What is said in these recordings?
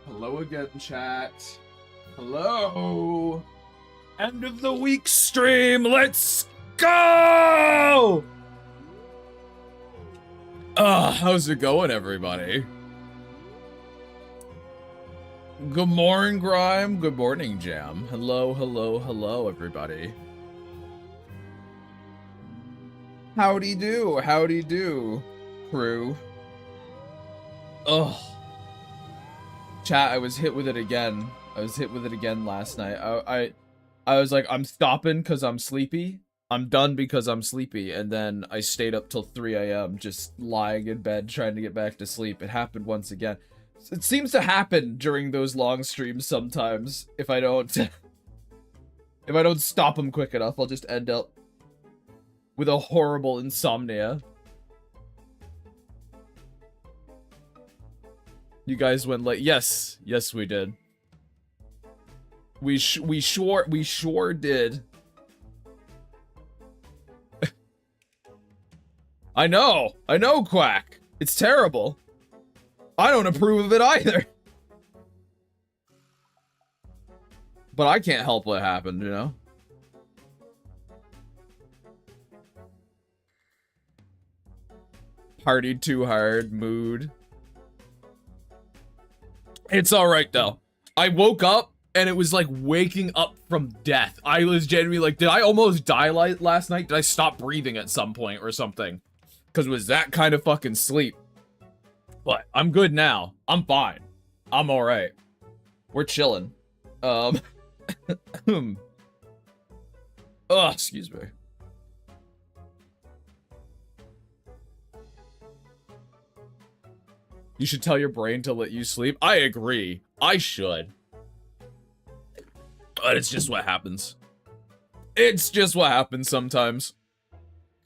Hello again, chat. Hello. End of the week stream. Let's go. How's it going, everybody? Good morning, Grime. Good morning, Jam. Hello, hello, hello, everybody. Howdy do, howdy do, crew. Ugh. Chat, I was hit with it again. I was hit with it again last night. I was like, I'm stopping because I'm sleepy. I'm done because I'm sleepy. And then I stayed up till 3 a.m. just lying in bed trying to get back to sleep. It happened once again. It seems to happen during those long streams sometimes. If I don't stop them quick enough, I'll just end up with a horrible insomnia. You guys went late. Yes, we did. We sure did. I know, Quack. It's terrible. I don't approve of it either. But I can't help what happened, you know? Partied too hard, mood. It's alright though. I woke up and it was like waking up from death. I was genuinely like, did I almost die last night? Did I stop breathing at some point or something? Because it was that kind of fucking sleep. But I'm good now. I'm fine. I'm alright. We're chilling. Excuse me. You should tell your brain to let you sleep. I agree. I should. But it's just what happens. It's just what happens sometimes.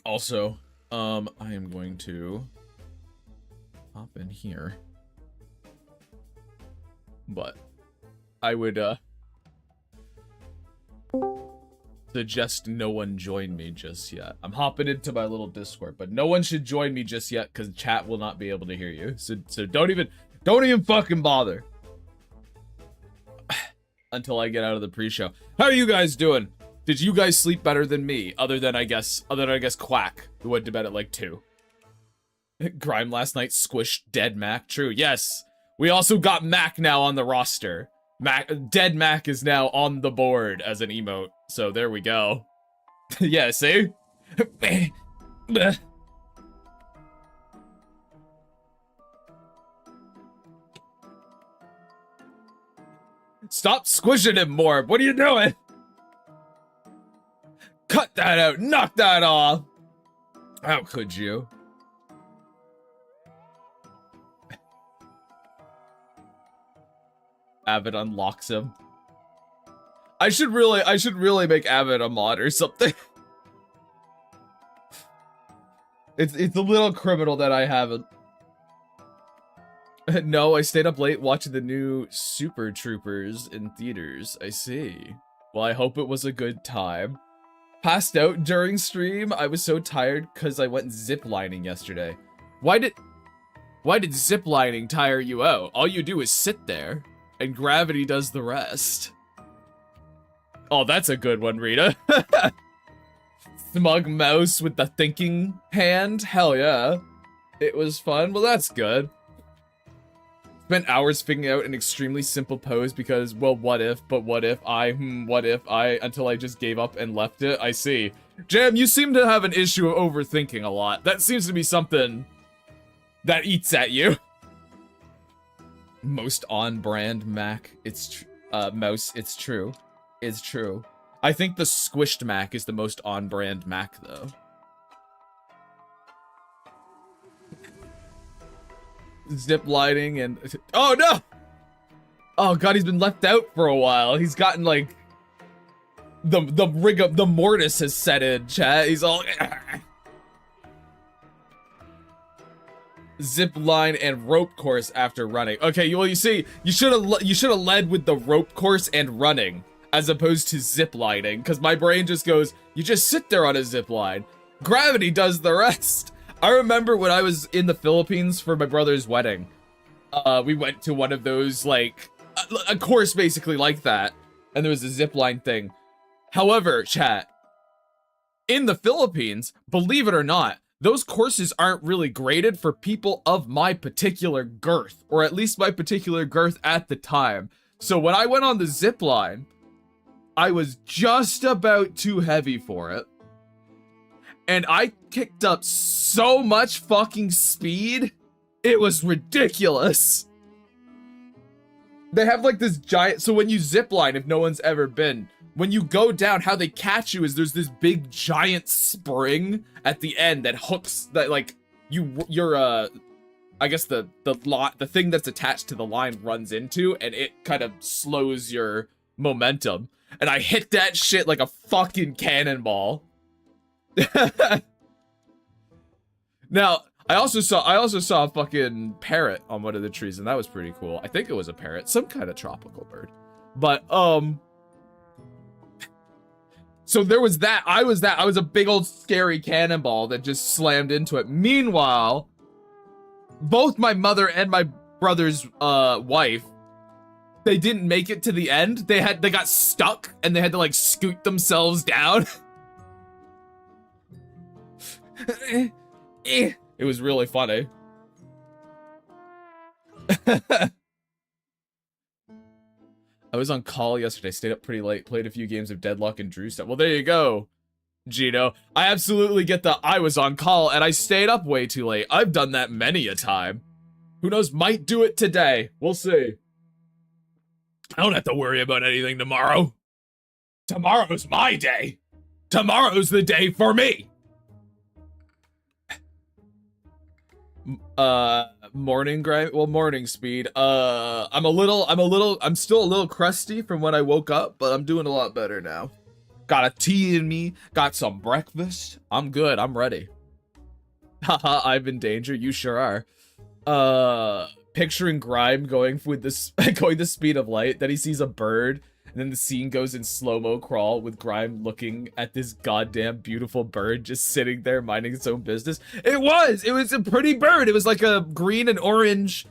Also, I am going to hop in here. But I would suggest no one join me just yet. I'm hopping into my little Discord, but no one should join me just yet because chat will not be able to hear you. So don't even fucking bother until I get out of the pre-show. How are you guys doing? Did you guys sleep better than me? Other than I guess Quack, who went to bed at like 2. Grime last night squished dead Mac. True. Yes. We also got Mac now on the roster. Dead Mac is now on the board as an emote. So there we go. Yeah, see? Stop squishing him more. What are you doing? Cut that out. Knock that off. How could you? Avid unlocks him. I should really make Avid a mod or something. It's a little criminal that I haven't. No, I stayed up late watching the new Super Troopers in theaters. I see. Well, I hope it was a good time. Passed out during stream. I was so tired because I went ziplining yesterday. Why did ziplining tire you out? All you do is sit there. And gravity does the rest. Oh, that's a good one, Rita. Smug mouse with the thinking hand. Hell yeah. It was fun. Well, that's good. Spent hours figuring out an extremely simple pose because, well, what if I, until I just gave up and left it. I see. Jam, you seem to have an issue of overthinking a lot. That seems to be something that eats at you. Most on-brand Mac, mouse, it's true. It's true. I think the squished Mac is the most on-brand Mac, though. Zip lighting and... Oh, no! Oh, God, he's been left out for a while. He's gotten, like... The mortis has set in, chat. He's all... Zip line and rope course after running. Okay, well, you see, you should have led with the rope course and running as opposed to zip lining, because my brain just goes, you just sit there on a zip line. Gravity does the rest. I remember when I was in the Philippines for my brother's wedding. We went to one of those, like, a course basically like that. And there was a zip line thing. However, chat, in the Philippines, believe it or not, those courses aren't really graded for people of my particular girth, or at least my particular girth at the time. So when I went on the zip line, I was just about too heavy for it. And I kicked up so much fucking speed, it was ridiculous. They have like this giant, so when you zip line, if no one's ever been, when you go down, how they catch you is there's this big giant spring at the end that hooks, that like, I guess the thing that's attached to the line runs into, and it kind of slows your momentum. And I hit that shit like a fucking cannonball. Now, I also saw a fucking parrot on one of the trees, and that was pretty cool. I think it was a parrot, some kind of tropical bird. But so there was that. I was a big old scary cannonball that just slammed into it. Meanwhile, both my mother and my brother's wife, they didn't make it to the end. They got stuck and they had to like scoot themselves down. It was really funny. I was on call yesterday, stayed up pretty late, played a few games of Deadlock and Drew stuff. Well, there you go, Gino. I absolutely get the I was on call and I stayed up way too late. I've done that many a time. Who knows, might do it today. We'll see. I don't have to worry about anything tomorrow. Tomorrow's my day. Tomorrow's the day for me. Morning grind, well, morning speed. I'm still a little crusty from when I woke up, but I'm doing a lot better now. Got a tea in me, got some breakfast. I'm good, I'm ready. Haha, I'm in danger, you sure are. Picturing Grime going with this, going the speed of light, then he sees a bird, and then the scene goes in slow-mo crawl with Grime looking at this goddamn beautiful bird just sitting there minding its own business. It was a pretty bird. It was like a green and orange.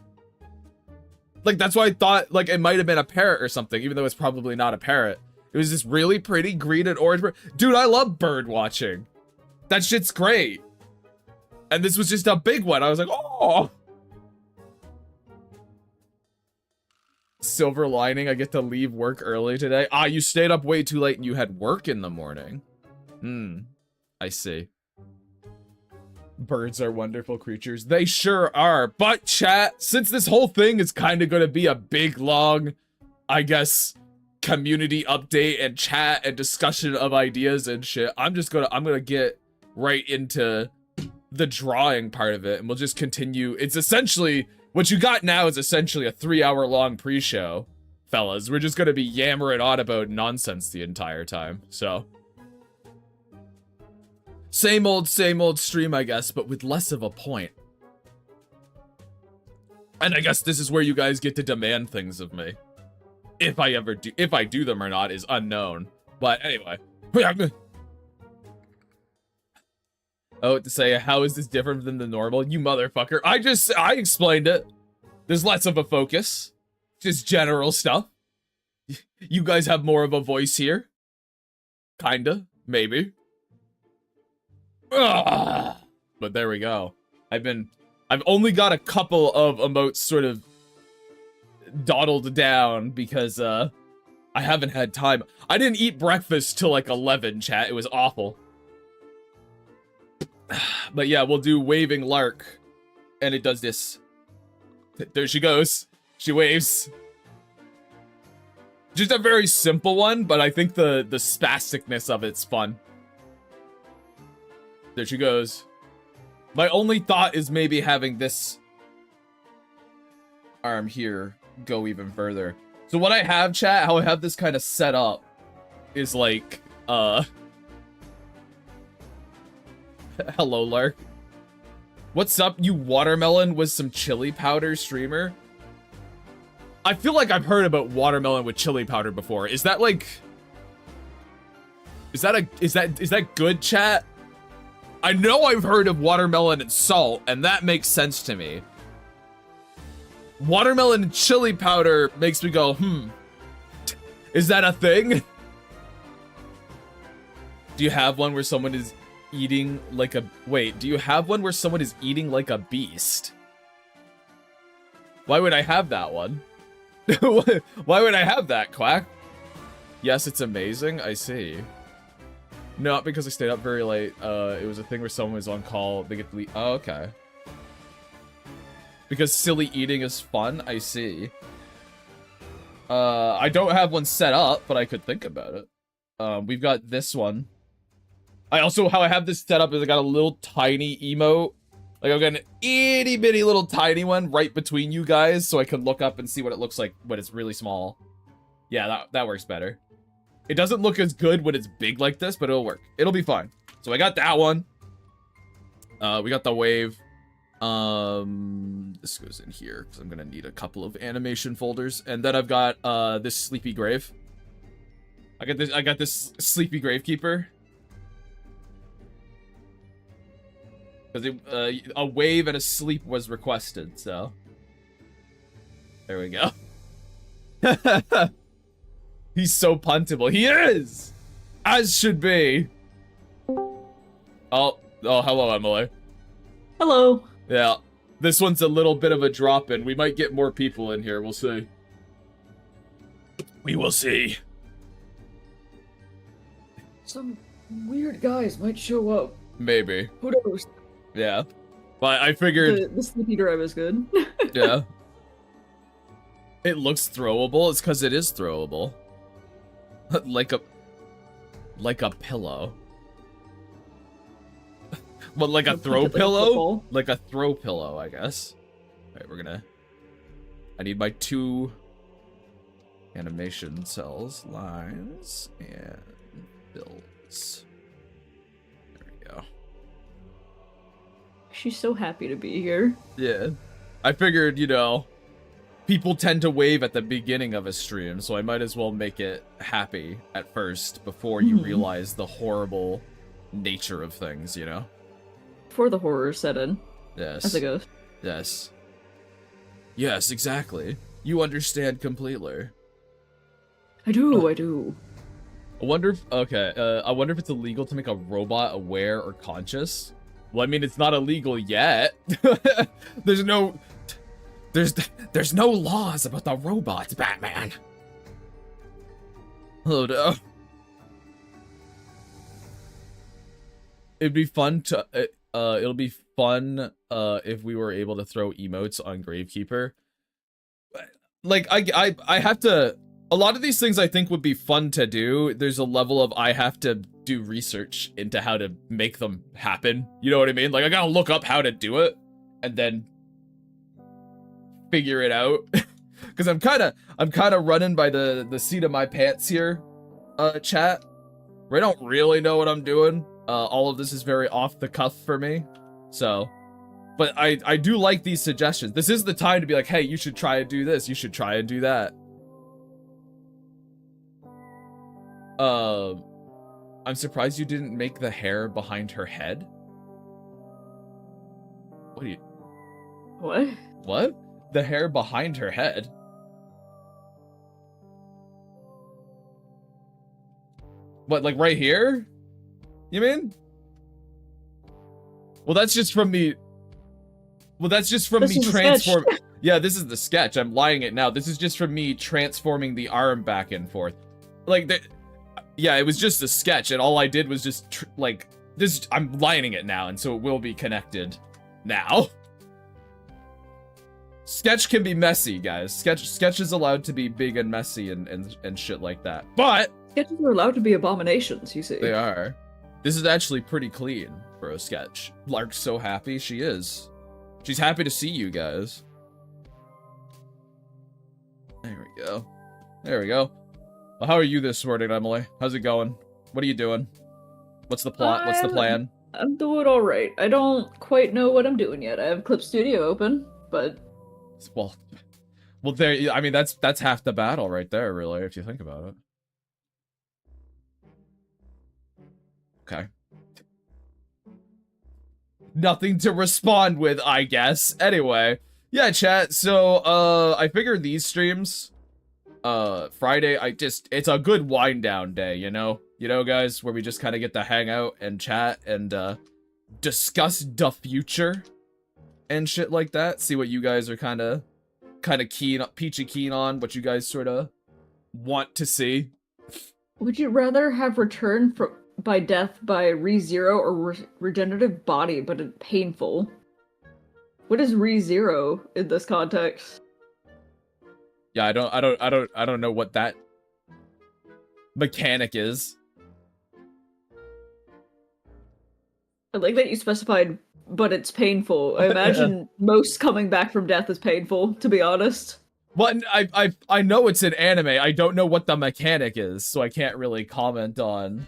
Like, that's why I thought, like, it might have been a parrot or something, even though it's probably not a parrot. It was this really pretty green and orange bird. Dude, I love bird watching. That shit's great. And this was just a big one. I was like, oh. Silver lining, I get to leave work early today. Ah, you stayed up way too late and you had work in the morning. I see. Birds are wonderful creatures. They sure are. But chat, since this whole thing is kind of going to be a big, long, I guess, community update and chat and discussion of ideas and shit, I'm gonna get right into the drawing part of it, and we'll just continue. It's essentially, what you got now is essentially a 3-hour-long pre-show, fellas. We're just gonna be yammering on about nonsense the entire time, so. Same old stream, I guess, but with less of a point. And I guess this is where you guys get to demand things of me. If I do them or not is unknown. But anyway. Oh, to say, how is this different than the normal? You motherfucker. I explained it. There's less of a focus. Just general stuff. You guys have more of a voice here. Kinda. Maybe. Ugh. But there we go. I've only got a couple of emotes sort of dawdled down because, I haven't had time. I didn't eat breakfast till like 11, chat. It was awful. But yeah, we'll do Waving Lark. And it does this. There she goes. She waves. Just a very simple one, but I think the spasticness of it's fun. There she goes. My only thought is maybe having this arm here go even further. So what I have, chat, how I have this kind of set up is like, hello, Lark. What's up, you watermelon with some chili powder streamer? I feel like I've heard about watermelon with chili powder before. Is that like... Is that good, chat? I know I've heard of watermelon and salt, and that makes sense to me. Watermelon and chili powder makes me go, is that a thing? Do you have one where someone is eating like a... Wait, do you have one where someone is eating like a beast? Why would I have that one? Why would I have that, Quack? Yes, it's amazing. I see. Not because I stayed up very late. It was a thing where someone was on call. They get to leave. Oh, okay. Because silly eating is fun. I see. I don't have one set up, but I could think about it. We've got this one. How I have this set up is I got a little tiny emote. Like, I've got an itty bitty little tiny one right between you guys so I can look up and see what it looks like when it's really small. Yeah, that works better. It doesn't look as good when it's big like this, but it'll work. It'll be fine. So I got that one. We got the wave. This goes in here because I'm gonna need a couple of animation folders. And then I've got this sleepy grave. I got this sleepy gravekeeper. Because a wave and a sleep was requested, so. There we go. He's so puntable. He is! As should be. Oh, hello, Emily. Hello. Yeah. This one's a little bit of a drop-in. We might get more people in here. We'll see. We will see. Some weird guys might show up. Maybe. Who knows? Yeah. But I figured... The sleepy drive is good. Yeah. It looks throwable. It's because it is throwable. like a pillow. Well, like a throw pillow? Like a throw pillow, I guess. Alright, I need my 2 animation cells, lines, and builds. There we go. She's so happy to be here. Yeah. I figured, you know, people tend to wave at the beginning of a stream, so I might as well make it happy at first before you realize the horrible nature of things, you know? Before the horror set in. Yes. As it goes. Yes. Yes, exactly. You understand completely. I do. I wonder if, I wonder if it's illegal to make a robot aware or conscious. Well, I mean, it's not illegal yet. There's no laws about the robots, Batman. Oh no. It'd be fun to, it'll be fun, if we were able to throw emotes on Gravekeeper. Like, I have to, a lot of these things I think would be fun to do. There's a level of I have to do research into how to make them happen. You know what I mean? Like, I gotta look up how to do it and then figure it out. Because I'm kind of running by the seat of my pants here, chat. Where I don't really know what I'm doing. All of this is very off the cuff for me. So, but I do like these suggestions. This is the time to be like, hey, you should try and do this. You should try and do that. I'm surprised you didn't make the hair behind her head. What do you... What? What? The hair behind her head? What, like right here? You mean? Well, that's just from me... Well, that's just from me transform... Yeah, this is the sketch. I'm lying it now. This is just from me transforming the arm back and forth. Like, yeah, it was just a sketch, and all I did was just, like, this, I'm lining it now, and so it will be connected now. Sketch can be messy, guys. Sketch is allowed to be big and messy and shit like that. But sketches are allowed to be abominations, you see. They are. This is actually pretty clean for a sketch. Lark's so happy. She is. She's happy to see you guys. There we go. There we go. Well, how are you this morning, Emily? How's it going? What are you doing? What's the plot? What's the plan? I'm doing alright. I don't quite know what I'm doing yet. I have Clip Studio open, but... Well, there, I mean, that's half the battle right there, really, if you think about it. Okay. nothing to respond with, I guess. Anyway, yeah, chat. So, I figured these streams, Friday, it's a good wind down day, you know, guys, where we just kind of get to hang out and chat and, discuss the future and shit like that. See what you guys are kind of peachy keen on, what you guys sort of want to see. Would you rather have return by death by re-zero or regenerative body, but painful? What is re-zero in this context? Yeah, I don't know what that mechanic is. I like that you specified, but it's painful. I imagine most coming back from death is painful, to be honest. Well, I know it's an anime. I don't know what the mechanic is, so I can't really comment on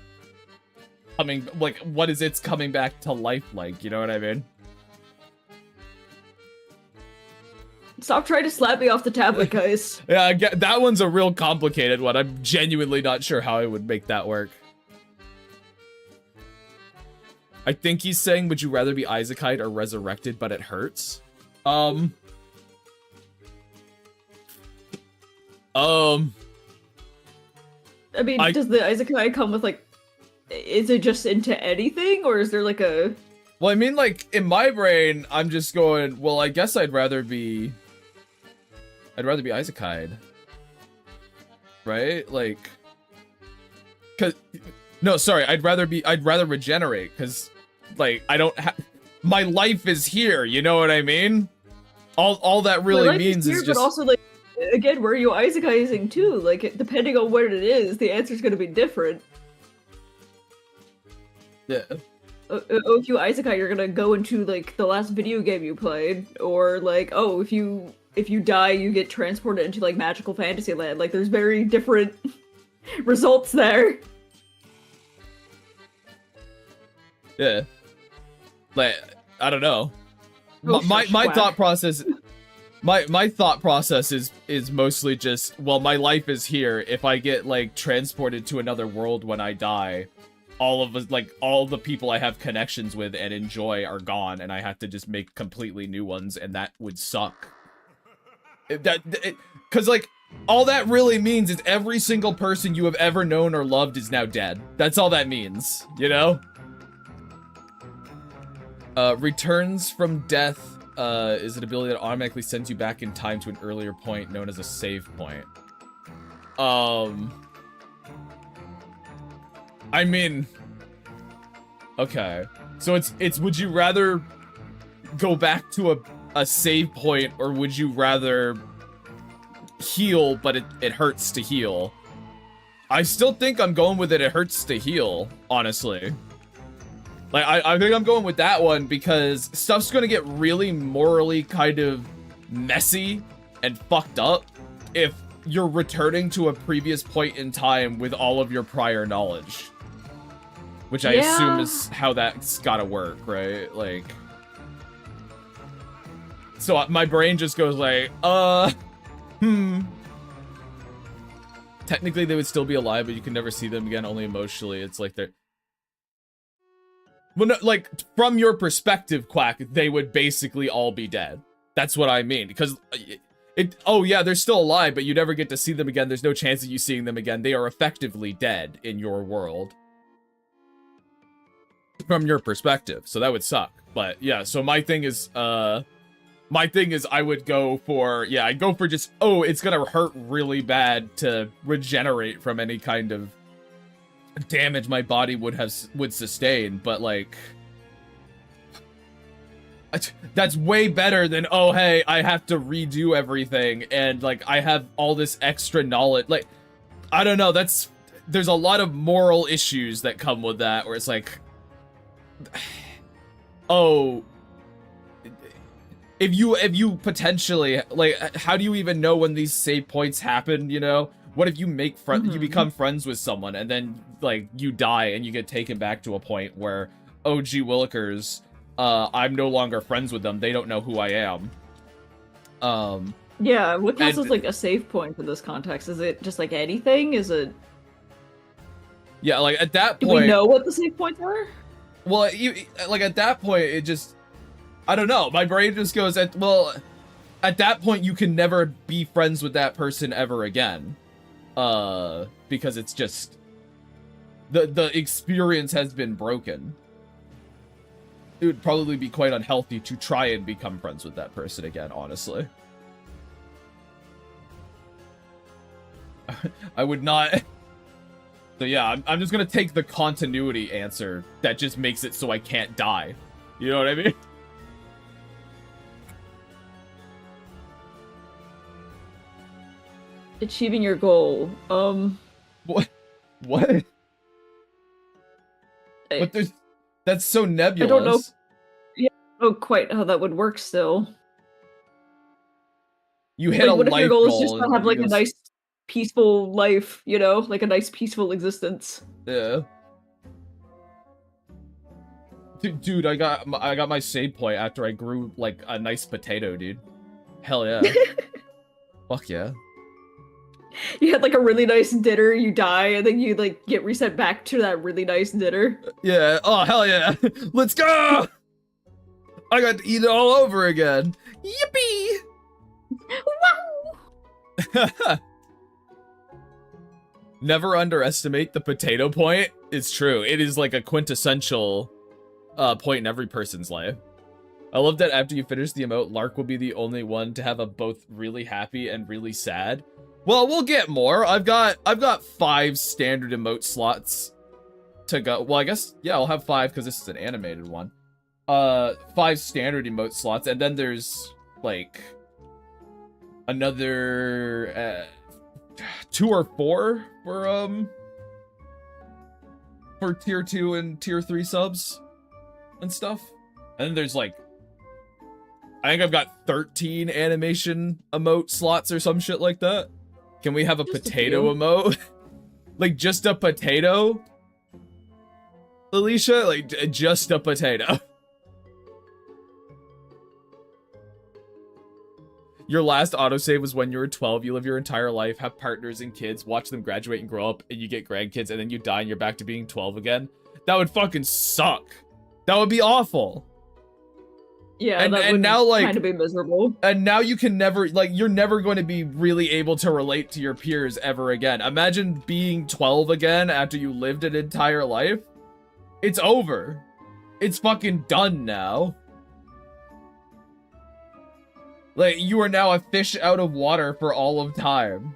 what is its coming back to life like, you know what I mean? Stop trying to slap me off the tablet, guys. Yeah, that one's a real complicated one. I'm genuinely not sure how I would make that work. I think he's saying, would you rather be isekai'd or resurrected, but it hurts? I mean, does the isekai come with, like, is it just into anything, or is there, like, a... Well, I mean, like, in my brain, I'm just going, well, I guess I'd rather be isekai'd. Right? Like... No, sorry, I'd rather regenerate, because, like, I don't have... My life is here, you know what I mean? All that really means is just... But also, like, again, where are you isekai'ing too? Like, depending on what it is, the answer's gonna be different. Yeah. If you isekai, you're gonna go into, like, the last video game you played, or, like, oh, if you die, you get transported into, like, magical fantasy land. Like, there's very different results there. Yeah. Like, I don't know. My thought process... My thought process is mostly just, well, my life is here. If I get, like, transported to another world when I die, all the people I have connections with and enjoy are gone, and I have to just make completely new ones, and that would suck. Because, like, all that really means is every single person you have ever known or loved is now dead. That's all that means, you know? Returns from death is an ability that automatically sends you back in time to an earlier point known as a save point. I mean, okay. So it's would you rather go back to a save point, or would you rather heal but it hurts to heal? I still think I'm going with it hurts to heal, honestly. Like, I think I'm going with that one because stuff's gonna get really morally kind of messy and fucked up if you're returning to a previous point in time with all of your prior knowledge. Which I assume is how that's gotta work, right? Like... So my brain just goes like, Technically they would still be alive, but you can never see them again, only emotionally. It's like they're... Well, no, like, from your perspective, Quack, they would basically all be dead. That's what I mean, because oh yeah, they're still alive, but you never get to see them again. There's no chance of you seeing them again. They are effectively dead in your world. From your perspective, so that would suck. But yeah, so my thing is I would go for, yeah, I'd go for just, oh, it's gonna hurt really bad to regenerate from any kind of damage my body would sustain, but like that's way better than, oh hey, I have to redo everything and like I have all this extra knowledge. Like, I don't know, there's a lot of moral issues that come with that, where it's like, oh, if you potentially, like, how do you even know when these save points happen, you know? What if you make you become friends with someone and then, like, you die and you get taken back to a point where, oh, gee willikers, I'm no longer friends with them. They don't know who I am. Yeah, what counts as, like, a save point in this context? Is it just, like, anything? Is it... Yeah, like, at that point... Do we know what the save points are? Well, like at that point, it just, I don't know. My brain just goes at, well, at that point, you can never be friends with that person ever again. Because it's just, the experience has been broken. It would probably be quite unhealthy to try and become friends with that person again, honestly. I would not. So yeah, I'm just gonna take the continuity answer that just makes it so I can't die. You know what I mean? Achieving your goal. What? What? But that's so nebulous. I don't know. Yeah, I don't know quite how that would work still. You hit a what life if your goal is goal just to have like a nice peaceful life, you know? Like a nice peaceful existence. Yeah. Dude, I got my save point after I grew like a nice potato, dude. Hell yeah. Fuck yeah. You had like a really nice dinner, you die, and then you like get reset back to that really nice dinner. Yeah. Oh hell yeah. Let's go. I got to eat it all over again. Yippee! Wow! Never underestimate the potato point. It's true. It is like a quintessential point in every person's life. I love that after you finish the emote, Lark will be the only one to have a both really happy and really sad. Well, we'll get more. I've got 5 standard emote slots to go. Well, I guess, yeah, I'll have 5 because this is an animated one. 5 standard emote slots, and then there's like another 2 or 4 for tier 2 and tier 3 subs and stuff. And then there's like, I think I've got 13 animation emote slots or some shit like that. Can we have a just potato emote? Like just a potato? Alicia, like just a potato. Your last autosave was when you were 12, you live your entire life, have partners and kids, watch them graduate and grow up, and you get grandkids, and then you die and you're back to being 12 again. That would fucking suck. That would be awful. Yeah, that would now, like, kind of be miserable. And now you can never, like, you're never going to be really able to relate to your peers ever again. Imagine being 12 again after you lived an entire life. It's over. It's fucking done now. Like, you are now a fish out of water for all of time.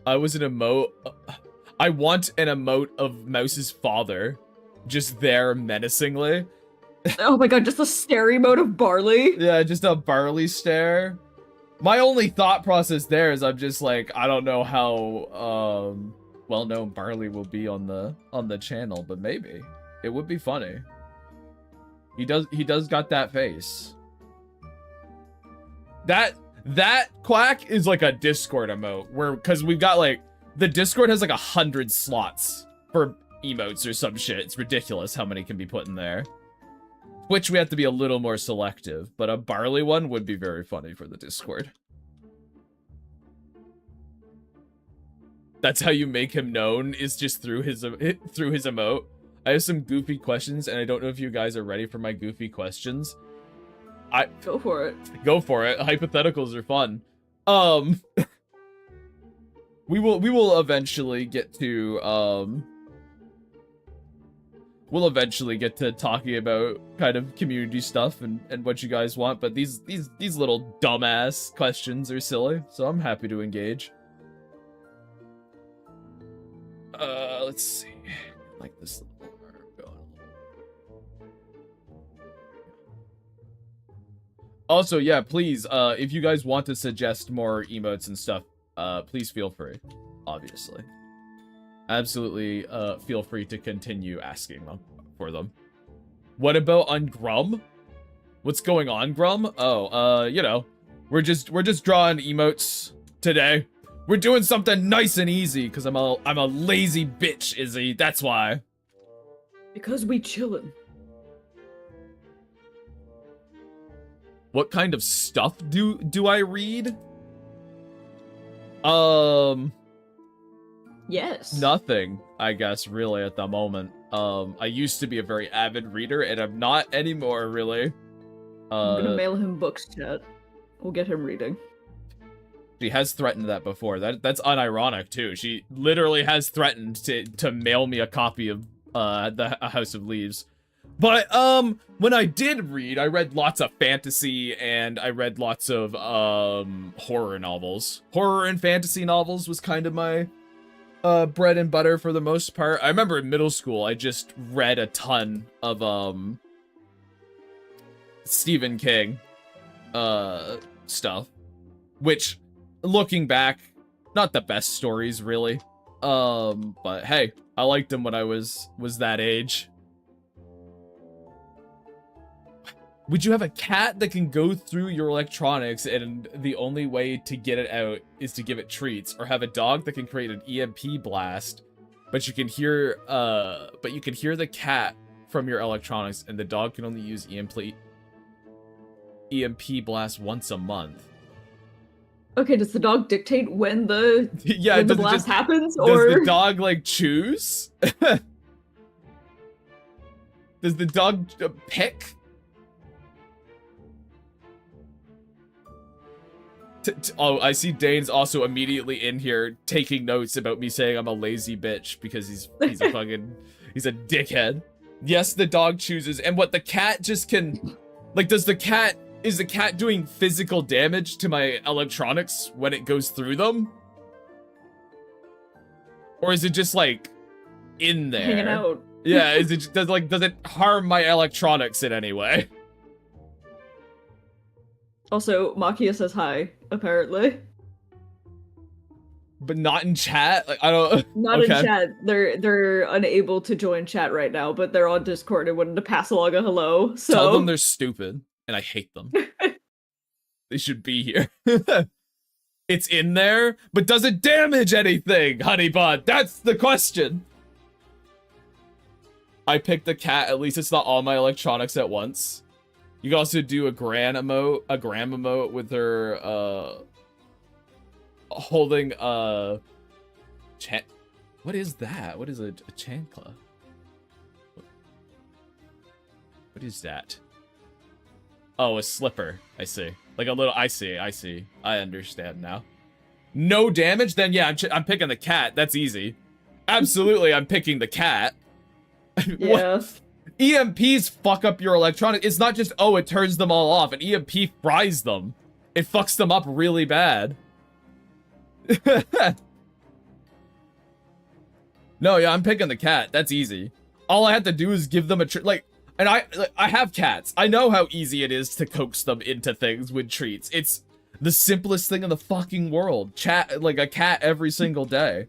I was an emote. I want an emote of Mouse's father. Just there menacingly. Oh my god, just a stare emote of Barley? Yeah, just a Barley stare. My only thought process there is I'm just like, I don't know how well known Barley will be on the channel, but maybe. It would be funny. He does got that face. That Quack is like a Discord emote where, cause we've got like, the Discord has like 100 slots for emotes or some shit. It's ridiculous how many can be put in there. Which we have to be a little more selective, but a Barley one would be very funny for the Discord. That's how you make him known, is just through his emote. I have some goofy questions, and I don't know if you guys are ready for my goofy questions. Go for it. Go for it. Hypotheticals are fun. We will eventually get to we'll eventually get to talking about kind of community stuff and what you guys want, but these little dumbass questions are silly, so I'm happy to engage. Let's see. Like this little arm going. Also, yeah, please, if you guys want to suggest more emotes and stuff, please feel free, obviously. Absolutely, feel free to continue asking them for them. What about on Grum? What's going on, Grum? Oh, you know, we're just drawing emotes today. We're doing something nice and easy because I'm a lazy bitch, Izzy. That's why. Because we chillin'. What kind of stuff do I read? Yes. Nothing, I guess, really, at the moment. I used to be a very avid reader, and I'm not anymore, really. I'm gonna mail him books, chat. We'll get him reading. She has threatened that before. That's unironic, too. She literally has threatened to mail me a copy of the House of Leaves. But, when I did read, I read lots of fantasy, and I read lots of, horror novels. Horror and fantasy novels was kind of my, bread and butter for the most part. I remember in middle school, I just read a ton of, Stephen King, stuff. Which, looking back, not the best stories, really. But hey, I liked them when I was that age. Would you have a cat that can go through your electronics and the only way to get it out is to give it treats? Or have a dog that can create an EMP blast, but you can hear the cat from your electronics, and the dog can only use EMP blast once a month? Okay, does the dog dictate when the blast happens, or does the dog like choose? Does the dog pick? Oh, I see Dane's also immediately in here taking notes about me saying I'm a lazy bitch because he's a fucking he's a dickhead. Yes, the dog chooses, and what the cat just can, like, is the cat doing physical damage to my electronics when it goes through them? Or is it just like in there? Hanging out. Yeah, does it harm my electronics in any way? Also, Makia says hi, apparently. But not in chat? Like, I don't... Not in chat. They're unable to join chat right now, but they're on Discord and wanted to pass along a hello, so... Tell them they're stupid, and I hate them. They should be here. It's in there, but does it damage anything, Honeybud? That's the question! I picked a cat, at least it's not all my electronics at once. You can also do a gram emote with her, holding, what is that? What is a chancla? What is that? Oh, a slipper. I see. Like a little, I see. I understand now. No damage? Then yeah, I'm picking the cat. That's easy. Absolutely, I'm picking the cat. Yeah. EMPs fuck up your electronics. It's not just, oh, it turns them all off. An EMP fries them. It fucks them up really bad. No, yeah, I'm picking the cat. That's easy. All I have to do is give them a treat. And I have cats. I know how easy it is to coax them into things with treats. It's the simplest thing in the fucking world. Like a cat every single day.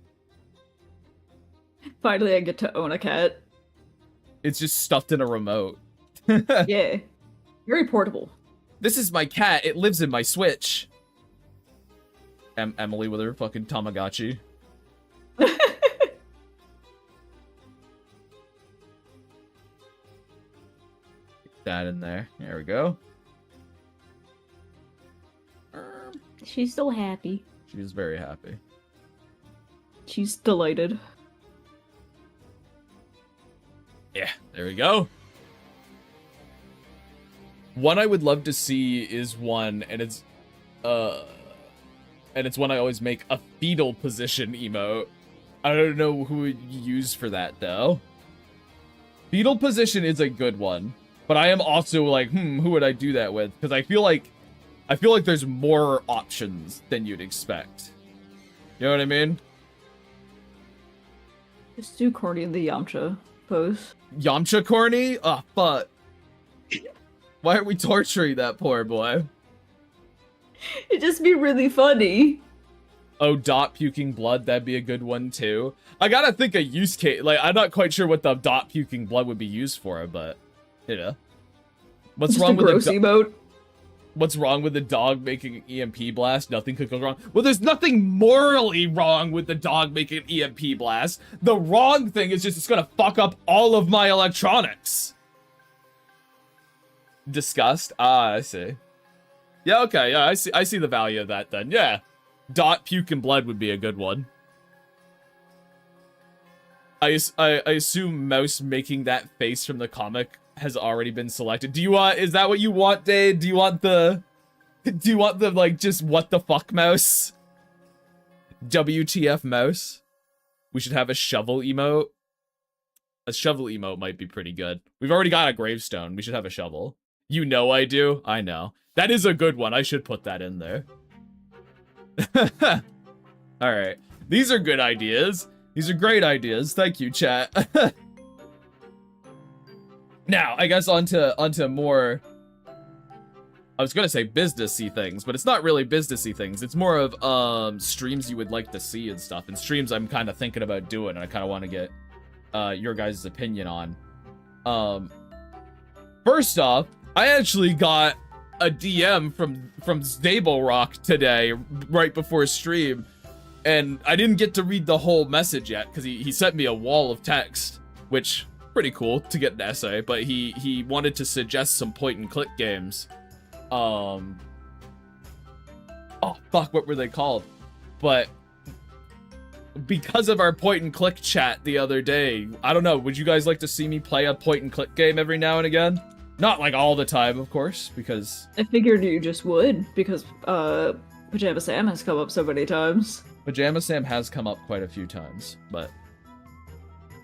Finally, I get to own a cat. It's just stuffed in a remote. Yeah. Very portable. This is my cat. It lives in my Switch. Emily with her fucking Tamagotchi. Get that in there. There we go. She's so happy. She's very happy. She's delighted. Yeah, there we go. One I would love to see is one, and it's one I always make, a fetal position emote. I don't know who would use for that though. Fetal position is a good one, but I am also like, who would I do that with? Because I feel like there's more options than you'd expect. You know what I mean? Just do corny in the Yamcha pose. Yamcha corny? Oh, fuck. Why are we torturing that poor boy? It'd just be really funny. Oh, dot puking blood, that'd be a good one too. I gotta think a use case. Like, I'm not quite sure what the dot puking blood would be used for, but, you know. What's just wrong with gross emote? What's wrong with the dog making an EMP blast? Nothing could go wrong. Well, there's nothing morally wrong with the dog making an EMP blast. The wrong thing is just it's gonna fuck up all of my electronics. Disgust? Ah, I see. Yeah, okay, yeah, I see the value of that then. Yeah. Dot, puke, and blood would be a good one. I assume Mouse making that face from the comic has already been selected. Do you want, is that what you want, Dave? Do you want the, like, just what the fuck mouse? WTF mouse? We should have a shovel emote. A shovel emote might be pretty good. We've already got a gravestone. We should have a shovel. You know I do. I know. That is a good one. I should put that in there. Alright. These are good ideas. These are great ideas. Thank you, chat. Now, I guess onto more... I was gonna say businessy things, but it's not really businessy things. It's more of streams you would like to see and stuff. And streams I'm kind of thinking about doing, and I kind of want to get your guys' opinion on. First off, I actually got a DM from Stable Rock today, right before stream, and I didn't get to read the whole message yet because he sent me a wall of text, which pretty cool to get an essay. But he wanted to suggest some point-and-click games. Oh fuck, what were they called? But because of our point-and-click chat the other day, I don't know, would you guys like to see me play a point-and-click game every now and again? Not like all the time, of course, because... I figured you just would, because Pajama Sam has come up so many times. Pajama Sam has come up quite a few times, but...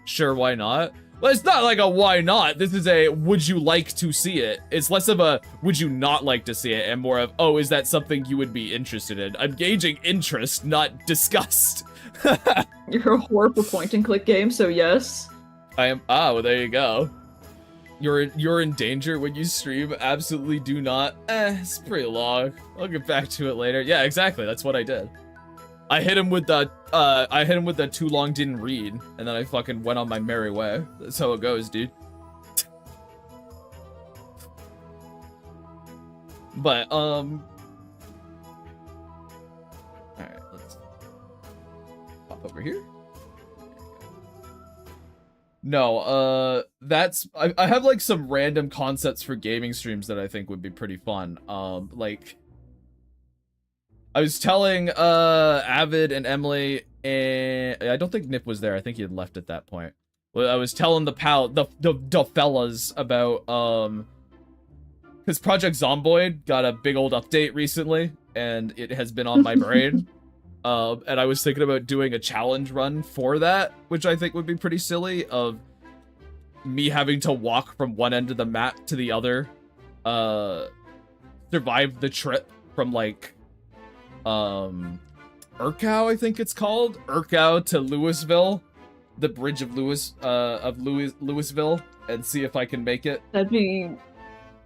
Sure, why not? Well, it's not like a why not. This is a would you like to see it. It's less of a would you not like to see it and more of, oh, is that something you would be interested in? I'm gauging interest, not disgust. You're a whore for point-and-click games, so yes. I am. Ah, well, there you go. You're in danger when you stream. Absolutely do not. It's pretty long. I'll get back to it later. Yeah, exactly. That's what I did. I hit him with the too long didn't read, and then I fucking went on my merry way. That's how it goes, dude. But alright, let's pop over here. No, that's I have like some random concepts for gaming streams that I think would be pretty fun. Like I was telling Avid and Emily, and I don't think Nip was there. I think he had left at that point. Well, I was telling the fellas about because Project Zomboid got a big old update recently, and it has been on my brain. And I was thinking about doing a challenge run for that, which I think would be pretty silly, of me having to walk from one end of the map to the other, survive the trip from like Urkow, I think it's called, Urkow to Louisville, the bridge of Louisville, and see if I can make it. That'd be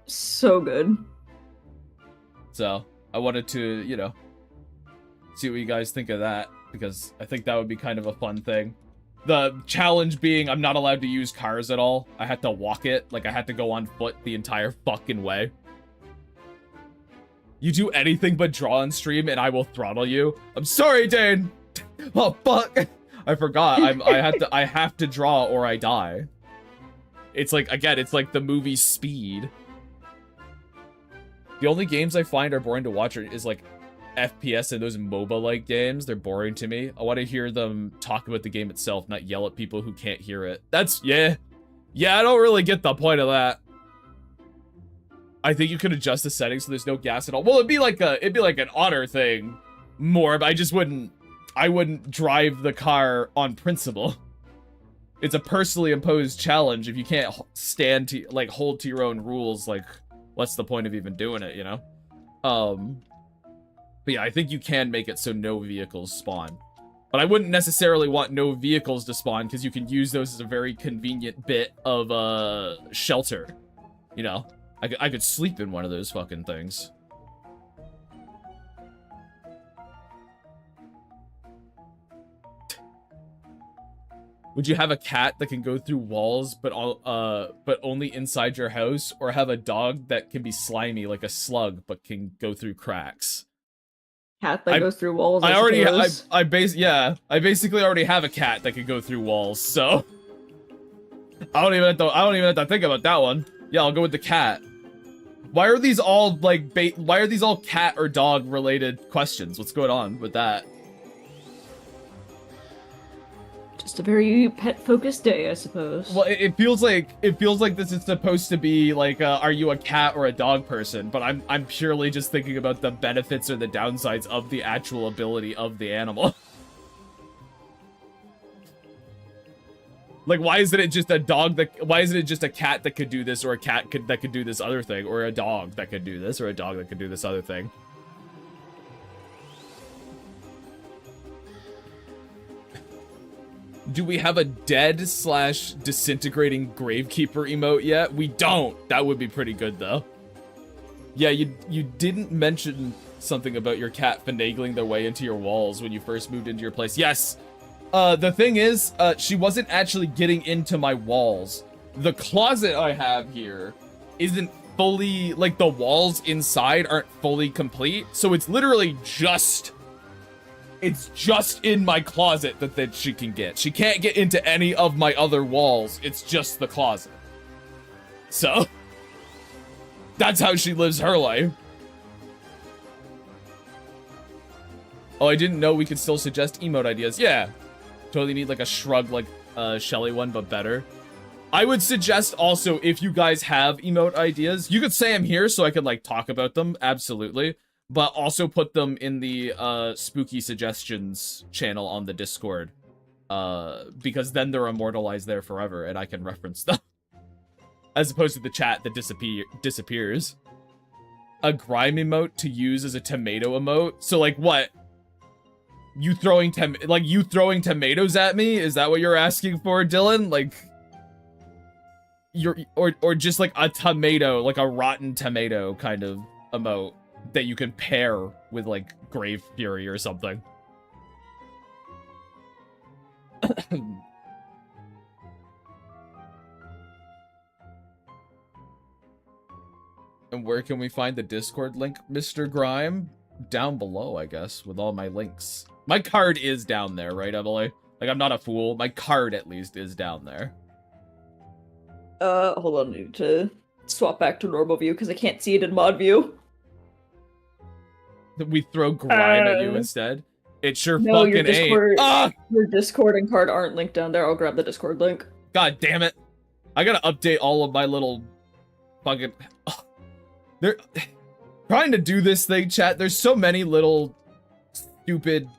so good. So I wanted to, you know, see what you guys think of that, because I think that would be kind of a fun thing. The challenge being I'm not allowed to use cars at all. I had to walk it. Like, I had to go on foot the entire fucking way. You do anything but draw on stream and I will throttle you. I'm sorry, Dane. Oh, fuck. I forgot. I have to draw or I die. It's like, again, it's like the movie Speed. The only games I find are boring to watch is like FPS and those MOBA-like games. They're boring to me. I want to hear them talk about the game itself, not yell at people who can't hear it. That's, yeah. Yeah, I don't really get the point of that. I think you could adjust the settings so there's no gas at all. Well, it'd be like an honor thing more, but I wouldn't drive the car on principle. It's a personally imposed challenge. If you can't stand to, like, hold to your own rules, like, what's the point of even doing it, you know? But yeah, I think you can make it so no vehicles spawn. But I wouldn't necessarily want no vehicles to spawn, because you can use those as a very convenient bit of, shelter. You know? I could sleep in one of those fucking things. Would you have a cat that can go through walls, but only inside your house, or have a dog that can be slimy like a slug, but can go through cracks? Cat that goes through walls. I basically already have a cat that can go through walls, so I don't even have to think about that one. Yeah, I'll go with the cat. Why are these all, like, why are these all cat or dog related questions? What's going on with that? Just a very pet-focused day, I suppose. Well, it feels like this is supposed to be like, are you a cat or a dog person? But I'm purely just thinking about the benefits or the downsides of the actual ability of the animal. Like, why isn't it just a dog that? Why isn't it just a cat that could do this, or a cat that could do this other thing, or a dog that could do this, or a dog that could do this other thing? Do we have a dead / disintegrating gravekeeper emote yet? We don't. That would be pretty good though. Yeah, you didn't mention something about your cat finagling their way into your walls when you first moved into your place. Yes. The thing is, she wasn't actually getting into my walls. The closet I have here isn't fully, like, the walls inside aren't fully complete. So it's literally just, it's just in my closet that she can get. She can't get into any of my other walls. It's just the closet. So, that's how she lives her life. Oh, I didn't know we could still suggest emote ideas. Yeah. Totally need like a shrug like Shelly one, but better. I would suggest also, if you guys have emote ideas, you could say them here so I could like talk about them, absolutely. But also put them in the spooky suggestions channel on the Discord. Because then they're immortalized there forever and I can reference them. As opposed to the chat that disappears. A grime emote to use as a tomato emote. So like what? You throwing tomatoes at me? Is that what you're asking for, Dylan? Like, or just like a tomato, like a rotten tomato kind of emote that you can pair with like Grave Fury or something. And where can we find the Discord link, Mr. Grime? Down below, I guess, with all my links. My card is down there, right, Emily? Like, I'm not a fool. My card, at least, is down there. Hold on, I need to swap back to normal view, because I can't see it in mod view. We throw grime at you instead? It sure no, fucking ain't. Ah! Your Discord and card aren't linked down there. I'll grab the Discord link. God damn it. I gotta update all of my little fucking... Oh. They're trying to do this thing, chat. There's so many little stupid...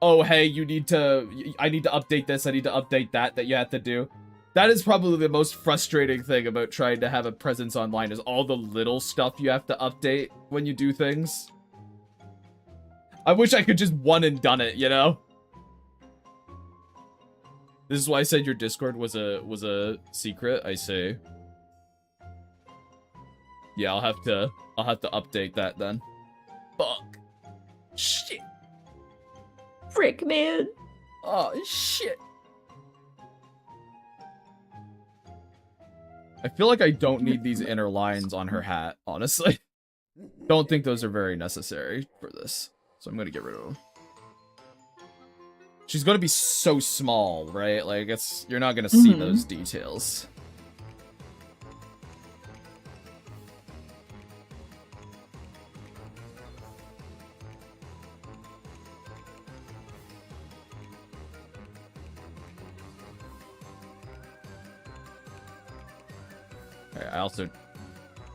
Oh, hey, I need to update this, I need to update that you have to do. That is probably the most frustrating thing about trying to have a presence online, is all the little stuff you have to update when you do things. I wish I could just one and done it, you know? This is why I said your Discord was a secret, I see. Yeah, I'll have to update that then. Fuck. Shit. Frick, man. Oh, shit. I feel like I don't need these inner lines on her hat, honestly. Don't think those are very necessary for this. So I'm gonna get rid of them. She's gonna be so small, right? Like, you're not gonna see those details.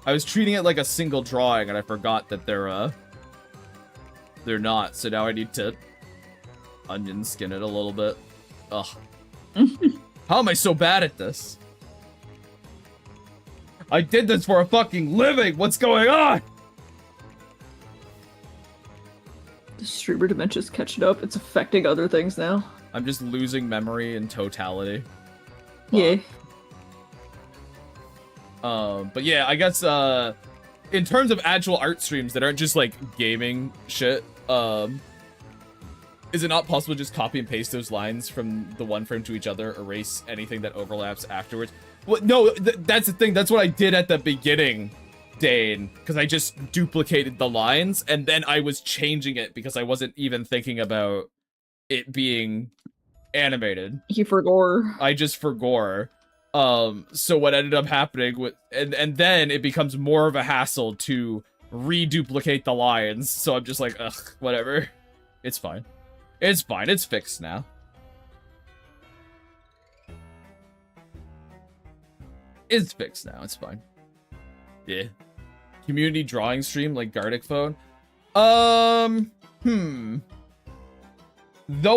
I was treating it like a single drawing, and I forgot that they're not, so now I need to onion skin it a little bit. Ugh. How am I so bad at this? I did this for a fucking living! What's going on? The streamer dementia's catching up. It's affecting other things now. I'm just losing memory in totality. Yeah. But yeah, I guess, in terms of actual art streams that aren't just, like, gaming shit, is it not possible to just copy and paste those lines from the one frame to each other, erase anything that overlaps afterwards? Well, no, that's the thing, that's what I did at the beginning, Dane, because I just duplicated the lines, and then I was changing it because I wasn't even thinking about it being animated. You forgore. I just forgore. So what ended up happening with, and then it becomes more of a hassle to reduplicate the lines. So I'm just like, ugh, whatever. It's fine. It's fine. It's fixed now. It's fixed now. It's fine. Yeah. Community drawing stream like Gartic Phone. Though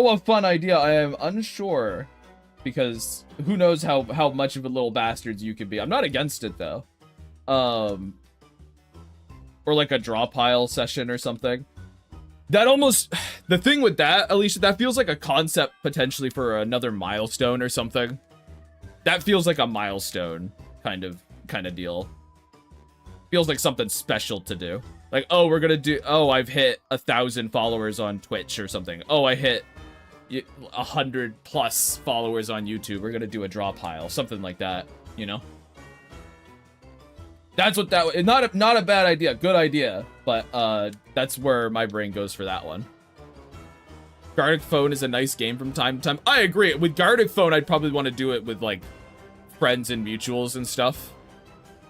a fun idea, I am unsure. Because who knows how much of a little bastards you could be. I'm not against it, though. Or like a draw pile session or something. That almost... The thing with that, Alicia, that feels like a concept potentially for another milestone or something. That feels like a milestone kind of deal. Feels like something special to do. Like, oh, we're gonna do... Oh, I've hit 1,000 followers on Twitch or something. Oh, I hit 100 plus followers on YouTube. We're gonna do a draw pile. Something like that, you know? That's what that... Not a bad idea. Good idea. But, that's where my brain goes for that one. Gartic Phone is a nice game from time to time. I agree. With Gartic Phone, I'd probably want to do it with, like, friends and mutuals and stuff.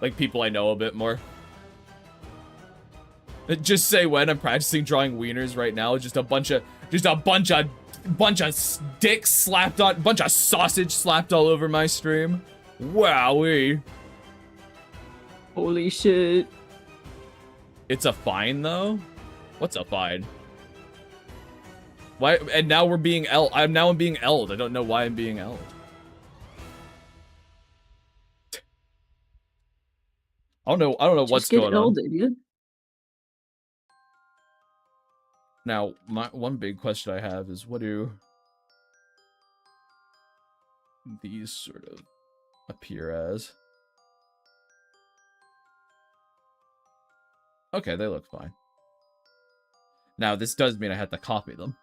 Like, people I know a bit more. Just say when I'm practicing drawing wieners right now. Just a bunch of dicks slapped on... Bunch of sausage slapped all over my stream. Wowee. Holy shit. It's a fine, though? What's a fine? Why? And now we're being I'm being L'd. I don't know why I'm being L'd. I don't know what's going on. Idiot. Now, one big question I have is, what do these sort of appear as? Okay, they look fine. Now, this does mean I had to copy them.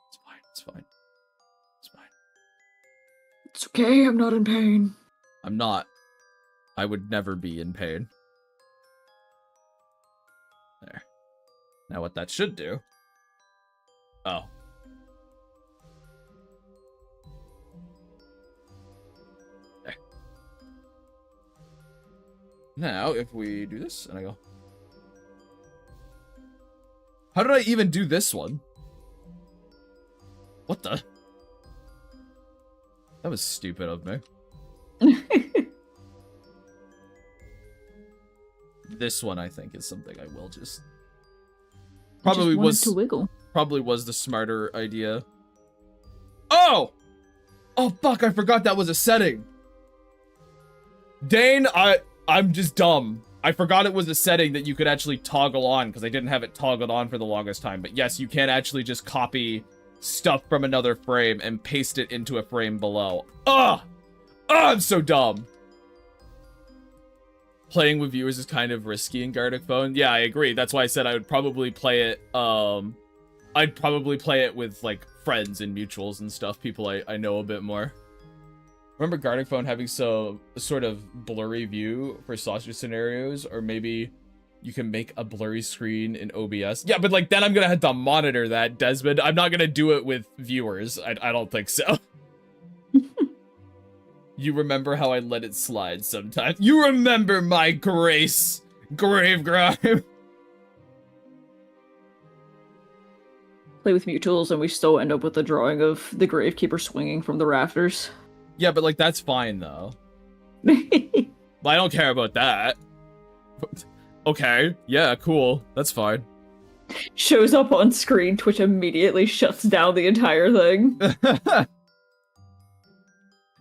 It's fine, it's fine. It's fine. It's okay, I'm not in pain. I'm not. I would never be in pain. There. Now what that should do... Oh. There. Now, if we do this, and I go... How did I even do this one? What the? That was stupid of me. This one, I think, is something I will just... Probably was to wiggle. Probably was the smarter idea. Oh! Oh, fuck, I forgot that was a setting. Dane, I'm just dumb. I forgot it was a setting that you could actually toggle on, because I didn't have it toggled on for the longest time. But yes, you can actually just copy stuff from another frame and paste it into a frame below. Ugh! I'm so dumb. Playing with viewers is kind of risky in Gartic Phone. Yeah, I agree. That's why I said I would probably play it, I'd probably play it with, like, friends and mutuals and stuff, people I know a bit more. Remember Gartic Phone having a sort of blurry view for sausage scenarios? Or maybe you can make a blurry screen in OBS? Yeah, but, like, then I'm gonna have to monitor that, Desmond. I'm not gonna do it with viewers. I don't think so. You remember how I let it slide sometimes. You remember my grace, Grave Grime. Play with mutuals and we still end up with a drawing of the Gravekeeper swinging from the rafters. Yeah, but like that's fine though. But I don't care about that. Okay, yeah, cool. That's fine. Shows up on screen, Twitch immediately shuts down the entire thing.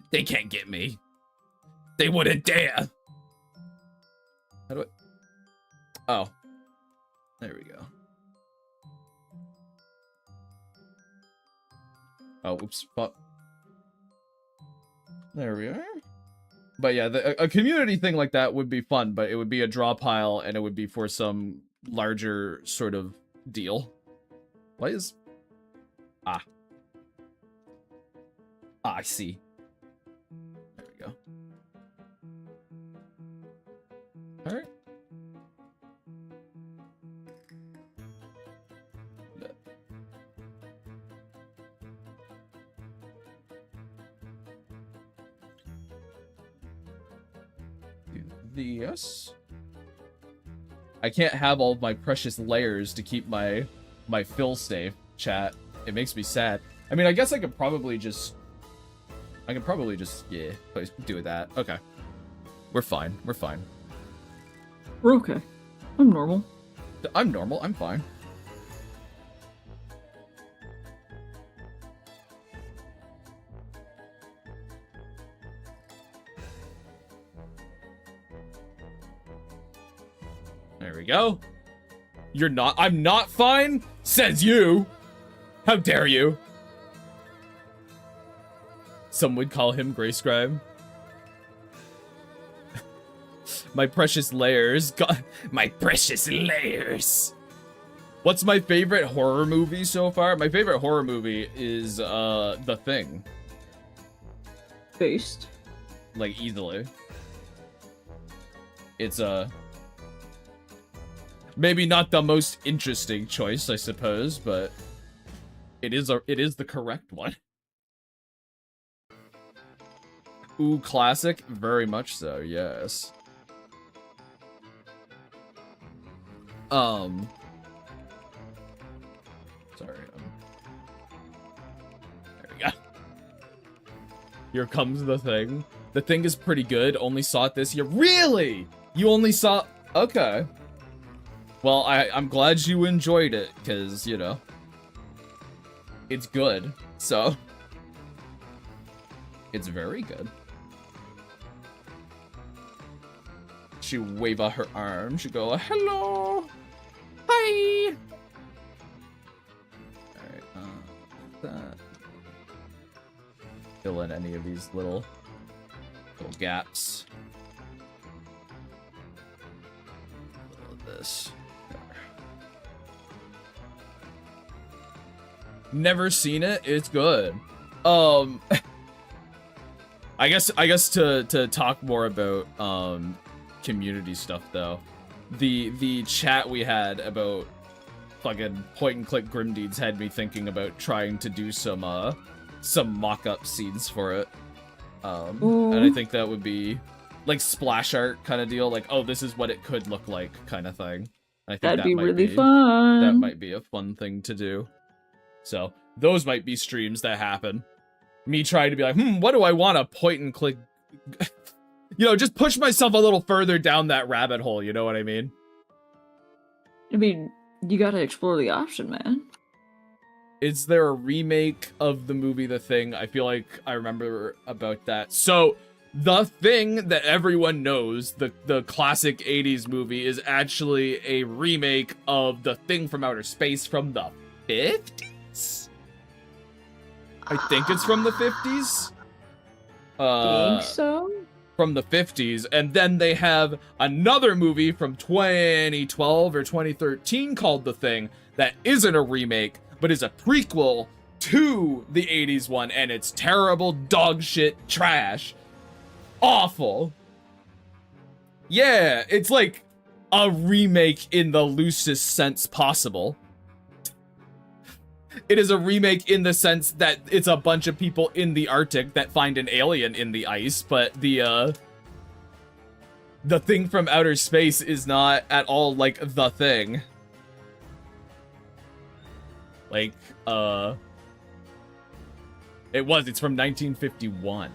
They can't get me. They wouldn't dare. How do I... Oh. There we go. Oh, oops. Fuck. There we are. But yeah, a community thing like that would be fun, but it would be a draw pile, and it would be for some larger sort of deal. Why is... Ah. Ah, I see. There we go. Alright. this. I can't have all of my precious layers to keep my fill safe, chat. It makes me sad. I mean, I guess I could probably just yeah, do that. Okay. We're fine. We're fine. We're okay. I'm normal. I'm normal. I'm fine. There we go. You're not. I'm not fine? Says you. How dare you? Some would call him Gray Scribe. My precious layers. God, my precious layers. What's my favorite horror movie so far? My favorite horror movie is The Thing. Based. Like, easily. It's maybe not the most interesting choice, I suppose, but it is the correct one. Ooh, classic? Very much so, yes. Sorry. There we go. Here comes The Thing. The Thing is pretty good. Only saw it this year. Really? You only saw... Okay. Well, I'm glad you enjoyed it, because, you know, it's good. So, it's very good. She wave out her arm. She go, hello. Hi. Alright, that. Fill in any of these little gaps. A little of this. Never seen it. It's good. I guess to talk more about community stuff though. The chat we had about fucking point and click grim deeds had me thinking about trying to do some mock-up scenes for it. And I think that would be like splash art kind of deal, like, oh, this is what it could look like kind of thing. I think That'd that be might really fun. That might be a fun thing to do. So those might be streams that happen. Me trying to be like, what do I want to point and click? You know, just push myself a little further down that rabbit hole, you know what I mean? I mean, you gotta explore the option, man. Is there a remake of the movie The Thing? I feel like I remember about that. So, The Thing that everyone knows, the classic 80s movie, is actually a remake of The Thing from Outer Space from the 50s? I think it's from the 50s? Think so? From the 50s, and then they have another movie from 2012 or 2013 called The Thing that isn't a remake, but is a prequel to the 80s one, and it's terrible, dog shit, trash. Awful. Yeah, it's like a remake in the loosest sense possible. It is a remake in the sense that it's a bunch of people in the Arctic that find an alien in the ice, but the Thing from Outer Space is not at all like The Thing. Like, it's from 1951.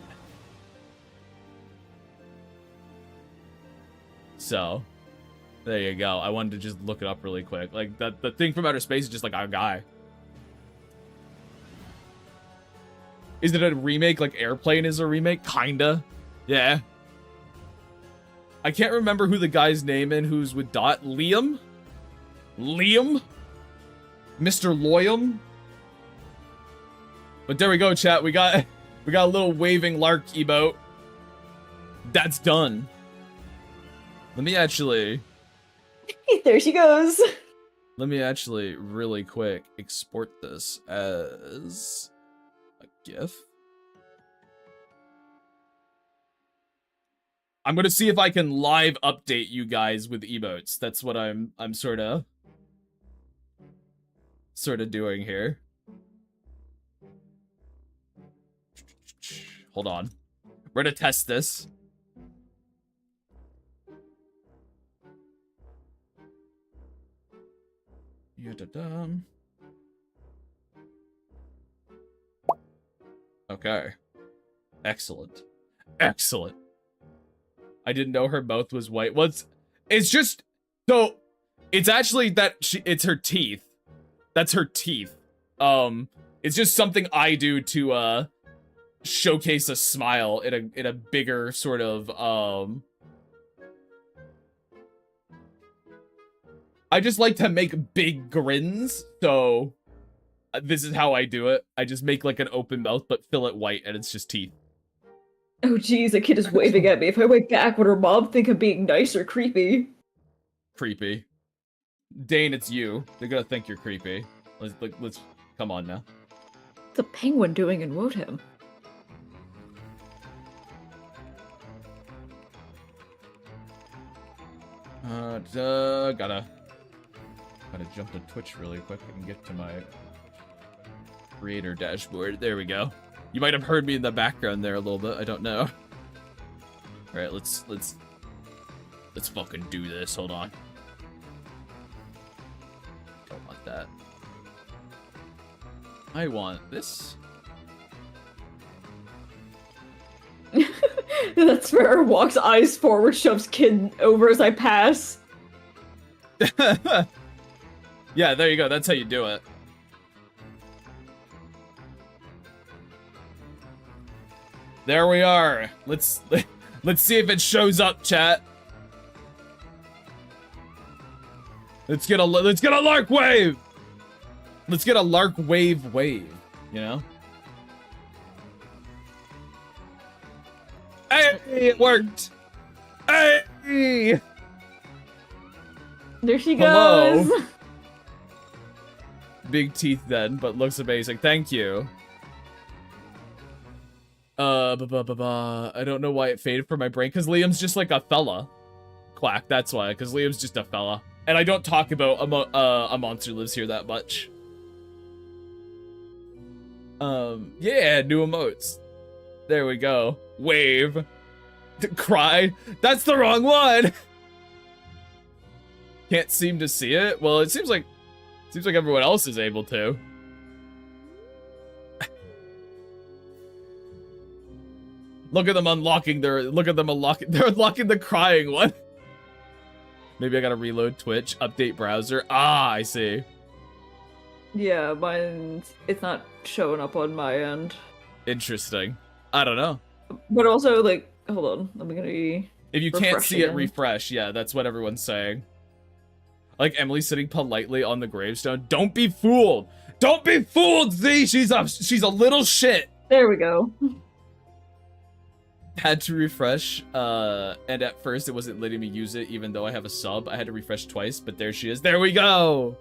So, there you go. I wanted to just look it up really quick. Like, the Thing from Outer Space is just like a guy. Is it a remake like Airplane is a remake? Kinda. Yeah. I can't remember who the guy's name in who's with Dot. Liam? Liam? Mr. Loyam? But there we go, chat. We got a little waving lark emote. That's done. Let me actually... There she goes. Let me actually, really quick, export this as... GIF. I'm gonna see if I can live update you guys with emotes. That's what I'm sort of doing here. Hold on. We're gonna test this. Yadadum. Okay. Excellent. Excellent. I didn't know her mouth was white. It's just so it's actually that it's her teeth. That's her teeth. It's just something I do to showcase a smile in a bigger sort of I just like to make big grins, so this is how I do it. I just make like an open mouth but fill it white and it's just teeth. Oh geez, a kid is waving at me. If I wave back, would her mom think I'm being nice or creepy? Creepy. Dane, it's you. They're gonna think you're creepy. Let's come on now. What's a penguin doing in Wotam? Gotta jump to Twitch really quick and get to my creator dashboard. There we go. You might have heard me in the background there a little bit. I don't know. All right, let's fucking do this. Hold on. Don't want that. I want this. That's where walks eyes forward, shoves kid over as I pass. Yeah, there you go. That's how you do it. There we are. Let's see if it shows up, chat. Let's get a lark wave. Let's get a lark wave, you know? Hey, it worked. Hey. There she Hello. goes. Big teeth then, but looks amazing. Thank you. I don't know why it faded from my brain, because Liam's just like a fella. Quack, that's why, because Liam's just a fella. And I don't talk about a monster lives here that much. Yeah, new emotes. There we go. Wave. Cry. That's the wrong one! Can't seem to see it? Well, it seems like everyone else is able to. Look at them unlocking they're unlocking the crying one. Maybe I gotta reload Twitch, update browser. Ah, I see. Yeah, it's not showing up on my end. Interesting. I don't know. But also, like, hold on, I'm gonna if you can't see it, refresh. Yeah, that's what everyone's saying. Like Emily sitting politely on the gravestone. Don't be fooled. Don't be fooled, Z! She's a little shit. There we go. Had to refresh, and at first it wasn't letting me use it even though I have a sub. I had to refresh twice, but there she is. There we go!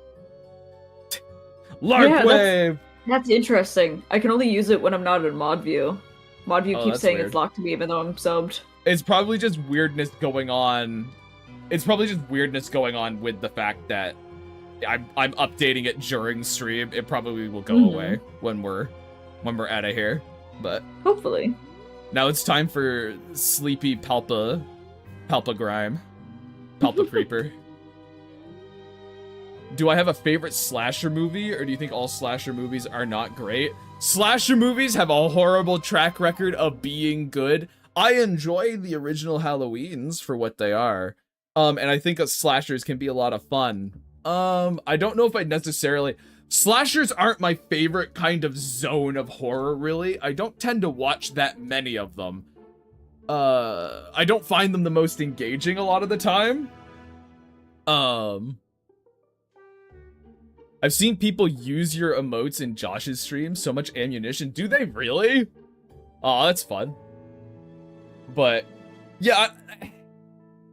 Lark wave! That's interesting. I can only use it when I'm not in mod view. Mod view keeps saying weird. It's locked to me even though I'm subbed. It's probably just weirdness going on. It's probably just weirdness going on with the fact that I'm updating it during stream. It probably will go away when we're out of here. But hopefully. Now it's time for sleepy Palpa Grime. Palpa Creeper. Do I have a favorite slasher movie, or do you think all slasher movies are not great? Slasher movies have a horrible track record of being good. I enjoy the original Halloweens for what they are. And I think slashers can be a lot of fun. I don't know if I'd necessarily... Slashers aren't my favorite kind of zone of horror, really. I don't tend to watch that many of them. I don't find them the most engaging a lot of the time. I've seen people use your emotes in Josh's stream. So much ammunition. Do they really? Oh, that's fun. But, yeah,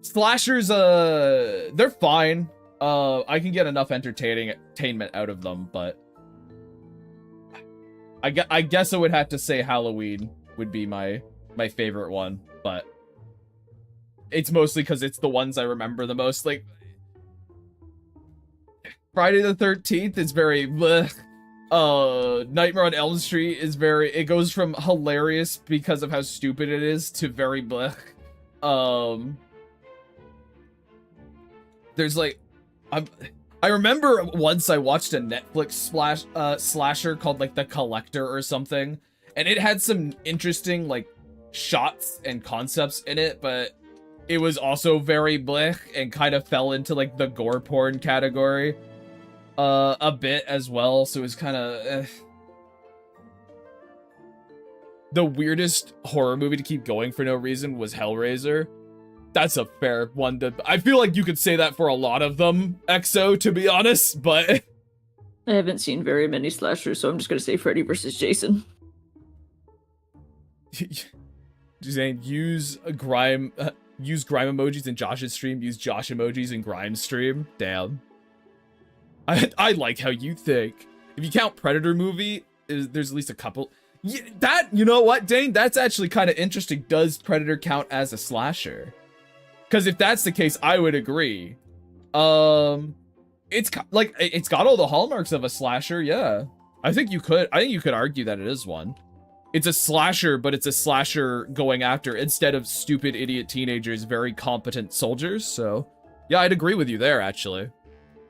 slashers, they're fine. I can get enough entertainment out of them, but I guess I would have to say Halloween would be my favorite one, but it's mostly because it's the ones I remember the most. Like, Friday the 13th is very bleh. Nightmare on Elm Street is it goes from hilarious because of how stupid it is to very bleh. There's like, I remember once I watched a Netflix slasher called like The Collector or something, and it had some interesting like shots and concepts in it, but it was also very blech and kind of fell into like the gore porn category a bit as well, so it was kind of The weirdest horror movie to keep going for no reason was Hellraiser. That's a fair one to... I feel like you could say that for a lot of them, EXO, to be honest, but... I haven't seen very many slashers, so I'm just gonna say Freddy versus Jason. Saying use grime emojis in Josh's stream, use Josh emojis in Grime's stream. Damn. I like how you think. If you count Predator movie, there's at least a couple... Yeah, you know what, Dane? That's actually kind of interesting. Does Predator count as a slasher? Because if that's the case, I would agree. It's like it's got all the hallmarks of a slasher. Yeah, I think you could argue that it is one. It's a slasher, but it's a slasher going after, instead of stupid idiot teenagers, very competent soldiers. So, yeah, I'd agree with you there. Actually,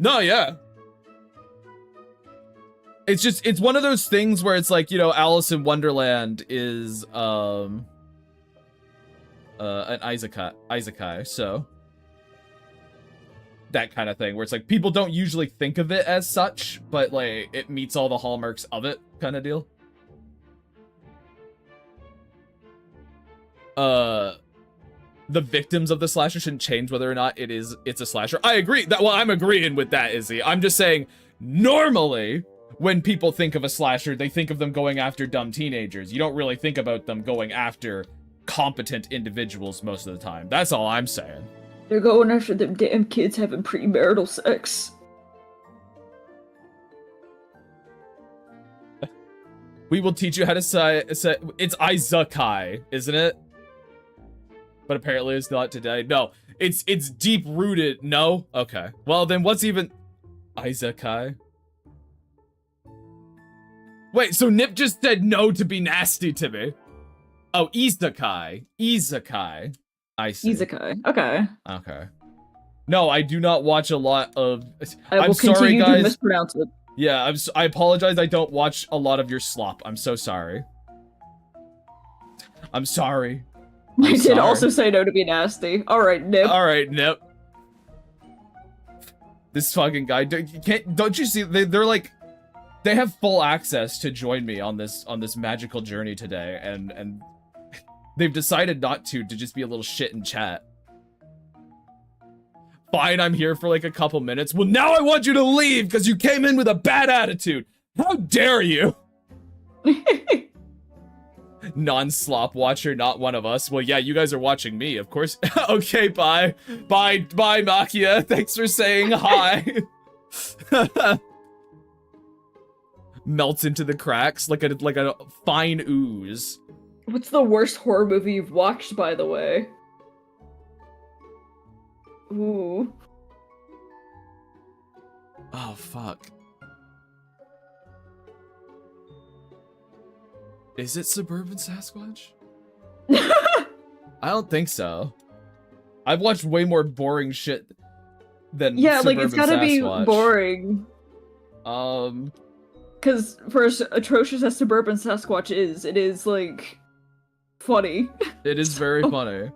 no, yeah. It's one of those things where it's like, you know, Alice in Wonderland is an isekai, so that kind of thing where it's like people don't usually think of it as such, but like it meets all the hallmarks of it, kind of deal. The victims of the slasher shouldn't change whether or not it's a slasher. I agree that. Well, I'm agreeing with that, Izzy. I'm just saying normally when people think of a slasher, they think of them going after dumb teenagers. You don't really think about them going after competent individuals most of the time. That's all I'm saying. They're going after them damn kids having premarital sex. We will teach you how to say it's isekai, isn't it? But apparently it's not today. No, it's deep rooted. No? Okay. Well, then what's even isekai? Wait, so Nip just said no to be nasty to me. Oh, isekai. Isekai. I see. Isekai. Okay. Okay. No, I do not watch a lot of... I'm sorry, guys. To mispronounce it. Yeah, I apologize. I don't watch a lot of your slop. I'm so sorry. I'm sorry. I did also say no to be nasty. Alright, Nip. Alright, Nip. This fucking guy. Don't you see? They're like... They have full access to join me on this magical journey today, and they've decided not to just be a little shit in chat. Fine, I'm here for like a couple minutes. Well, now I want you to leave because you came in with a bad attitude. How dare you? Non-slop watcher, not one of us. Well, yeah, you guys are watching me, of course. Okay, bye. Bye, Makia. Thanks for saying hi. Melts into the cracks like a fine ooze. What's the worst horror movie you've watched, by the way? Ooh. Oh, fuck. Is it Suburban Sasquatch? I don't think so. I've watched way more boring shit than yeah, Suburban like it's gotta Sasquatch. Be boring. Because for as atrocious as Suburban Sasquatch is, it is like funny. It is very funny.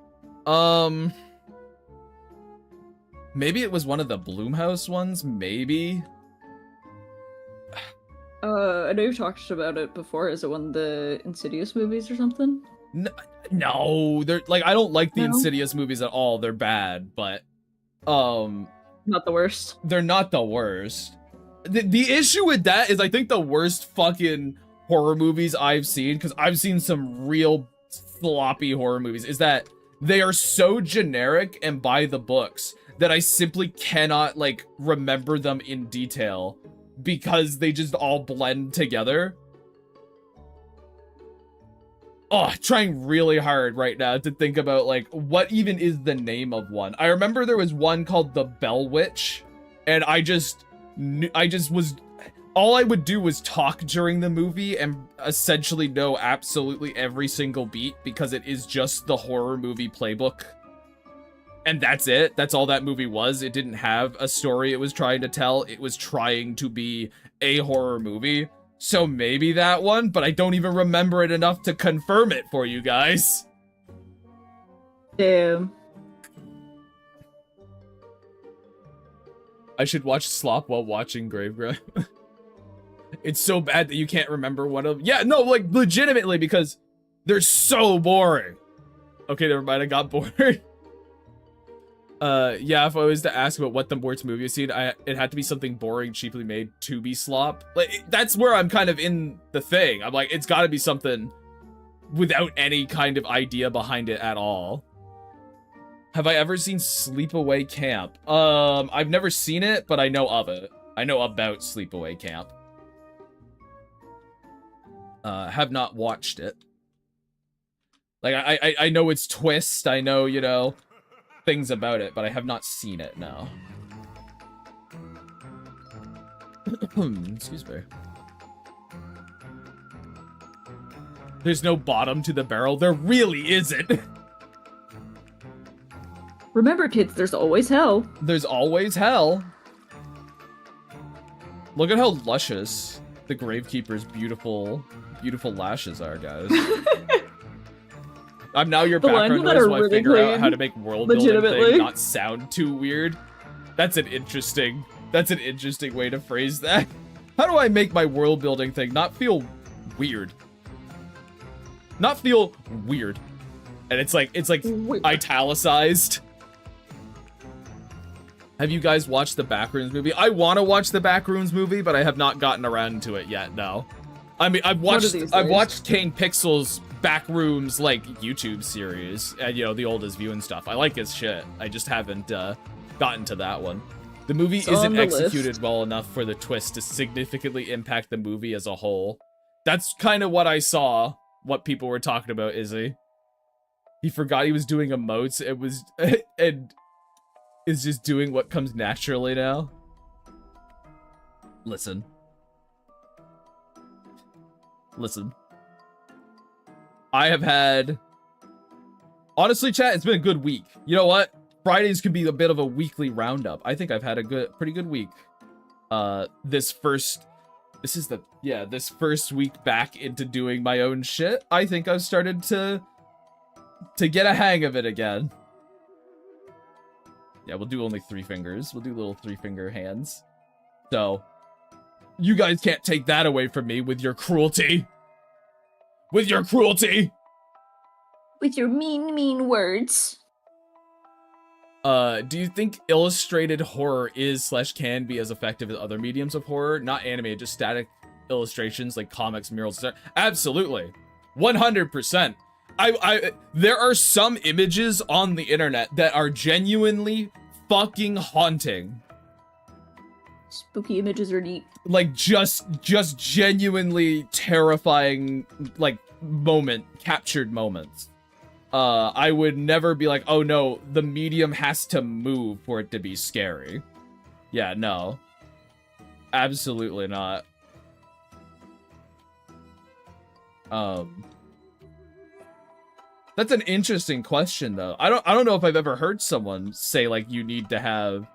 Maybe it was one of the Blumhouse ones. Maybe. I know you've talked about it before. Is it one of the Insidious movies or something? No, they're like I don't like the Insidious movies at all. They're bad, but not the worst. They're not the worst. The issue with that is I think the worst fucking horror movies I've seen, because I've seen some real sloppy horror movies, is that they are so generic and by the books that I simply cannot like remember them in detail because they just all blend together. Oh, trying really hard right now to think about like what even is the name of one. I remember there was one called The Bell Witch, and I just was, all I would do was talk during the movie and essentially know absolutely every single beat because it is just the horror movie playbook. And that's it. That's all that movie was. It didn't have a story it was trying to tell. It was trying to be a horror movie. So maybe that one, but I don't even remember it enough to confirm it for you guys. Damn. I should watch Slop while watching Gravegrime. It's so bad that you can't remember one of them. Yeah, no, like, legitimately, because they're so boring. Okay, never mind, I got bored. Yeah, if I was to ask about what the worst movie I've seen, it had to be something boring, cheaply made to be slop. Like, that's where I'm kind of in the thing. I'm like, it's gotta be something without any kind of idea behind it at all. Have I ever seen Sleepaway Camp? I've never seen it, but I know of it. I know about Sleepaway Camp. Have not watched it. Like, I know its twist, I know, you know, things about it, but I have not seen it, no. Excuse me. There's no bottom to the barrel. There really isn't. Remember, kids, there's always hell. There's always hell. Look at how luscious the Gravekeeper's beautiful, beautiful lashes are, guys. I'm now your background noise while I figure out how to make world building thing not sound too weird. That's an interesting way to phrase that. How do I make my world building thing not feel weird? Not feel weird. And it's like weird. Italicized. Have you guys watched the Backrooms movie? I want to watch the Backrooms movie, but I have not gotten around to it yet, no. I mean, I've watched Kane Pixel's Backrooms, like, YouTube series, and, you know, the oldest view and stuff. I like his shit. I just haven't gotten to that one. The movie isn't executed well enough for the twist to significantly impact the movie as a whole. That's kind of what I saw, what people were talking about, Izzy. He forgot he was doing emotes. It was, and is just doing what comes naturally now. Listen. I have had... Honestly, chat, it's been a good week. You know what? Fridays could be a bit of a weekly roundup. I think I've had a pretty good week. This first week back into doing my own shit, I think I've started to get a hang of it again. Yeah, we'll do only 3 fingers. We'll do little 3-finger hands. So, you guys can't take that away from me with your cruelty. With your cruelty! With your mean words. Do you think illustrated horror is/can be as effective as other mediums of horror? Not animated, just static illustrations like comics, murals, etc. Absolutely. 100%. There are some images on the internet that are genuinely fucking haunting. Spooky images are neat. Like, just genuinely terrifying, like, captured moments. I would never be like, oh no, the medium has to move for it to be scary. Yeah, no. Absolutely not. That's an interesting question, though. I don't know if I've ever heard someone say, like, you need to have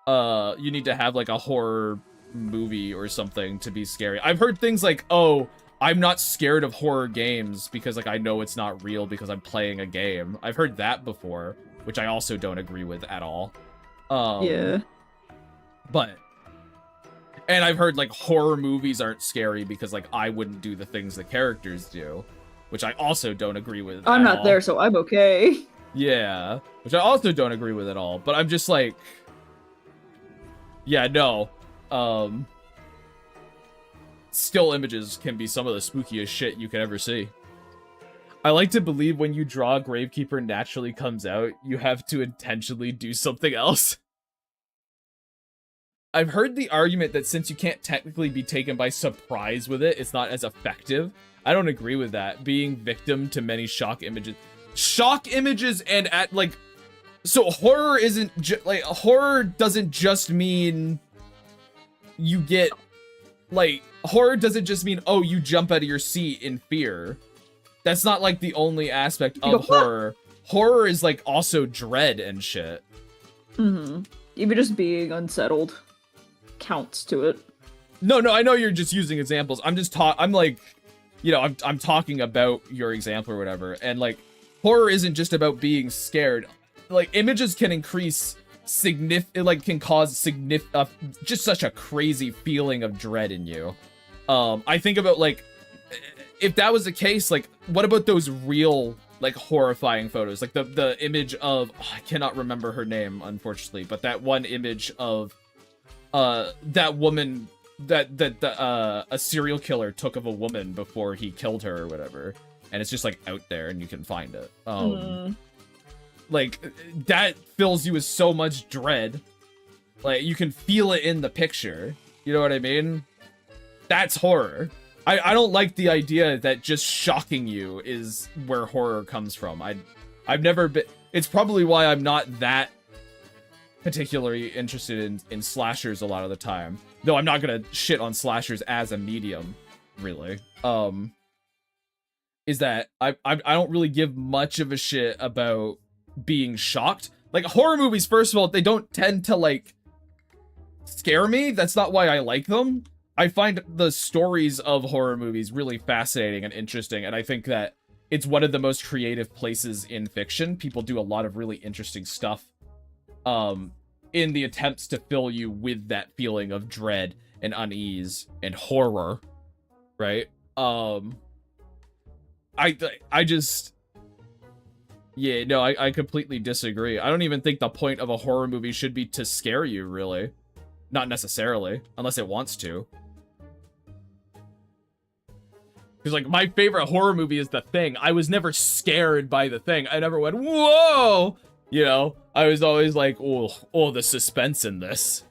like a horror movie or something to be scary. I've heard things like, oh, I'm not scared of horror games because, like, I know it's not real because I'm playing a game. I've heard that before, which I also don't agree with at all. Yeah. And I've heard, like, horror movies aren't scary because, like, I wouldn't do the things the characters do, which I also don't agree with. I'm not there, so I'm okay. Yeah, which I also don't agree with at all. But I'm just like, yeah, no. Still images can be some of the spookiest shit you could ever see. I like to believe when you draw Gravekeeper naturally comes out, you have to intentionally do something else. I've heard the argument that since you can't technically be taken by surprise with it, it's not as effective. I don't agree with that. Being victim to many shock images. Shock images and so horror isn't horror doesn't just mean you get, like, horror doesn't just mean, oh, you jump out of your seat in fear. That's not, like, the only aspect of horror. horror is like also dread and shit. Mm-hmm. Even just being unsettled counts to it. No, I know you're just using examples. I'm like, you know, I'm talking about your example or whatever. And like, horror isn't just about being scared. Like, images can increase can cause just such a crazy feeling of dread in you. I think about like, if that was the case, like, what about those real, like, horrifying photos? Like the image of, I cannot remember her name, unfortunately, but that one image of, that woman that a serial killer took of a woman before he killed her or whatever, and it's just like out there and you can find it. Like, that fills you with so much dread. Like, you can feel it in the picture. You know what I mean? That's horror. I don't like the idea that just shocking you is where horror comes from. I've never been... It's probably why I'm not that particularly interested in slashers a lot of the time. Though I'm not gonna shit on slashers as a medium, really. Is that I don't really give much of a shit about being shocked. Like, horror movies, first of all, they don't tend to, like, scare me. That's not why I like them. I find the stories of horror movies really fascinating and interesting, and I think that it's one of the most creative places in fiction. People do a lot of really interesting stuff in the attempts to fill you with that feeling of dread and unease and horror, right? I just... Yeah, no, I completely disagree. I don't even think the point of a horror movie should be to scare you, really. Not necessarily, unless it wants to. Because, like, my favorite horror movie is The Thing. I was never scared by The Thing. I never went, whoa! You know? I was always like, oh, the suspense in this.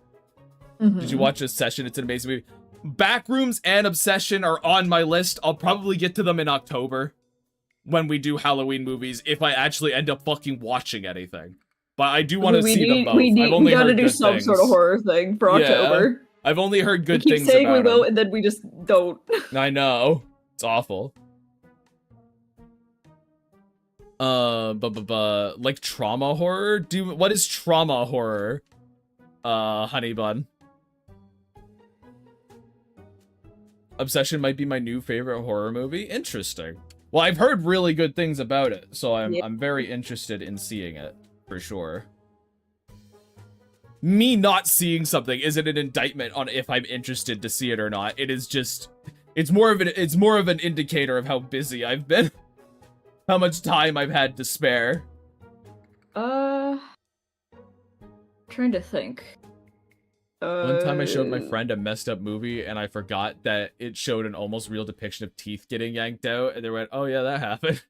Mm-hmm. Did you watch this session? It's an amazing movie. Backrooms and Obsession are on my list. I'll probably get to them in October. When we do Halloween movies, if I actually end up fucking watching anything. But I do want to see them both. We gotta do some sort of horror thing for October. I've only heard good things about keep saying we will, and then we just don't. I know. It's awful. Like trauma horror? What is trauma horror? Honey bun. Obsession might be my new favorite horror movie. Interesting. Well, I've heard really good things about it, so I'm very interested in seeing it, for sure. Me not seeing something isn't an indictment on if I'm interested to see it or not. It is just, it's more of an indicator of how busy I've been, how much time I've had to spare. Trying to think. One time I showed my friend a messed up movie and I forgot that it showed an almost real depiction of teeth getting yanked out, and they went, oh yeah, that happened.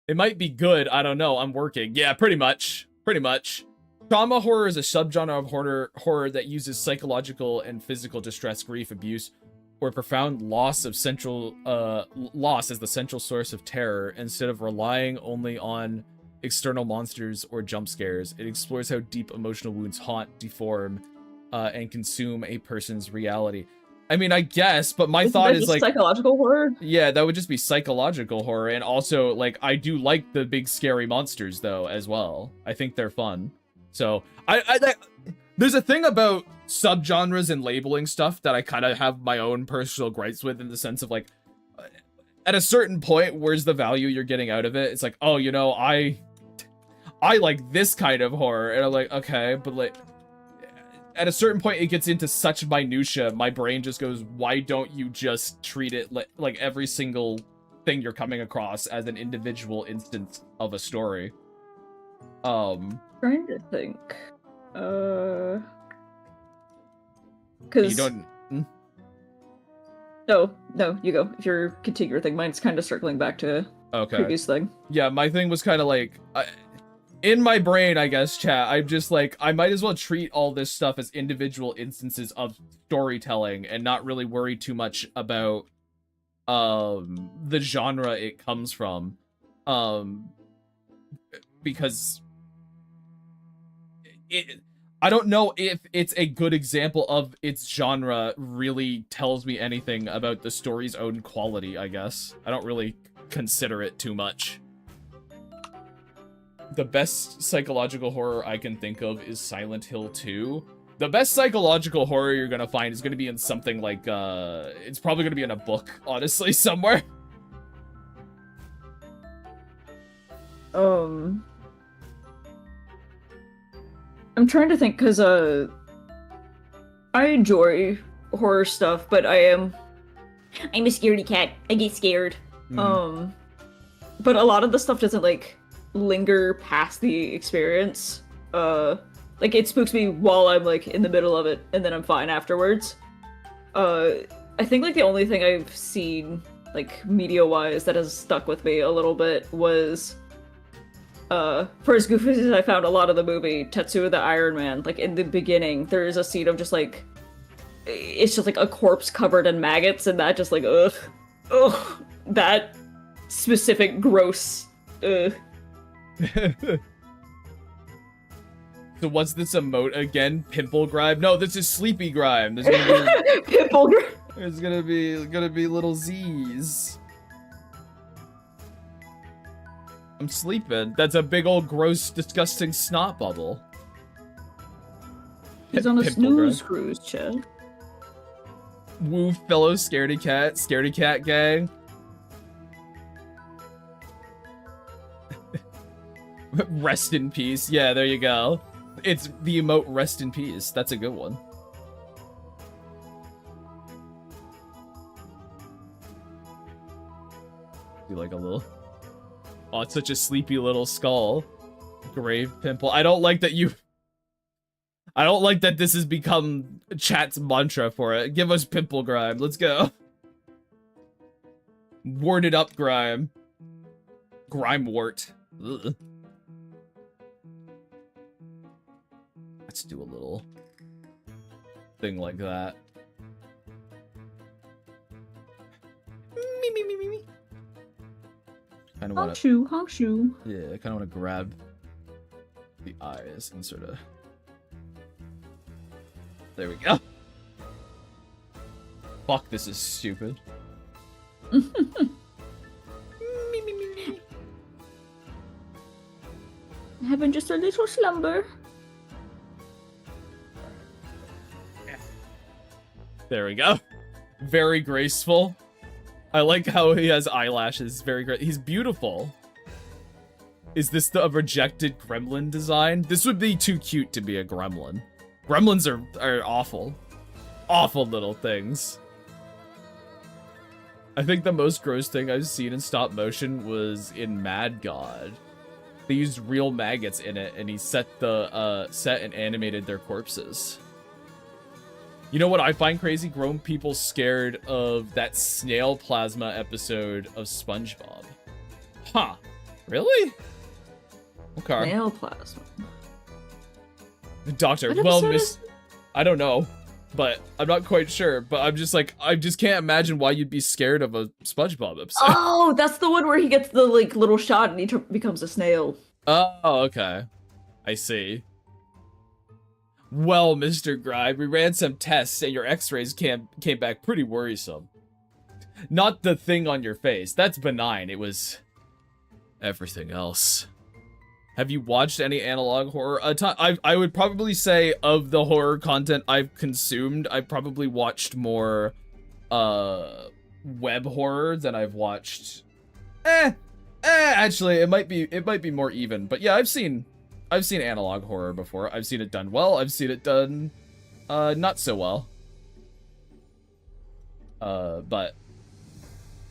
It might be good, I don't know, I'm working. Yeah, pretty much. Trauma horror is a subgenre of horror that uses psychological and physical distress, grief, abuse, or profound loss as the central source of terror. Instead of relying only on external monsters or jump scares, it explores how deep emotional wounds haunt, deform, and consume a person's reality. I mean, I guess, but my thought is like psychological horror. Yeah, that would just be psychological horror, and also like I do like the big scary monsters though as well. I think they're fun. So there's a thing about subgenres and labeling stuff that I kind of have my own personal gripes with, in the sense of like, at a certain point, where's the value you're getting out of it? It's like, oh, you know, I like this kind of horror, and I'm like, okay, but like, at a certain point, it gets into such minutia, my brain just goes, why don't you just treat it like every single thing you're coming across as an individual instance of a story? Trying to think. Because you don't... No, you go. If you're continuing your thing, mine's kind of circling back to previous thing. Yeah, my thing was kind of like... in my brain, I guess, chat, I'm just like, I might as well treat all this stuff as individual instances of storytelling and not really worry too much about the genre it comes from. Because I don't know if it's a good example of its genre really tells me anything about the story's own quality, I guess. I don't really consider it too much. The best psychological horror I can think of is Silent Hill 2. The best psychological horror you're gonna find is gonna be in something like, it's probably gonna be in a book, honestly, somewhere. I'm trying to think, because, I enjoy horror stuff, but I'm a scaredy cat. I get scared. But a lot of the stuff doesn't, like, linger past the experience. Like, it spooks me while I'm, like, in the middle of it, and then I'm fine afterwards. I think, like, the only thing I've seen, like, media-wise that has stuck with me a little bit was, for as goofy as I found a lot of the movie, Tetsuo the Iron Man, like, in the beginning, there is a scene of just, like, it's just, like, a corpse covered in maggots, and that just, like, ugh, that specific gross, So what's this emote again? Pimple Grime? No, this is Sleepy Grime. There's gonna be Pimple Grime. There's gonna be little Z's. I'm sleeping. That's a big old gross, disgusting snot bubble. He's on a Pimple snooze Grime. cruise, Chad. Woo, fellow scaredy cat gang. Rest in peace. Yeah, there you go. It's the emote rest in peace. That's a good one. Do like a little... Oh, it's such a sleepy little skull. Grave pimple. I don't like that this has become chat's mantra for it. Give us Pimple Grime. Let's go. Warded up Grime. Grime wart. Ugh. Let's do a little thing like that. Me. Kind of want to. Honk shoe. Yeah, I kind of want to grab the eyes and sort of. There we go. Fuck, this is stupid. Having just a little slumber. There we go. Very graceful. I like how he has eyelashes. Very great. He's beautiful. Is this the rejected gremlin design? This would be too cute to be a gremlin. Gremlins are awful. Awful little things. I think the most gross thing I've seen in stop motion was in Mad God. They used real maggots in it, and he set and animated their corpses. You know what I find crazy? Grown people scared of that snail plasma episode of SpongeBob. Huh. Really? Okay. Snail plasma. Doctor, well, I don't know, but I'm not quite sure, but I'm just like, I just can't imagine why you'd be scared of a SpongeBob episode. Oh, that's the one where he gets the, like, little shot and he becomes a snail. Oh, okay. I see. Well, Mr. Grime, we ran some tests and your x-rays came back pretty worrisome. Not the thing on your face. That's benign. It was everything else. Have you watched any analog horror? I would probably say of the horror content I've consumed, I've probably watched more web horror than I've watched. Actually, it might be more even. But yeah, I've seen analog horror before. I've seen it done well. I've seen it done not so well. But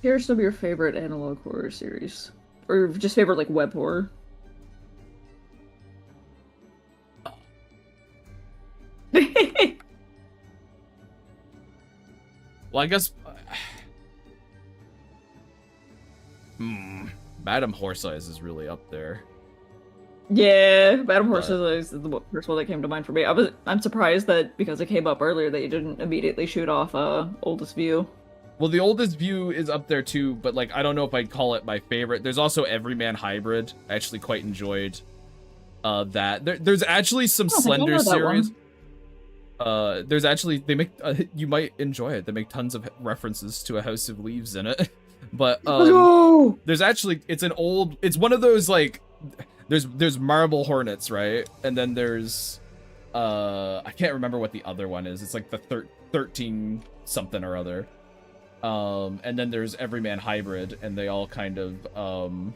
Here are some of your favorite analog horror series. Or just favorite, like, web horror. Well, I guess... Madam Horse Eyes is really up there. Yeah, Madam Horse is the first one that came to mind for me. I'm surprised that because it came up earlier that you didn't immediately shoot off Oldest View. Well, the Oldest View is up there too, but like I don't know if I'd call it my favorite. There's also Everyman Hybrid. I actually quite enjoyed that. There's actually some Slender series. There's actually they make you might enjoy it. They make tons of references to A House of Leaves in it. But there's actually it's one of those like there's marble hornets, right? And then there's I can't remember what the other one is. It's like the 13 something or other. And then there's Everyman Hybrid, and they all kind of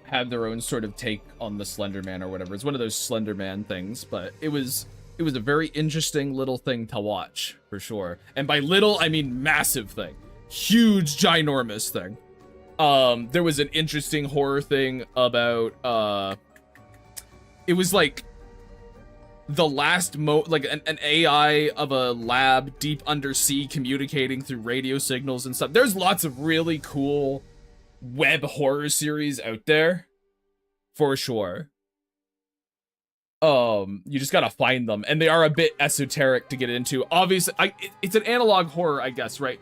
have their own sort of take on the Slender Man or whatever. It's one of those Slender Man things, but it was a very interesting little thing to watch, for sure. And by little, I mean massive thing. Huge, ginormous thing. There was an interesting horror thing about, it was like the last like an AI of a lab deep undersea communicating through radio signals and stuff. There's lots of really cool web horror series out there, for sure. You just gotta find them, and they are a bit esoteric to get into. Obviously, it's an analog horror, I guess, right?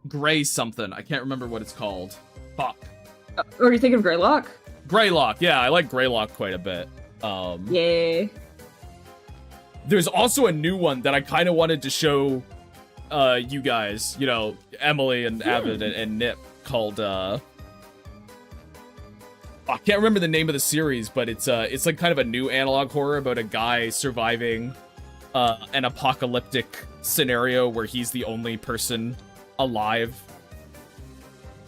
Gray something. I can't remember what it's called. Fuck. Are you thinking of Greylock? Greylock, yeah, I like Greylock quite a bit. Yeah. There's also a new one that I kind of wanted to show you guys, you know, Emily and Avid and Nip, called I can't remember the name of the series, but it's like kind of a new analog horror about a guy surviving an apocalyptic scenario where he's the only person alive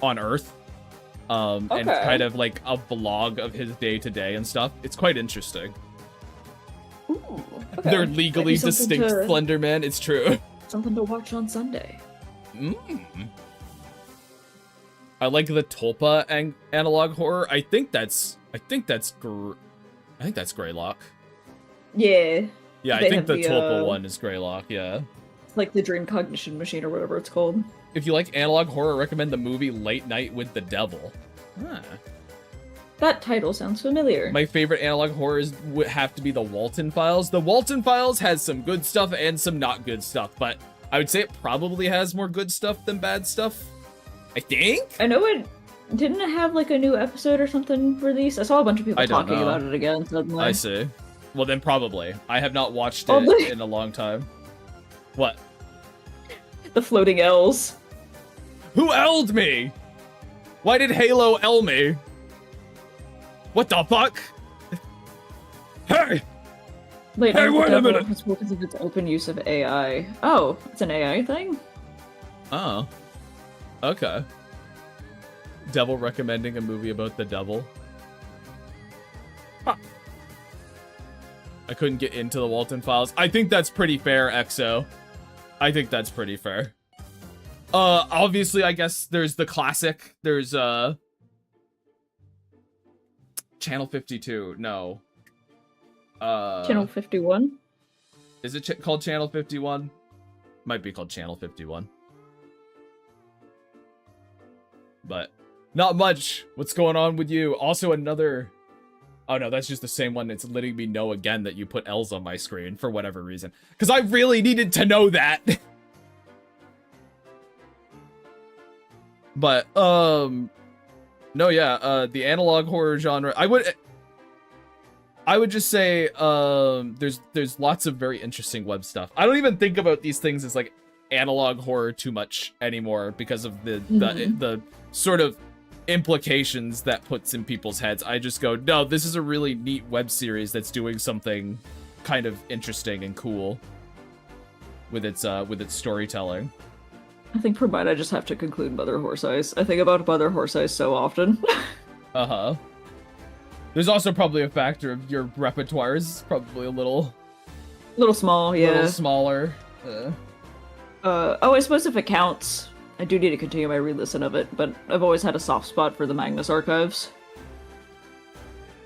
on Earth. And kind of like a vlog of his day-to-day and stuff. It's quite interesting. Ooh, okay. They're legally distinct Slenderman, it's true. Something to watch on Sunday. I like the Tulpa analog horror. I think that's Greylock. Yeah. Yeah, I think the Tulpa one is Greylock, yeah. It's like the Dream Cognition Machine or whatever it's called. If you like analog horror, I recommend the movie Late Night with the Devil. Huh. That title sounds familiar. My favorite analog horrors would have to be the Walton Files. The Walton Files has some good stuff and some not good stuff, but I would say it probably has more good stuff than bad stuff. I think? I know it didn't have like a new episode or something released. I saw a bunch of people talking about it again suddenly. I see. Well, then probably. I have not watched it in a long time. What? The floating L's. Who L'd me? Why did Halo L me? What the fuck? Hey! Wait, hey, wait a minute! Because of its open use of AI. Oh, it's an AI thing? Oh. Okay. Devil recommending a movie about the devil. Huh. I couldn't get into the Walton Files. I think that's pretty fair, EXO. I think that's pretty fair. Obviously, I guess there's the classic. There's, Channel 52. No. Channel 51? Is it called Channel 51? Might be called Channel 51. But not much. What's going on with you? Also another... Oh no, that's just the same one. It's letting me know again that you put L's on my screen for whatever reason. Because I really needed to know that. But, no, yeah, the analog horror genre, I would just say, there's lots of very interesting web stuff. I don't even think about these things as, like, analog horror too much anymore because of the sort of implications that puts in people's heads. I just go, no, this is a really neat web series that's doing something kind of interesting and cool with its storytelling. I think for mine, I just have to conclude Mother Horse Eyes. I think about Mother Horse Eyes so often. Uh-huh. There's also probably a factor of your repertoire is probably a little small, yeah. Little smaller. Oh, I suppose if it counts, I do need to continue my re-listen of it, but I've always had a soft spot for the Magnus Archives.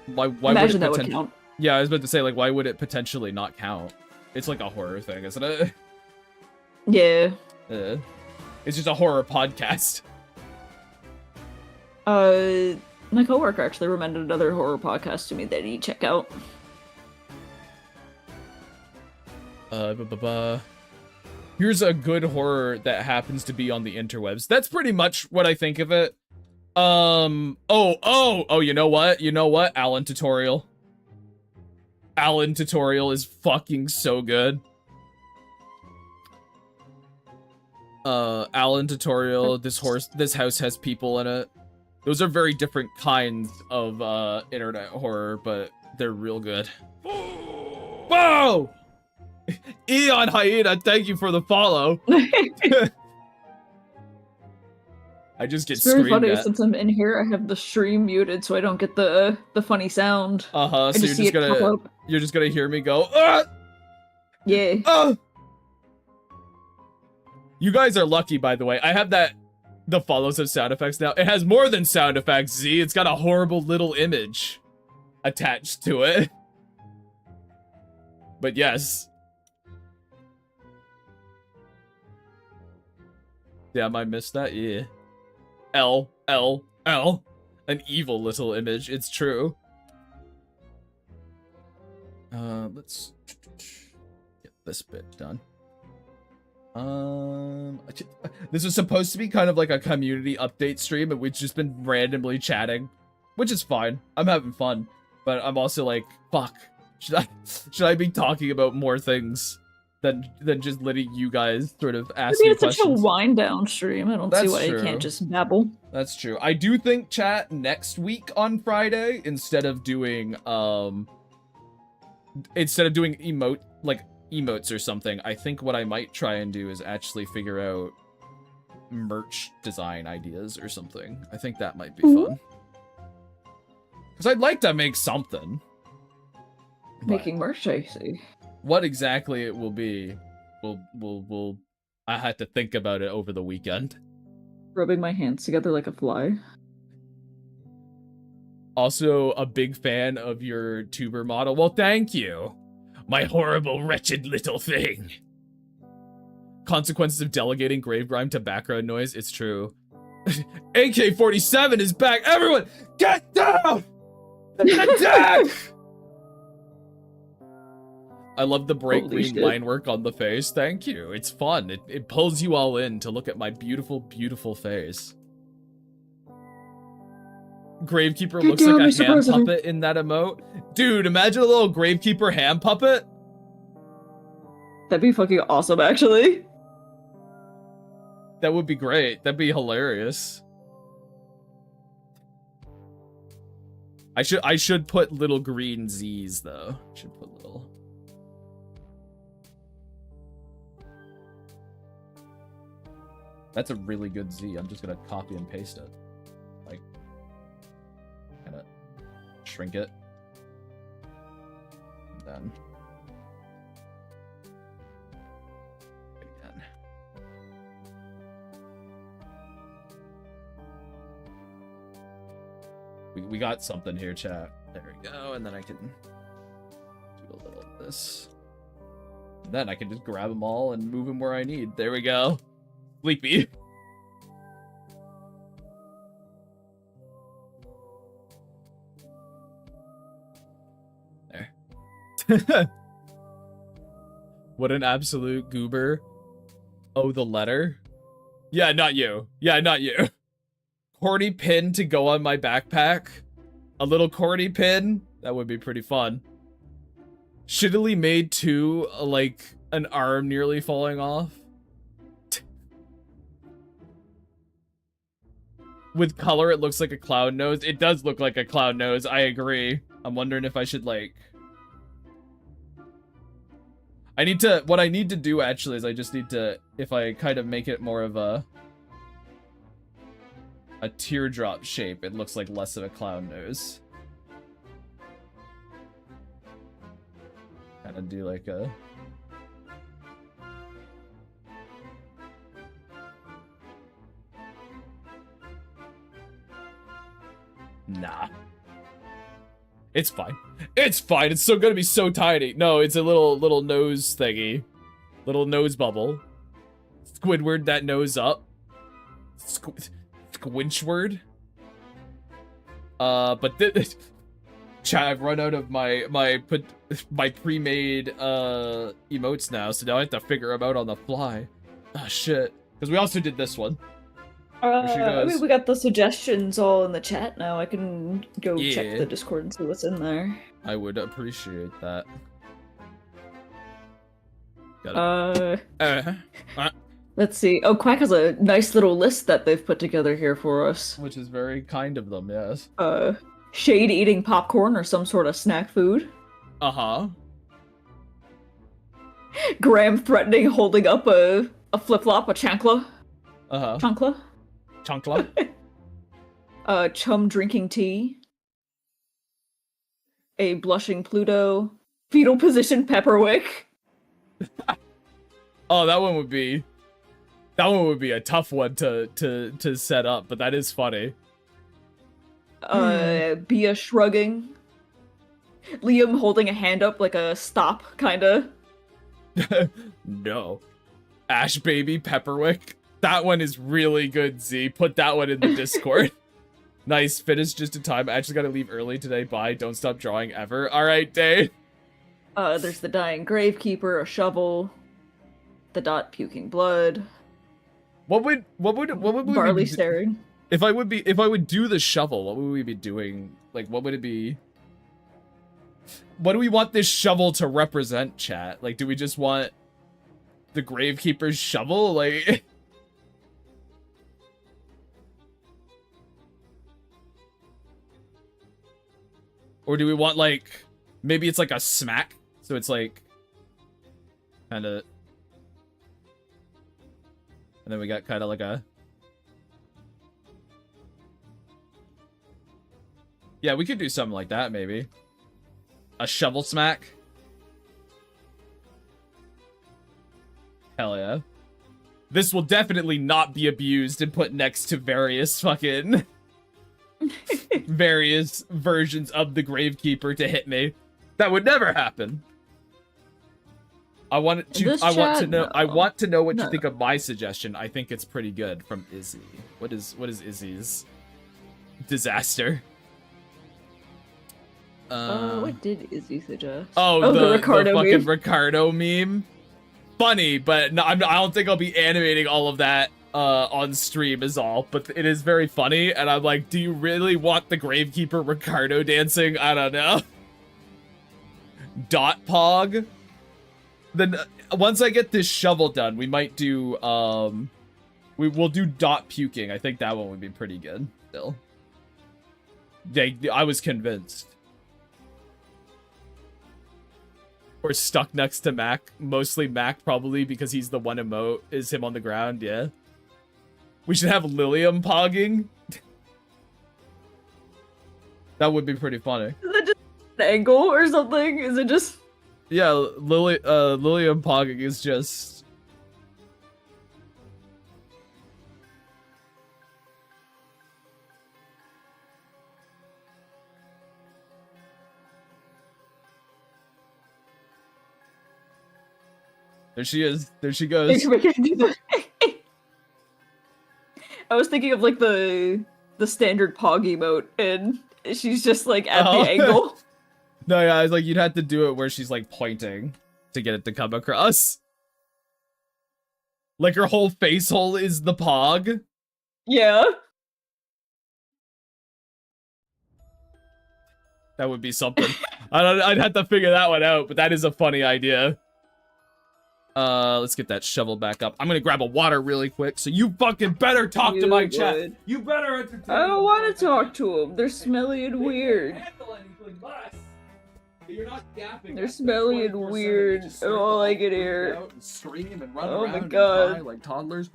Why Imagine that would count. Yeah, I was about to say, like, why would it potentially not count? It's like a horror thing, isn't it? Yeah. It's just a horror podcast. My coworker actually recommended another horror podcast to me that he'd check out. Here's a good horror that happens to be on the interwebs. That's pretty much what I think of it. Oh, you know what? Alan Tutorial. Alan Tutorial is fucking so good. Alan tutorial, this house has people in it. Those are very different kinds of internet horror, but they're real good. Whoa! Eon Hyena, thank you for the follow. I just get screamed It's very funny at. since I'm in here. I have the stream muted, so I don't get the funny sound. So you're just gonna hear me go. Yeah. You guys are lucky, by the way. I have the follows of sound effects now. It has more than sound effects, Z. It's got a horrible little image attached to it. But yes. Damn, I missed that. Yeah. L. An evil little image. It's true. Let's get this bit done. This was supposed to be kind of like a community update stream, and we've just been randomly chatting, which is fine. I'm having fun, but I'm also like, fuck. Should I be talking about more things than just letting you guys sort of ask me questions? It's such a wind down stream. I don't see why you can't just babble. That's true. I do think, chat, next week on Friday, instead of doing emotes or something, I think what I might try and do is actually figure out merch design ideas or something. I think that might be fun. Because I'd like to make something. Making merch, I see. What exactly it will be, I had to think about it over the weekend. Rubbing my hands together like a fly. Also, a big fan of your tuber model. Well, thank you. My horrible, wretched little thing. Consequences of delegating grave grime to background noise. It's true. AK-47 is back. Everyone, get down! Attack! I love the bright green line work on the face. Thank you. It's fun. It pulls you all in to look at my beautiful, beautiful face. Gravekeeper looks like a hand puppet in that emote. Dude, imagine a little Gravekeeper hand puppet. That'd be fucking awesome, actually. That would be great. That'd be hilarious. I should put little green Z's though. Should put little. That's a really good Z. I'm just gonna copy and paste it. Like, kind of shrink it. And then again. We got something here, chat. There we go. And then I can do a little of this. And then I can just grab them all and move them where I need. There we go. Sleepy. There. What an absolute goober. Oh, the letter? Yeah, not you. Yeah, not you. Corny pin to go on my backpack. A little corny pin. That would be pretty fun. Shittily made too, like an arm nearly falling off. With color, it looks like a clown nose. It does look like a clown nose. I agree. I'm wondering if I should, like... What I need to do, actually, is I just need to... If I kind of make it more of a teardrop shape, it looks like less of a clown nose. Kind of do, like, a... Nah. It's fine. It's fine. It's still gonna be so tiny. No, it's a little nose thingy. Little nose bubble. Squidward that nose up. Squinchward. But this... Chat, I've run out of my pre-made emotes now, so now I have to figure them out on the fly. Ah, shit. Because we also did this one. I mean, we got the suggestions all in the chat now. I can go check the Discord and see what's in there. I would appreciate that. Let's see. Oh, Quack has a nice little list that they've put together here for us. Which is very kind of them, yes. Shade eating popcorn or some sort of snack food. Uh-huh. Graham threatening holding up a flip-flop, a chancla. Uh-huh. Chancla? Chancla? Chum drinking tea. A blushing Pluto. Fetal position Pepperwick. Oh, that one would be a tough one to set up, but that is funny. Bia shrugging. Liam holding a hand up like a stop, kinda. No. Ash Baby Pepperwick. That one is really good, Z. Put that one in the Discord. Nice. Finish just in time. I actually gotta leave early today. Bye. Don't stop drawing ever. Alright, Day. There's the dying gravekeeper, a shovel, the dot puking blood. What would we Barley be staring. If I would do the shovel, what would we be doing? Like, what would it be? What do we want this shovel to represent, chat? Like, do we just want the gravekeeper's shovel? Like, or do we want, like, maybe it's like a smack? So it's like, kind of, and then we got kind of like a, yeah, we could do something like that, maybe. A shovel smack. Hell yeah. This will definitely not be abused and put next to various fucking various versions of the Gravekeeper to hit me. That would never happen. I want to know what you think of my suggestion. I think it's pretty good from Izzy. What is Izzy's disaster? What did Izzy suggest? Oh, the Ricardo fucking meme. Ricardo meme. Funny, but no, I don't think I'll be animating all of that on stream is all. But it is very funny, and I'm like, do you really want the Gravekeeper Ricardo dancing? I don't know. Dot Pog. Then once I get this shovel done, we might do we'll do dot puking. I think that one would be pretty good still. I was convinced. Or stuck next to Mac. Mostly Mac, probably, because he's the one emote. Is him on the ground, yeah. We should have Lilium pogging. That would be pretty funny. Is that just an angle or something? Is it just... Yeah, Lilium pogging is just... There she is. There she goes. I was thinking of like the standard Pog emote, and she's just like at the angle. No, yeah, I was like, you'd have to do it where she's like pointing to get it to come across. Like her whole face hole is the Pog. Yeah. That would be something. I'd have to figure that one out, but that is a funny idea. Let's get that shovel back up. I'm gonna grab a water really quick, so you fucking better talk to my chat. You better entertain. I don't want to talk to them. They're smelly and weird. They're smelly and weird. All I can hear. Oh my god. Like toddlers.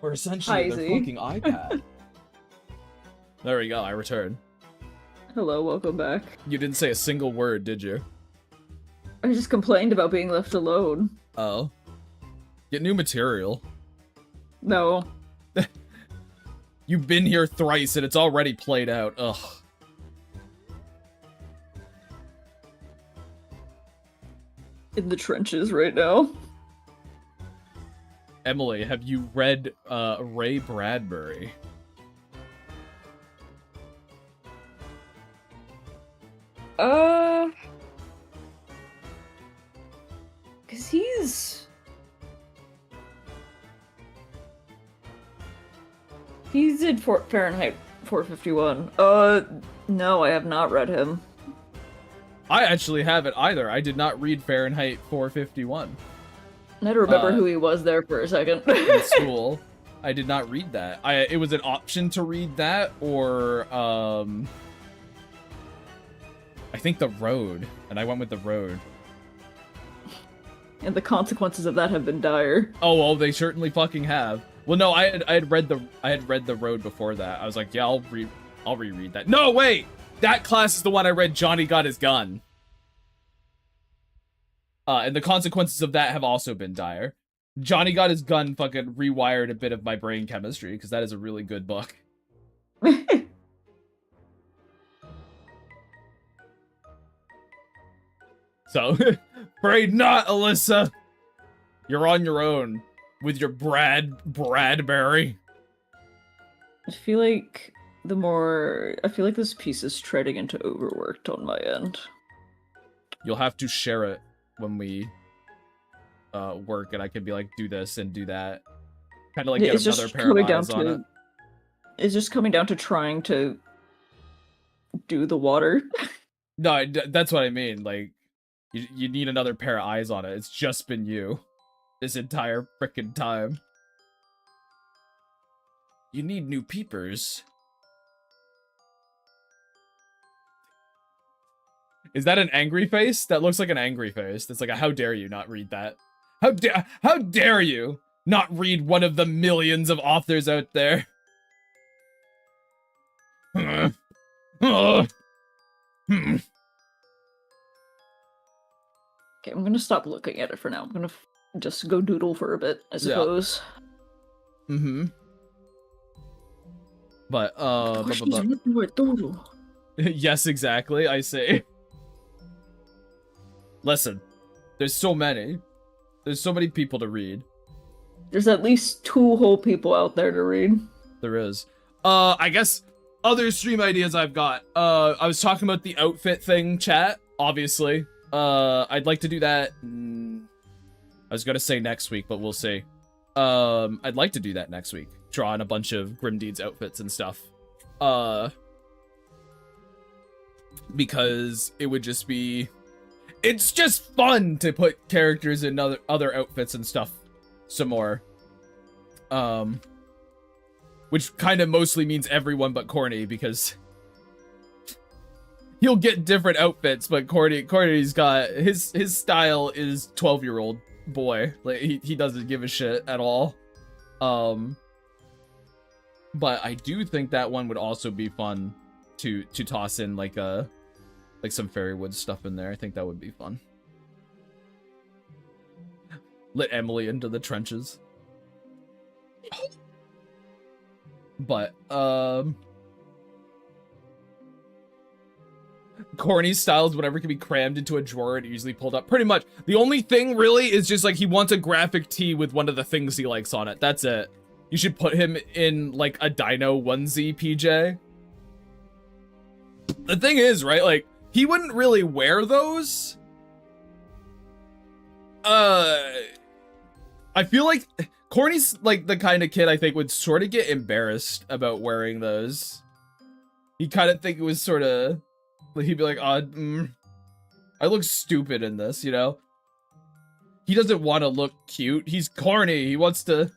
Or essentially their fucking iPad. There we go, I return. Hello, welcome back. You didn't say a single word, did you? I just complained about being left alone. Oh. Get new material. No. You've been here thrice and it's already played out. Ugh. In the trenches right now. Emily, have you read Ray Bradbury? Cause he's in Fahrenheit 451. No, I have not read him. I actually haven't either. I did not read Fahrenheit 451. I had to remember who he was there for a second. in school. I did not read that. It was an option to read that, or I think The Road, and I went with The Road. And the consequences of that have been dire. Oh well, they certainly fucking have. Well, no, I had read The Road before that. I was like, yeah, I'll reread that. No, wait, that class is the one I read. Johnny Got His Gun. And the consequences of that have also been dire. Johnny Got His Gun fucking rewired a bit of my brain chemistry, because that is a really good book. So, afraid not, Alyssa. You're on your own with your Bradbury. I feel like this piece is treading into overworked on my end. You'll have to share it when we work, and I can be like, do this and do that. Kind of like get another pair of eyes on it. It's just coming down to trying to do the water. No, that's what I mean. Like, you need another pair of eyes on it. It's just been you this entire frickin' time. You need new peepers. Is that an angry face? That looks like an angry face. That's like a how dare you not read that. How dare you not read one of the millions of authors out there? Okay, I'm gonna stop looking at it for now. I'm gonna just go doodle for a bit, I suppose. Yeah. Mm-hmm. But, yes, exactly, I say. Listen, there's so many. There's so many people to read. There's at least 2 whole people out there to read. There is. I guess other stream ideas I've got. I was talking about the outfit thing, chat, obviously. I'd like to do that. I was gonna say next week, but we'll see. I'd like to do that next week. Draw on a bunch of Grimdeed's outfits and stuff. Because it would just be... It's just fun to put characters in other outfits and stuff some more. Which kind of mostly means everyone but Corny, because... He'll get different outfits, but Corny's got... His style is 12-year-old boy. Like, he doesn't give a shit at all. But I do think that one would also be fun to toss in like some Fairywood stuff in there. I think that would be fun. Let Emily into the trenches. But Corny's styles, whatever can be crammed into a drawer and easily pulled up. Pretty much. The only thing really is just like he wants a graphic tee with one of the things he likes on it. That's it. You should put him in like a dino onesie, PJ. The thing is, right, like, he wouldn't really wear those. I feel like Corny's like the kind of kid I think would sort of get embarrassed about wearing those. He'd kind of think it was sort of, he'd be like, I look stupid in this, you know? He doesn't want to look cute. He's corny. He wants to...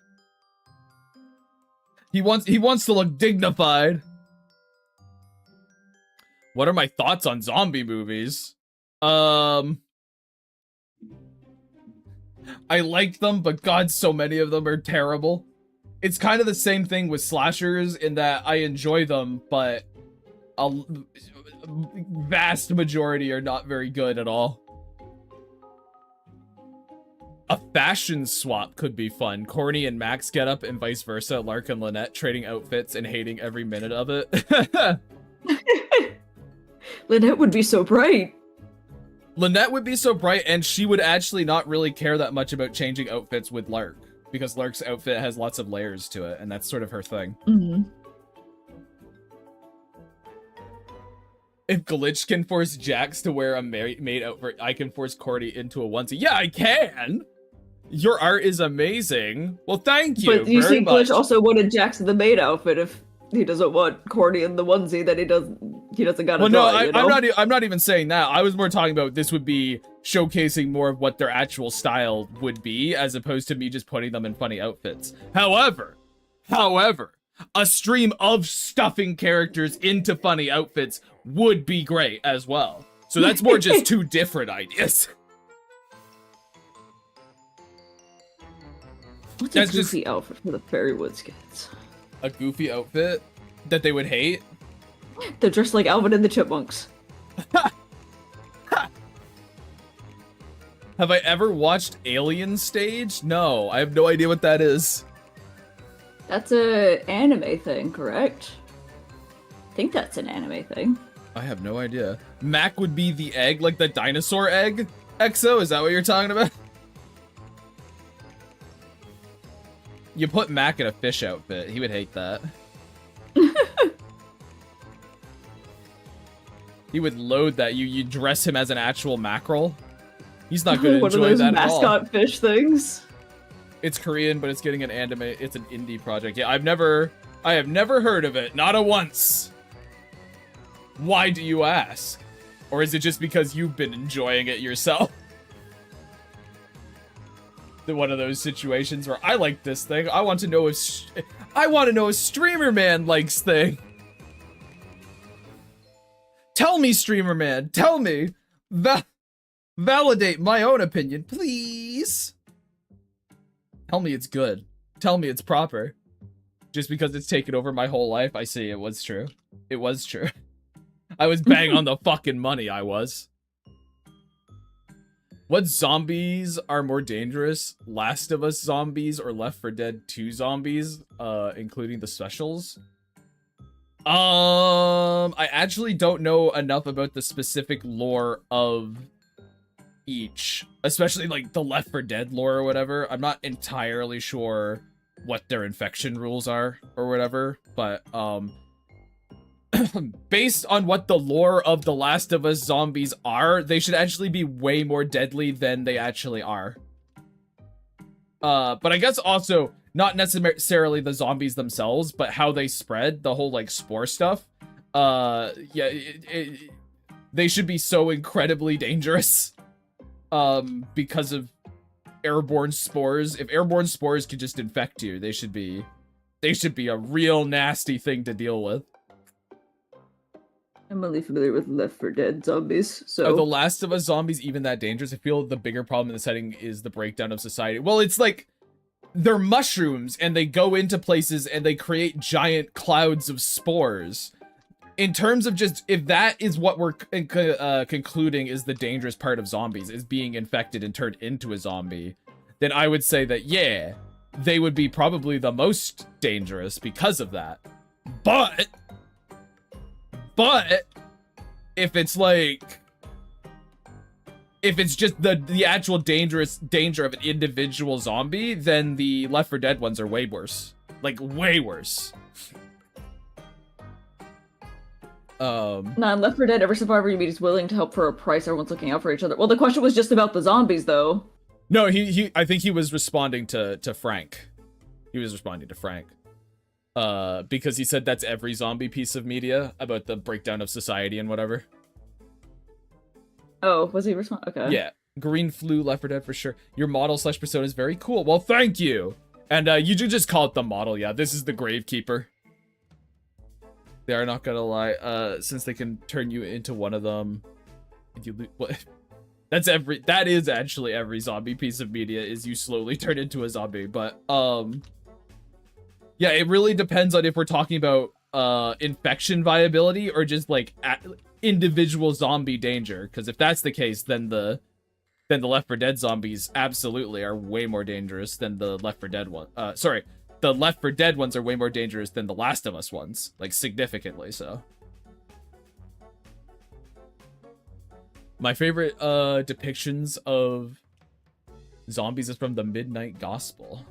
He wants to look dignified. What are my thoughts on zombie movies? I like them, but God, so many of them are terrible. It's kind of the same thing with slashers in that I enjoy them, but a vast majority are not very good at all. A fashion swap could be fun. Corny and Max get up and vice versa. Lark and Lynette trading outfits and hating every minute of it. Lynette would be so bright. Lynette would be so bright, and she would actually not really care that much about changing outfits with Lark, because Lark's outfit has lots of layers to it, and that's sort of her thing. Mm-hmm. If Glitch can force Jax to wear a maid outfit, I can force Cordy into a onesie. Yeah, I can! Your art is amazing. Well, thank you But you very see, much. Glitch also wanted Jax in the maid outfit if he doesn't want Cordy in the onesie that he doesn't gotta draw, no, you know? I'm not even saying that. I was more talking about this would be showcasing more of what their actual style would be, as opposed to me just putting them in funny outfits. However, a stream of stuffing characters into funny outfits would be great as well. So that's more just two different ideas. What's a goofy outfit for the Fairywood kids? A goofy outfit that they would hate? They're dressed like Alvin and the Chipmunks. Have I ever watched Alien Stage? No, I have no idea what that is. That's a anime thing, correct? I think that's an anime thing. I have no idea. Mac would be the egg, like the dinosaur egg? Exo, is that what you're talking about? You put Mac in a fish outfit, he would hate that. He would load that. You dress him as an actual mackerel. He's not going to enjoy that at all. Mascot fish things. It's Korean, but it's getting an anime. It's an indie project. Yeah, I have never heard of it. Not a once. Why do you ask? Or is it just because you've been enjoying it yourself? One of those situations where I like this thing. I want to know if Streamer Man likes thing. Tell me, Streamer Man. Tell me. Validate my own opinion, please. Tell me it's good. Tell me it's proper. Just because it's taken over my whole life, I see it was true. It was true. I was bang on the fucking money, I was. What zombies are more dangerous? Last of Us zombies or Left 4 Dead 2 zombies, including the specials? I actually don't know enough about the specific lore of each, especially like the Left 4 Dead lore or whatever. I'm not entirely sure what their infection rules are or whatever, but based on what the lore of the Last of Us zombies are, they should actually be way more deadly than they actually are. But I guess also not necessarily the zombies themselves, but how they spread, the whole like spore stuff. Yeah, they should be so incredibly dangerous. Because of airborne spores. If airborne spores could just infect you, they should be a real nasty thing to deal with. I'm only familiar with Left 4 Dead zombies, so... Are the Last of Us zombies even that dangerous? I feel the bigger problem in the setting is the breakdown of society. Well, it's like, they're mushrooms, and they go into places, and they create giant clouds of spores. In terms of just, if that is what we're concluding is the dangerous part of zombies, is being infected and turned into a zombie, then I would say that, yeah, they would be probably the most dangerous because of that. But if it's like, if it's just the actual danger of an individual zombie, then the Left 4 Dead ones are way worse. Like, way worse. Nah, in Left 4 Dead, every survivor you meet is willing to help for a price. Everyone's looking out for each other. Well, the question was just about the zombies, though. No, I think he was responding to Frank. He was responding to Frank. Because he said that's every zombie piece of media about the breakdown of society and whatever. Oh, was he responding? Okay. Yeah. Green Flu, Left 4 Dead for sure. Your model / persona is very cool. Well, thank you. And you do just call it the model. Yeah, this is the Gravekeeper. They are not gonna lie. Since they can turn you into one of them. What? That is actually every zombie piece of media, is you slowly turn into a zombie. But yeah, it really depends on if we're talking about infection viability or just like individual zombie danger. Because if that's the case, then the Left 4 Dead zombies absolutely are way more dangerous than the Left 4 Dead one. Sorry, the Left 4 Dead ones are way more dangerous than the Last of Us ones, like significantly so. My favorite depictions of zombies is from the Midnight Gospel.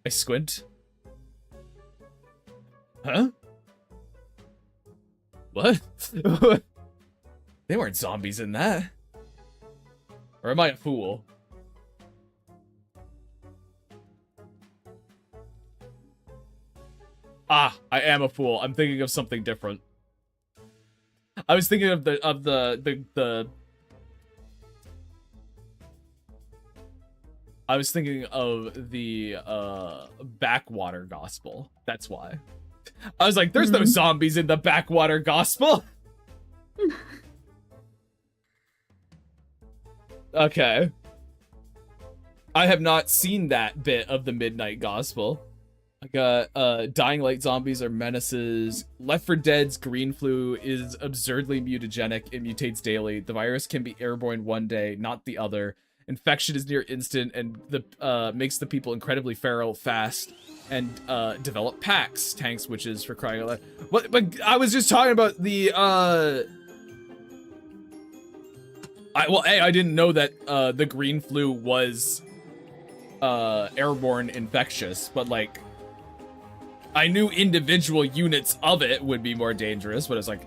I squint. Huh? What? They weren't zombies in that. Or am I a fool? Ah, I am a fool. I'm thinking of something different. I was thinking of the I was thinking of the backwater gospel. That's why. I was like, there's no zombies in the backwater gospel. Okay. I have not seen that bit of the Midnight Gospel. I got Dying Light zombies are menaces. Left 4 Dead's green flu is absurdly mutagenic. It mutates daily. The virus can be airborne one day, not the other. Infection is near instant and makes the people incredibly feral fast and develop packs, tanks, witches, for crying out loud. But I was just talking about the I didn't know that the green flu was airborne infectious, but like I knew individual units of it would be more dangerous, but it's like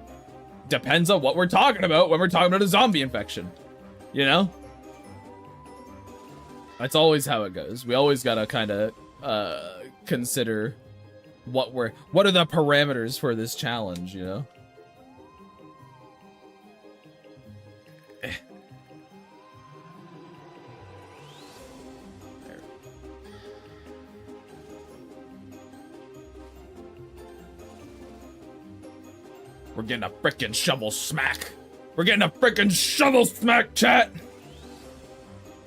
depends on what we're talking about when we're talking about a zombie infection, you know? That's always how it goes. We always gotta kind of consider what are the parameters for this challenge, you know? We're getting a frickin' shovel smack. We're getting a frickin' shovel smack, chat.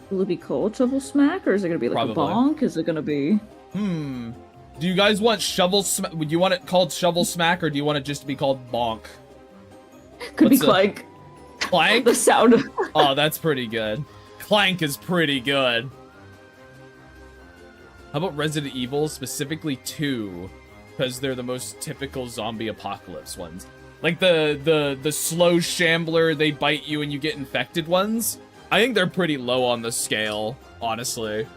Will it be called Shovel Smack, or is it gonna be like Probably. a bonk? Is it gonna be? Do you guys want Shovel Smack? Would you want it called Shovel Smack, or do you want it just to be called Bonk? Could be Clank. Clank? The sound of... Oh, that's pretty good. Clank is pretty good. How about Resident Evil, specifically 2? Because they're the most typical zombie apocalypse ones. Like the slow shambler, they bite you and you get infected ones. I think they're pretty low on the scale, honestly.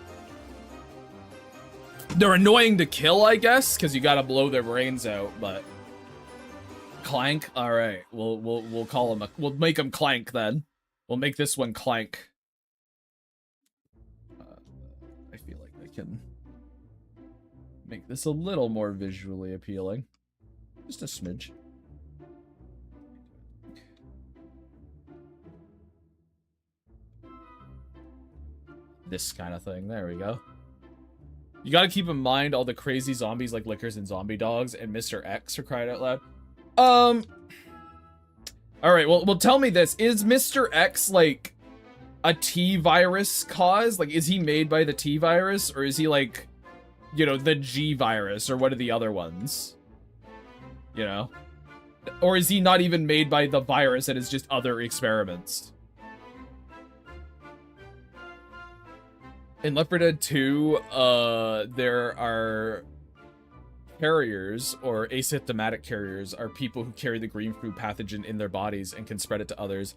They're annoying to kill, I guess, because you gotta blow their brains out, but... Clank? Alright, we'll call him we'll make him Clank, then. We'll make this one Clank. I feel like I can make this a little more visually appealing. Just a smidge. This kind of thing. There we go. You gotta keep in mind all the crazy zombies like Lickers and Zombie Dogs and Mr. X for crying out loud. Alright, well tell me this. Is Mr. X like a T-virus cause? Like, is he made by the T-virus? Or is he like, you know, the G-virus or one of the other ones? You know? Or is he not even made by the virus and it's just other experiments? In Left 4 Dead 2, there are carriers, or asymptomatic carriers, are people who carry the green flu pathogen in their bodies and can spread it to others,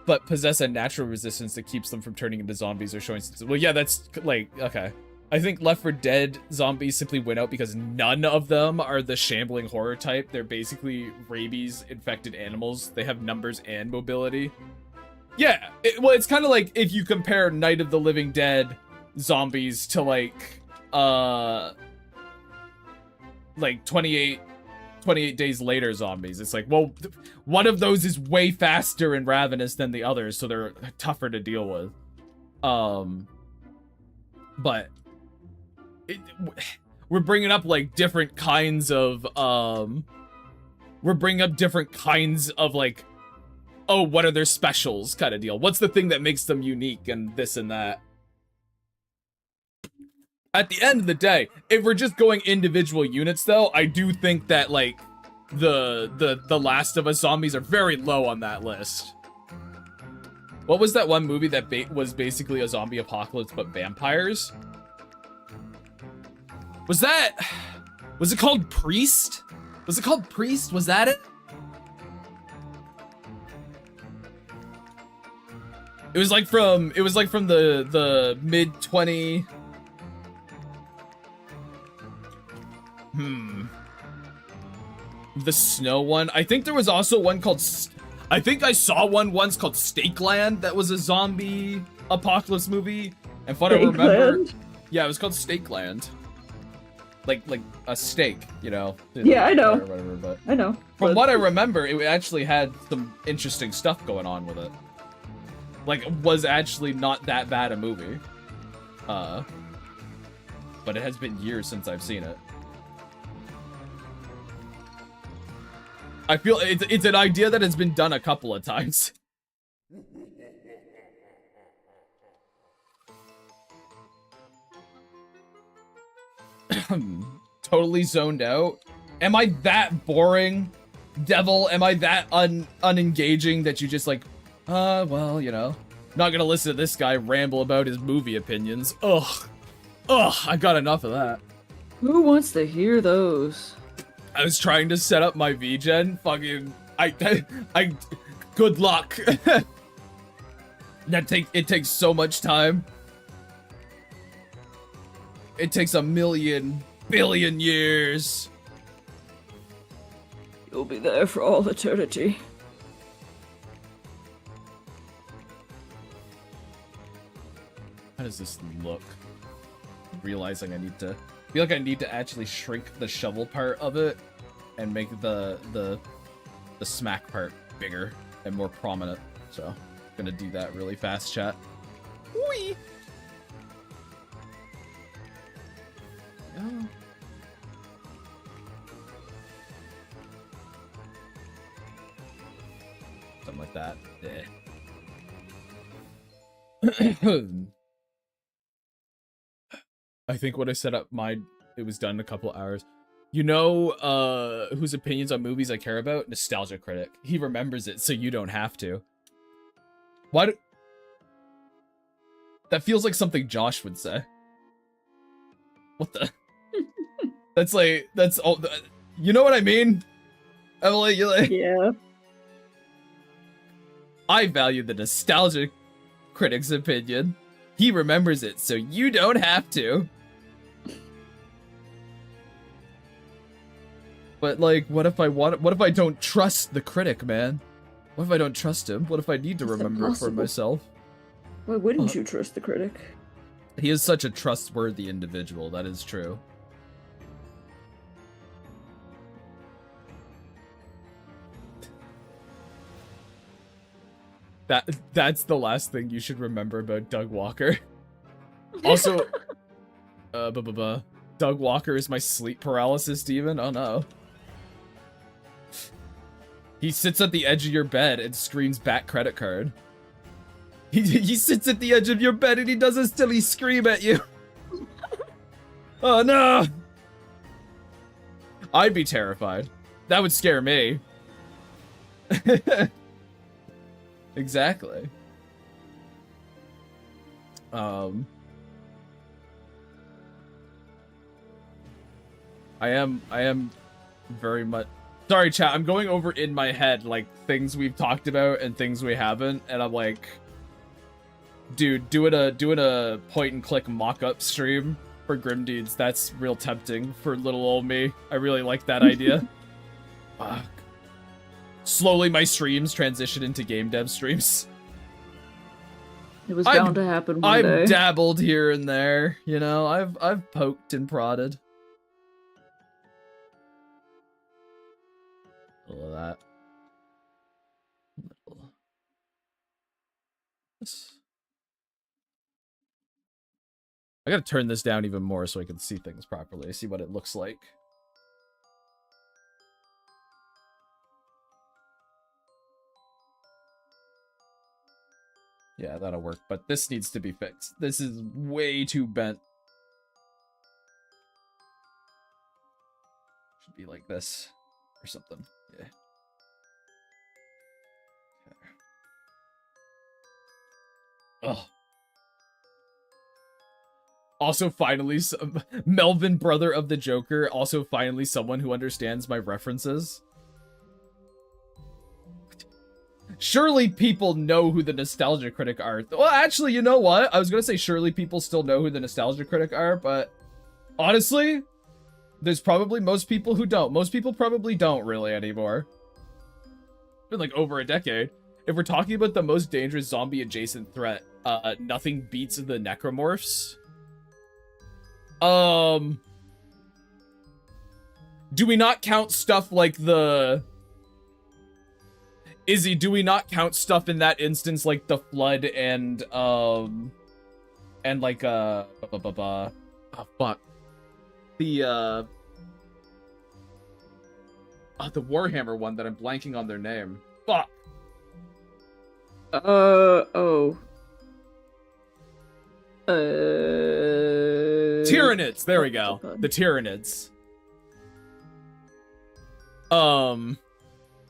but possess a natural resistance that keeps them from turning into zombies or showing... Well, yeah, that's, like, okay. I think Left 4 Dead zombies simply went out because none of them are the shambling horror type. They're basically rabies-infected animals. They have numbers and mobility. Yeah, well, it's kind of like if you compare Night of the Living Dead zombies to like 28 days later zombies. It's like, well, one of those is way faster and ravenous than the others, so they're tougher to deal with. But we're bringing up like different kinds of like, oh, what are their specials kind of deal. What's the thing that makes them unique and this and that? At the end of the day, if we're just going individual units, though, I do think that, like, the Last of Us zombies are very low on that list. What was that one movie that was basically a zombie apocalypse but vampires? Was it called Priest? Was it called Priest? Was that it? It was like from the mid-20... The snow one. I think there was also one called... I think I saw one once called Stakeland that was a zombie apocalypse movie. And what I remember... Yeah, it was called Stakeland. like a steak, you know. Yeah, I know. Or whatever, but I know. from what I remember, it actually had some interesting stuff going on with it. Like, it was actually not that bad a movie. But it has been years since I've seen it. I feel it's an idea that has been done a couple of times. Totally zoned out. Am I that boring, Devil? Am I that unengaging that you just like, well, you know, not gonna listen to this guy ramble about his movie opinions. Ugh, I got enough of that. Who wants to hear those? I was trying to set up my VGen. Fucking, I good luck. It takes so much time. It takes a million, billion years. You'll be there for all eternity. How does this look? Realizing I feel like I need to actually shrink the shovel part of it and make the smack part bigger and more prominent. So, I'm gonna do that really fast, chat. Whee! Oh. Something like that. I think when I set up it was done in a couple hours. You know, whose opinions on movies I care about? Nostalgia Critic. He remembers it, so you don't have to. Why That feels like something Josh would say. What the? That's all. You know what I mean? Emily, you like? Yeah. I value the Nostalgia Critic's opinion. He remembers it, so you don't have to. But like, what if I don't trust the critic, man? What if I don't trust him? What if I need to remember it for myself? Why wouldn't you trust the critic? He is such a trustworthy individual, that is true. That's the last thing you should remember about Doug Walker. Also, Doug Walker is my sleep paralysis demon? Oh no. He sits at the edge of your bed and screams back credit card. He sits at the edge of your bed and he does a silly scream at you. Oh no! I'd be terrified. That would scare me. Exactly. I am very much sorry, chat. I'm going over in my head like things we've talked about and things we haven't, and I'm like, dude, doing a point and click mock-up stream for Grim Deeds, that's real tempting for little old me. I really like that idea. Fuck. Slowly my streams transition into game dev streams. It was bound to happen one day. I've dabbled here and there, you know. I've poked and prodded. All of that. I gotta turn this down even more so I can see things properly, see what it looks like. Yeah, that'll work, but this needs to be fixed. This is way too bent. Should be like this or something. Yeah. Okay. Ugh. Also, finally, Melvin, brother of the Joker, also finally someone who understands my references. Surely people know who the Nostalgia Critic are. Well, actually, you know what? I was gonna say surely people still know who the Nostalgia Critic are, but honestly, there's probably most people who don't. Most people probably don't really anymore. It's been like over a decade. If we're talking about the most dangerous zombie-adjacent threat, nothing beats the necromorphs. Do we not count stuff like the... Izzy, do we not count stuff in that instance like the flood and like oh fuck. The the Warhammer one that I'm blanking on their name. Fuck. Oh. Tyranids. There we go. The Tyranids.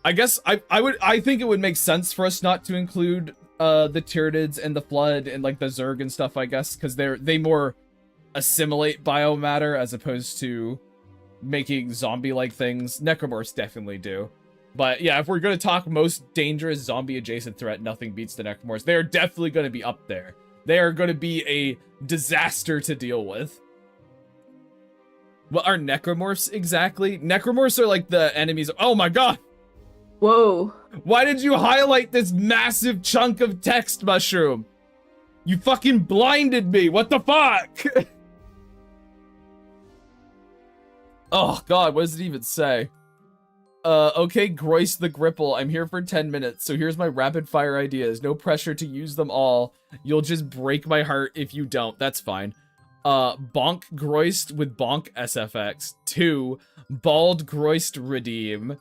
I guess I think it would make sense for us not to include the Tyranids and the Flood and like the Zerg and stuff, I guess, because they more assimilate biomatter as opposed to making zombie-like things. Necromorphs definitely do. But yeah, if we're going to talk most dangerous zombie-adjacent threat, nothing beats the Necromorphs. They're definitely going to be up there. They are going to be a disaster to deal with. What are Necromorphs exactly? Necromorphs are like the enemies. Oh my god! Whoa. Why did you highlight this massive chunk of text, Mushroom? You fucking blinded me. What the fuck? Oh god, what does it even say? Okay, Groist the Gripple. I'm here for 10 minutes, so here's my rapid fire ideas. No pressure to use them all. You'll just break my heart if you don't. That's fine. Bonk Groist with Bonk SFX. 2. Bald Groist Redeem.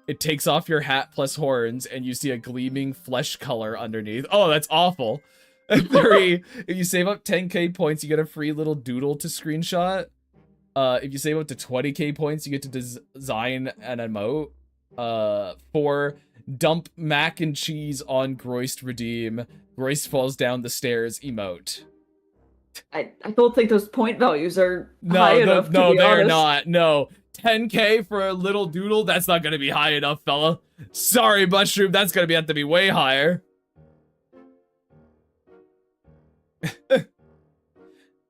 It takes off your hat plus horns, and you see a gleaming flesh color underneath. Oh, that's awful. 3. If you save up 10k points, you get a free little doodle to screenshot. If you save up to 20k points, you get to design an emote. 4. Dump mac and cheese on Groist Redeem. Groist falls down the stairs emote. I don't think those point values are high enough, to be they're honest. not. No. 10k for a little doodle? That's not gonna be high enough, fella. Sorry, Mushroom. That's gonna have to be way higher.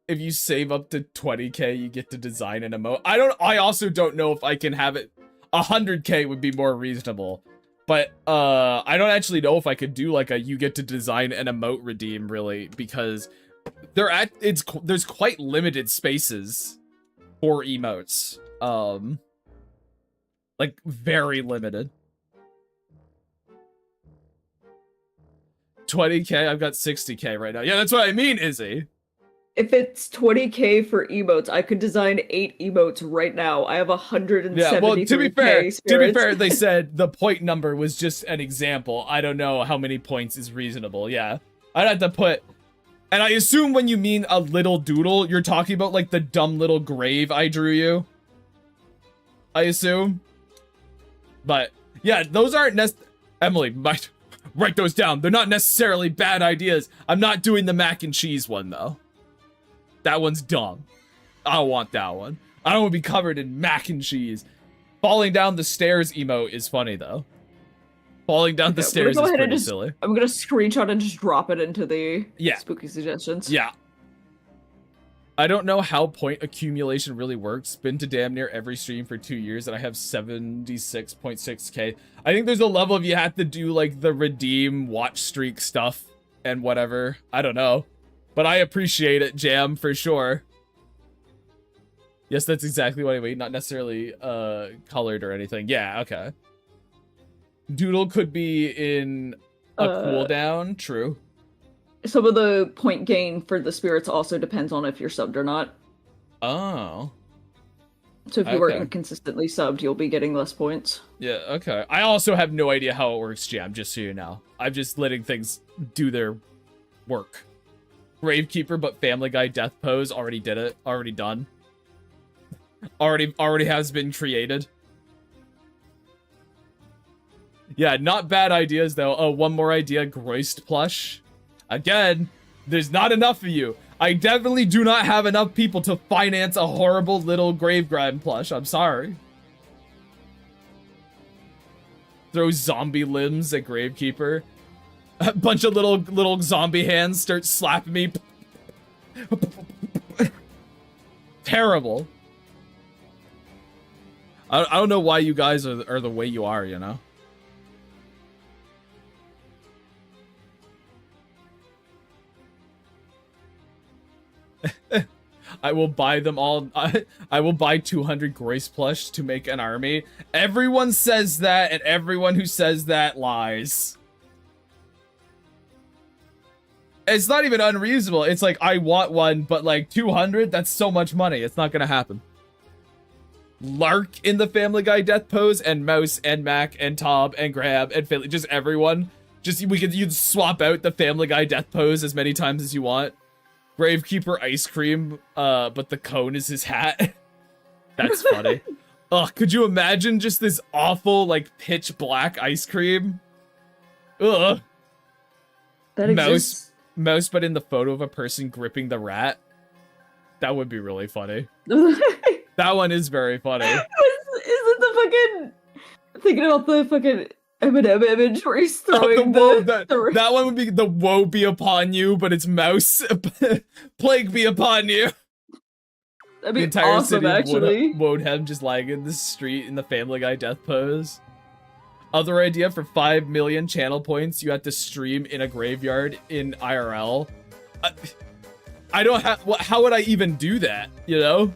If you save up to 20k, you get to design an emote. I also don't know if I can have it. 100k would be more reasonable. But, I don't actually know if I could do, like, you get to design an emote redeem, really, because there's quite limited spaces for emotes. Like, very limited. 20k, I've got 60k right now. Yeah, that's what I mean, Izzy. If it's 20k for emotes, I could design 8 emotes right now. I have 173k Yeah, well, to be spirits. fair, they said the point number was just an example. I don't know how many points is reasonable. Yeah, I'd have to put, and I assume when you mean a little doodle, you're talking about like the dumb little grave I drew you. I assume, but yeah, those aren't Emily, write those down. They're not necessarily bad ideas. I'm not doing the mac and cheese one though. That one's dumb. I don't want that one. I don't want to be covered in mac and cheese. Falling down the stairs emote is funny, though. Falling down the stairs is pretty silly. I'm gonna screenshot and just drop it into the Yeah. spooky suggestions. Yeah. I don't know how point accumulation really works. Been to damn near every stream for 2 years, and I have 76.6k. I think there's a level of you have to do, like, the redeem watch streak stuff and whatever. I don't know. But I appreciate it, Jam, for sure. Yes, that's exactly what I mean. Not necessarily colored or anything. Yeah, okay. Doodle could be in a cooldown. True. Some of the point gain for the spirits also depends on if you're subbed or not. Oh. So if you were inconsistently subbed, you'll be getting less points. Yeah, okay. I also have no idea how it works, Jam, just so you know. I'm just letting things do their work. Gravekeeper, but Family Guy death pose. Already did it. Already done. Already has been created. Yeah, not bad ideas, though. Oh, one more idea. Groist plush. Again, there's not enough of you. I definitely do not have enough people to finance a horrible little Gravegrime plush. I'm sorry. Throw zombie limbs at Gravekeeper. A bunch of little zombie hands start slapping me. Terrible. I don't know why you guys are the way you are, you know? I will buy them all. I will buy 200 Grace plush to make an army. Everyone says that, and everyone who says that lies. It's not even unreasonable. It's like, I want one, but like 200, that's so much money. It's not gonna happen. Lark in the Family Guy death pose, and Mouse, and Mac, and Tom, and Grab, and Philly, just everyone. Just, you'd swap out the Family Guy death pose as many times as you want. Gravekeeper ice cream, but the cone is his hat. That's funny. Ugh, could you imagine just this awful, like, pitch black ice cream? Ugh. That exists. Mouse, but in the photo of a person gripping the rat. That would be really funny. That one is very funny. Is it the fucking... Thinking about the fucking Eminem image where he's throwing that one would be the woe be upon you, but it's Mouse. Plague be upon you. That'd be the entire awesome, city actually. of Wodenham just lying in the street in the Family Guy death pose. Other idea for 5 million channel points, you have to stream in a graveyard in IRL. I don't have... How would I even do that, you know?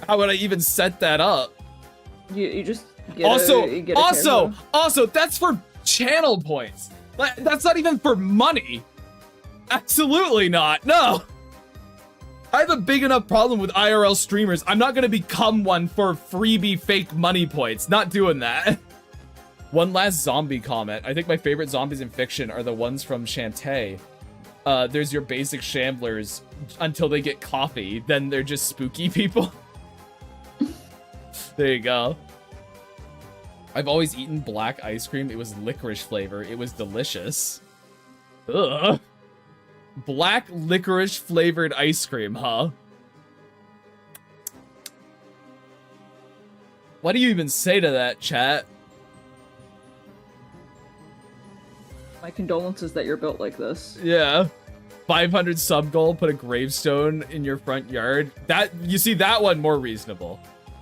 How would I even set that up? You just... Also, that's for channel points. That's not even for money. Absolutely not. No. I have a big enough problem with IRL streamers. I'm not going to become one for freebie fake money points. Not doing that. One last zombie comment. I think my favorite zombies in fiction are the ones from Shantae. There's your basic shamblers until they get coffee. Then they're just spooky people. There you go. I've always eaten black ice cream. It was licorice flavor. It was delicious. Ugh. Black licorice flavored ice cream, huh? What do you even say to that, chat? My condolences that you're built like this. Yeah. 500 sub goal, put a gravestone in your front yard. You see that one more reasonable.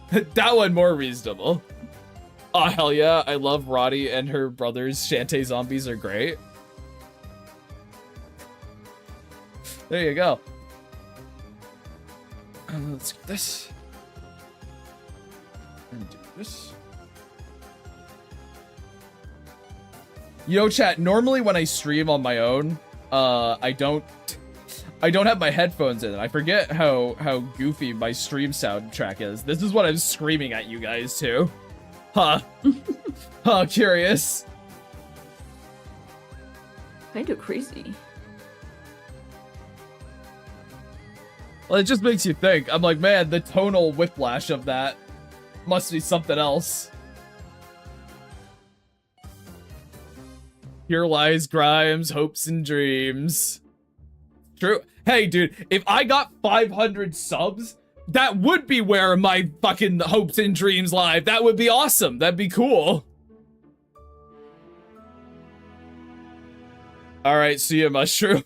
That one more reasonable. Oh, hell yeah. I love Roddy and her brothers. Shantae zombies are great. There you go. Let's get this. And do this. You know, chat, normally when I stream on my own, I don't have my headphones in. I forget how goofy my stream soundtrack is. This is what I'm screaming at you guys too. Huh. Huh, curious. Kind of crazy. Well, it just makes you think. I'm like, man, the tonal whiplash of that must be something else. Here lies Grimes, hopes and dreams. True. Hey, dude, if I got 500 subs, that would be where my fucking hopes and dreams lie. That would be awesome. That'd be cool. Alright, see ya, Mushroom.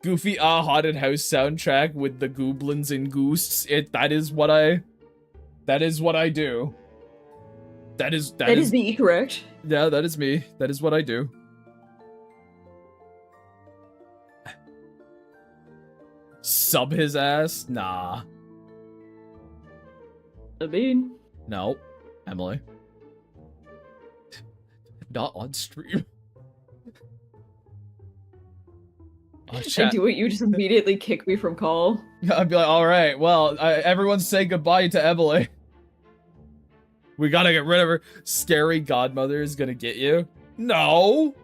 Goofy haunted house soundtrack with the goblins and ghosts. That is what I do. That is me, correct? Yeah, that is me. That is what I do. Sub his ass? Nah. I mean... No, Emily. Not on stream. Oh, I do it, you just immediately kick me from call. I'd be like, alright, well, everyone say goodbye to Emily. We gotta get rid of her. Scary godmother is gonna get you? No!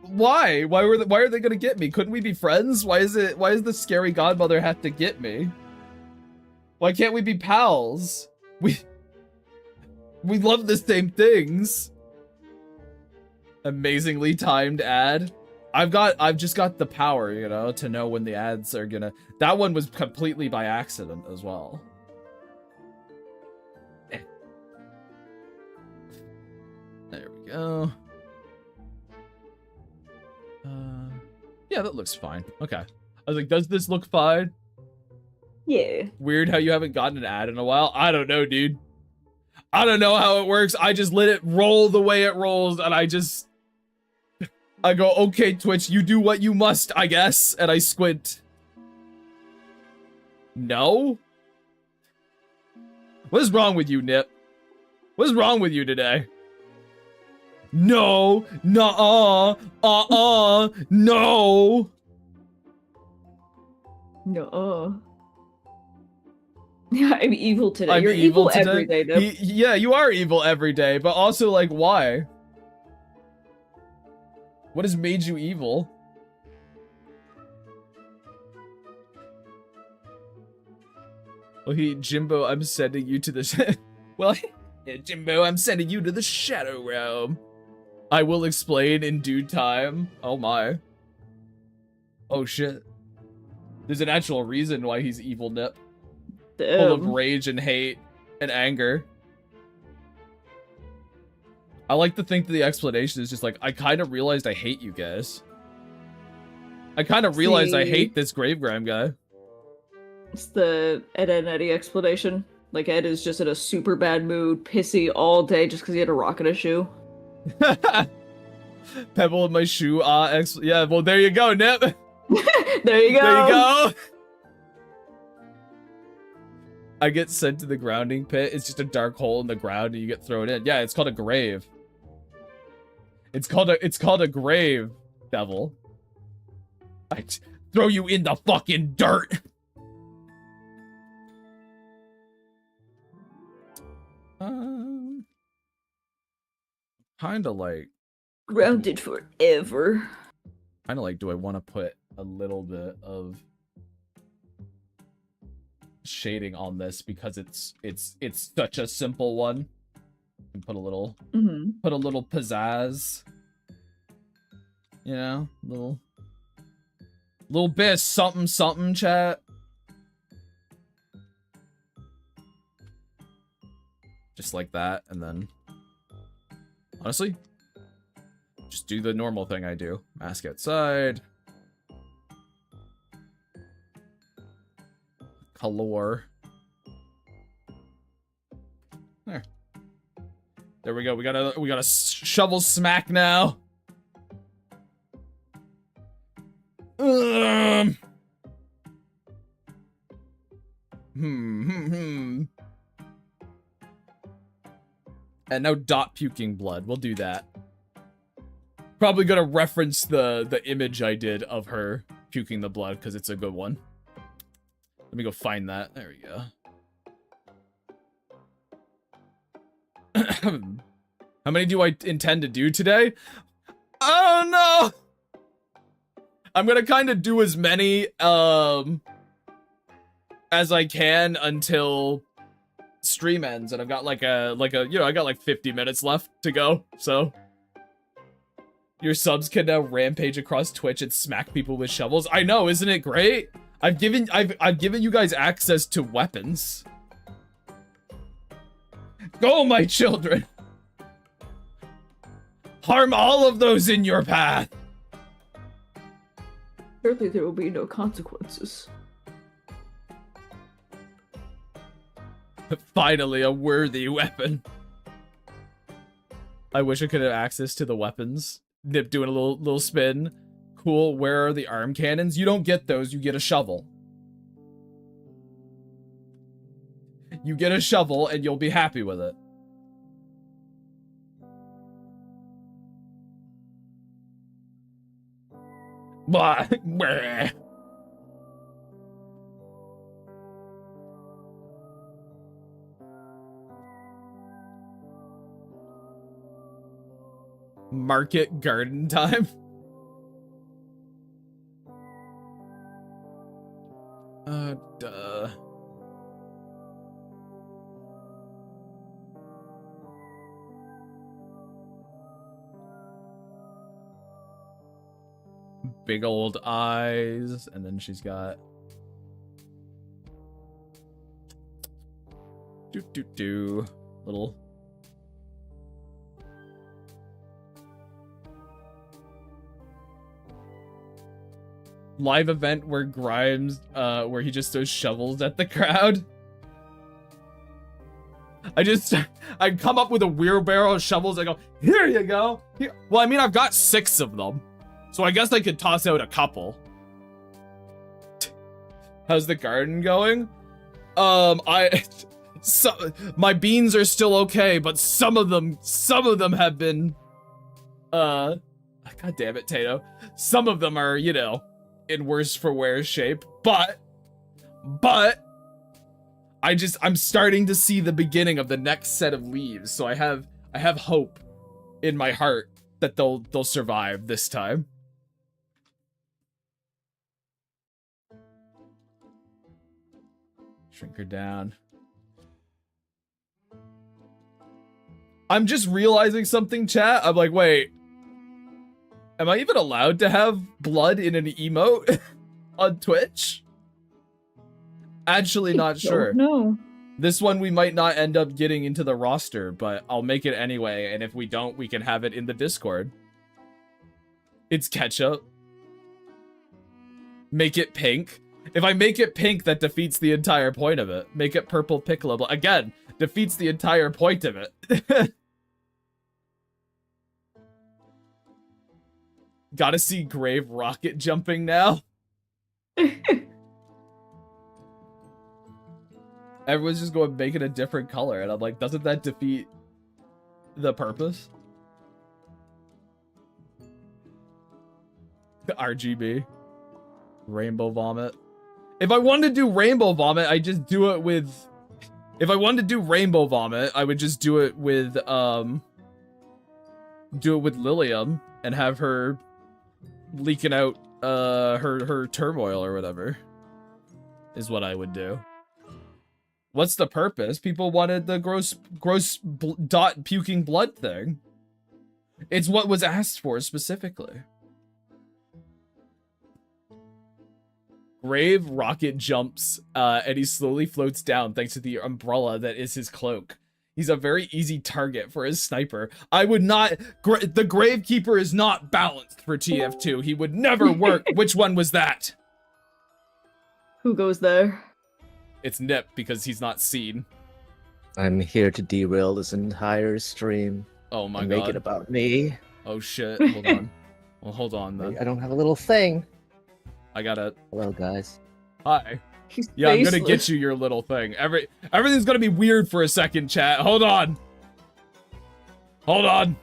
Why? Why are they gonna get me? Couldn't we be friends? Why does the scary godmother have to get me? Why can't we be pals? We love the same things. Amazingly timed ad. I've just got the power, you know, to know when the ads are gonna... That one was completely by accident as well. There we go. Yeah, that looks fine. Okay. I was like, does this look fine? Yeah. Weird how you haven't gotten an ad in a while. I don't know, dude. I don't know how it works. I just let it roll the way it rolls, and I go, okay, Twitch, you do what you must, I guess, and I squint. No? What is wrong with you, Nip? What is wrong with you today? No, nuh-uh, no. No. Yeah, I'm evil today. I'm You're evil today. every day, Nip. Yeah, you are evil every day, but also, like, why? What has made you evil? Well, Jimbo, I'm sending you to the... well, yeah, Jimbo, I'm sending you to the Shadow Realm. I will explain in due time. Oh my. Oh shit. There's an actual reason why he's evil, Nip. Damn. Full of rage and hate and anger. I like to think that the explanation is just like, I kind of realized I hate you guys. I kind of realized I hate this Gravegram guy. It's the Ed and Eddie explanation. Like, Ed is just in a super bad mood, pissy all day just because he had a rock in his shoe. Pebble in my shoe, yeah, well, there you go, Nip. There you go. There you go. I get sent to the grounding pit. It's just a dark hole in the ground and you get thrown in. Yeah, it's called a grave. It's called a grave, devil. I throw you in the fucking dirt. Kinda like grounded forever. Kinda like, do I want to put a little bit of shading on this because it's such a simple one, and put a little pizzazz, you know, little bit of something, chat. Just like that, and then honestly, just do the normal thing I do. Mask outside. Color. There we go. We got a shovel smack now. And now dot puking blood. We'll do that. Probably gonna reference the image I did of her puking the blood because it's a good one. Let me go find that. There we go. How many do I intend to do today? Oh no! I'm gonna kind of do as many as I can until stream ends, and I've got like a you know, I got like 50 minutes left to go. So your subs can now rampage across Twitch and smack people with shovels. I know, isn't it great? I've given you guys access to weapons. Go, my children! Harm all of those in your path! Surely there will be no consequences. Finally, a worthy weapon. I wish I could have access to the weapons. Nip doing a little spin. Cool, where are the arm cannons? You don't get those, you get a shovel. You get a shovel and you'll be happy with it. Blah. Market garden time. Duh. Big old eyes, and then she's got little live event where Grimes, where he just throws shovels at the crowd. I come up with a wheelbarrow of shovels. I go, here you go. Here. Well, I mean, I've got 6 of them, so I guess I could toss out a couple. How's the garden going? So my beans are still okay, but some of them have been, god damn it, Tato. Some of them are, you know, in worse for wear shape, but I'm starting to see the beginning of the next set of leaves, so I have hope in my heart that they'll survive this time. Shrink her down. I'm just realizing something, chat. I'm like, wait. Am I even allowed to have blood in an emote on Twitch? Actually, not sure. No. This one we might not end up getting into the roster, but I'll make it anyway, and if we don't, we can have it in the Discord. It's ketchup. Make it pink. If I make it pink, that defeats the entire point of it. Make it purple pickleable. Again, defeats the entire point of it. Gotta see Grave rocket jumping now. Everyone's just going make it a different color, and I'm like, doesn't that defeat the purpose? The RGB. Rainbow vomit. If I wanted to do rainbow vomit, I just do it with... If I wanted to do rainbow vomit, I would just do it with Lilium and have her leaking out her turmoil or whatever. Is what I would do. What's the purpose? People wanted the gross dot puking blood thing. It's what was asked for specifically. Grave rocket jumps, and he slowly floats down thanks to the umbrella that is his cloak. He's a very easy target for his sniper. I would not... the Gravekeeper is not balanced for TF2. He would never work. Which one was that? Who goes there? It's Nip, because he's not seen. I'm here to derail this entire stream. Oh my god. Make it about me. Oh shit, hold on. Well, hold on then. I don't have a little thing. I gotta... Hello, guys. Hi. He's Yeah, I'm gonna faceless. get you your little thing. Everything's gonna be weird for a second, chat. Hold on. Hold on.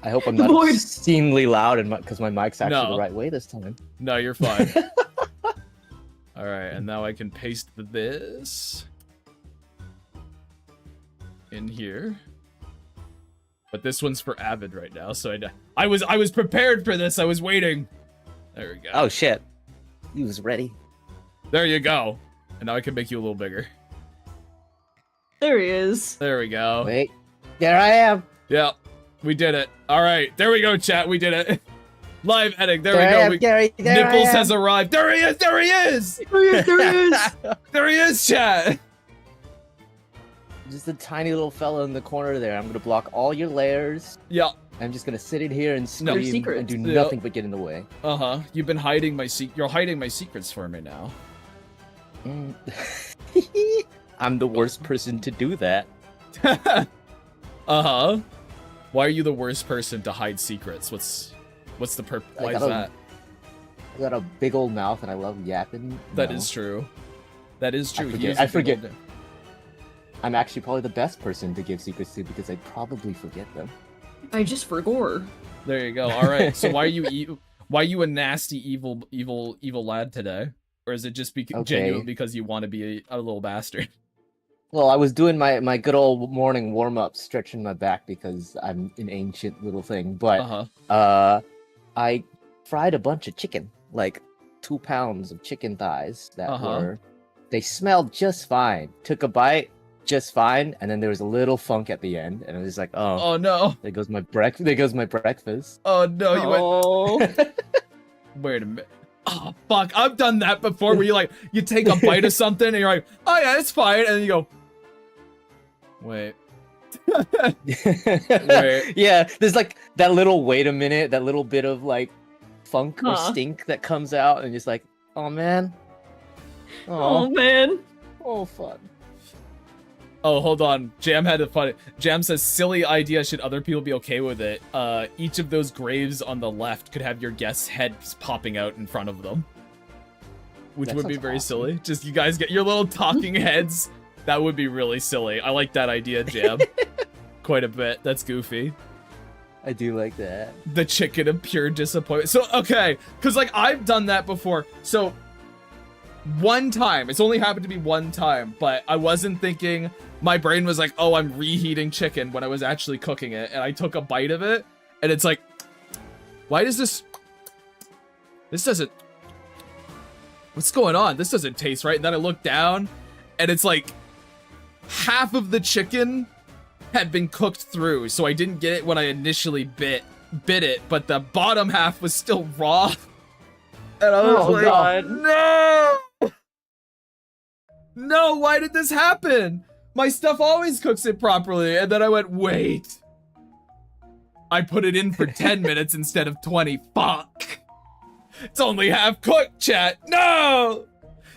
I hope I'm not Lord. obscenely loud because my mic's actually No. the right way this time. No, you're fine. Alright, and now I can paste this in here. But this one's for Avid right now, so I was prepared for this. I was waiting. There we go. Oh shit. He was ready. There you go. And now I can make you a little bigger. There he is. There we go. Wait. There I am. Yeah, we did it. Alright, there we go, chat. We did it. Live editing. There I we am, go. Gary. There Nipples I am. has arrived. There he is! There he is! There he is. There he is. There he is, chat! Just a tiny little fella in the corner there. I'm gonna block all your layers. Yeah. I'm just gonna sit in here and No. scream secrets. and do Yeah. nothing but get in the way. Uh-huh. You've been hiding my you're hiding my secrets for me now. Mm. I'm the worst person to do that. Uh-huh. Why are you the worst person to hide secrets? What's the purpose? I Why is got a- that? I got a big old mouth and I love yapping. That No. is true. That is true. He forget- is a I big forget. old- I'm actually probably the best person to give secrets to because I probably forget them. I just forgot. There you go. All right. So why are you why are you a nasty evil lad today? Or is it just Okay. genuine because you want to be a little bastard? Well, I was doing my good old morning warm-up, stretching my back because I'm an ancient little thing. But Uh-huh. I fried a bunch of chicken, like 2 pounds of chicken thighs that Uh-huh. they smelled just fine. Took a bite, just fine, and then there was a little funk at the end, and I was like, oh, Oh no. there goes my breakfast. Oh no, you went Oh. wait a minute. Oh fuck, I've done that before where you take a bite of something and you're like, oh yeah, it's fine, and then you go, wait. Wait. Yeah, there's like that little wait a minute, that little bit of like funk or Huh. stink that comes out, and just like, oh man, Oh oh, man. oh fuck. Oh, hold on. Jam had a funny. Jam says, silly idea. Should other people be okay with it? Each of those graves on the left could have your guest's heads popping out in front of them. which That would be sounds very awesome. silly. Just you guys get your little talking heads. That would be really silly. I like that idea, Jam. Quite a bit. That's goofy. I do like that. The chicken of pure disappointment. So, okay, because, like, I've done that before. So, one time, it's only happened to me one time, but I wasn't thinking, my brain was like, oh, I'm reheating chicken when I was actually cooking it, and I took a bite of it, and it's like, why does this doesn't, what's going on? This doesn't taste right. And then I look down, and it's like, half of the chicken had been cooked through, so I didn't get it when I initially bit it, but the bottom half was still raw. And I was like, God. no! No, why did this happen? My stuff always cooks it properly. And then I went, wait. I put it in for 10 minutes instead of 20. Fuck. It's only half cooked, chat. No!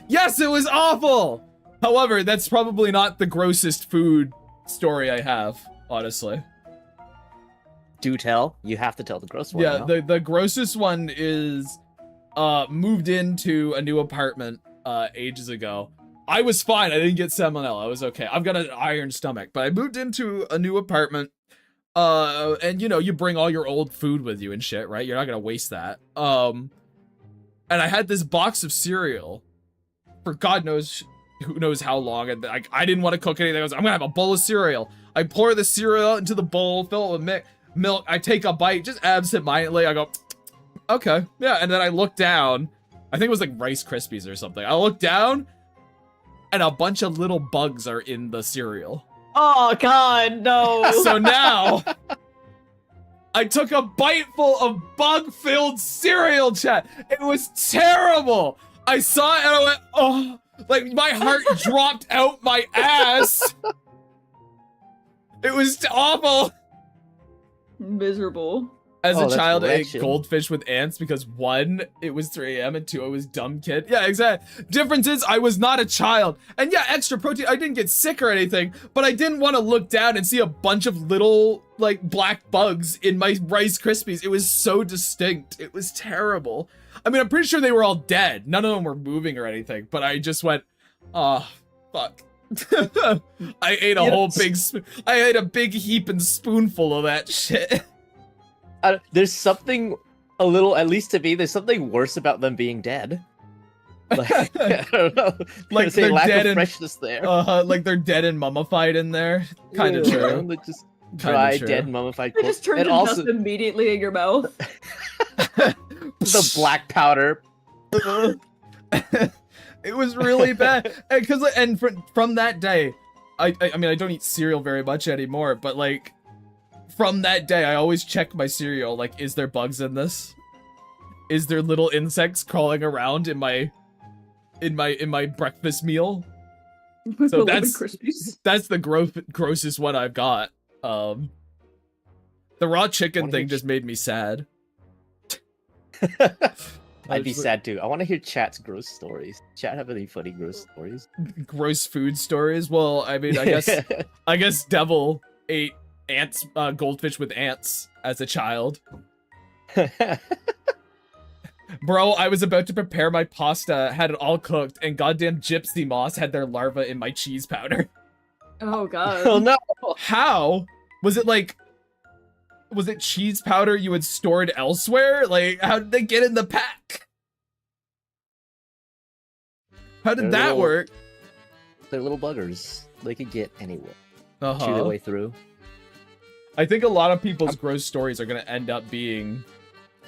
Yes, it was awful! However, that's probably not the grossest food story I have, honestly. Do tell. You have to tell the gross one. Yeah, now. the grossest one is moved into a new apartment ages ago. I was fine. I didn't get salmonella. I was okay. I've got an iron stomach, but I moved into a new apartment. And you know, you bring all your old food with you and shit, right? You're not gonna waste that. And I had this box of cereal for God knows who knows how long, and I didn't want to cook anything. I was, I'm gonna have a bowl of cereal. I pour the cereal into the bowl, fill it with milk. I take a bite, just absent-mindedly. I go, okay, yeah. And then I look down. I think it was like Rice Krispies or something. I look down, and a bunch of little bugs are in the cereal. Oh God, no! So now, I took a bite full of bug-filled cereal, chat. It was terrible. I saw it and I went, oh, like my heart dropped out my ass. It was awful. Miserable. As a that's child, I ate wretched. goldfish with ants because 1, it was 3 a.m. and 2, I was dumb kid. Yeah, exactly. Difference is I was not a child. And yeah, extra protein. I didn't get sick or anything, but I didn't want to look down and see a bunch of little like black bugs in my Rice Krispies. It was so distinct. It was terrible. I mean, I'm pretty sure they were all dead. None of them were moving or anything, but I just went, oh, fuck. I ate a whole big, I ate a big heap and spoonful of that shit. There's something a little, at least to me, there's something worse about them being dead. Like, I don't know. Like There's a they're lack dead of and freshness there. like they're dead and mummified in there. Kind of Yeah, true. like just dry, true. dead, mummified They corpse. just turned And to also dust immediately in your mouth. the black powder. It was really bad. And from that day, I mean, I don't eat cereal very much anymore, but like from that day, I always check my cereal. Like, is there bugs in this? Is there little insects crawling around in my breakfast meal? So that's the grossest one I've got. The raw chicken thing just made me sad. I'd be sad too. I want to hear chat's gross stories. Chat have any funny gross stories? Gross food stories. Well, I mean, I guess Devil ate ants, goldfish with ants as a child. Bro, I was about to prepare my pasta, had it all cooked, and goddamn gypsy moths had their larvae in my cheese powder. Oh God. Oh no! How? Was it cheese powder you had stored elsewhere? Like, how did they get in the pack? How did that work? They're little buggers. They could get anywhere. Uh-huh. Chew their way through. I think a lot of people's gross stories are gonna end up being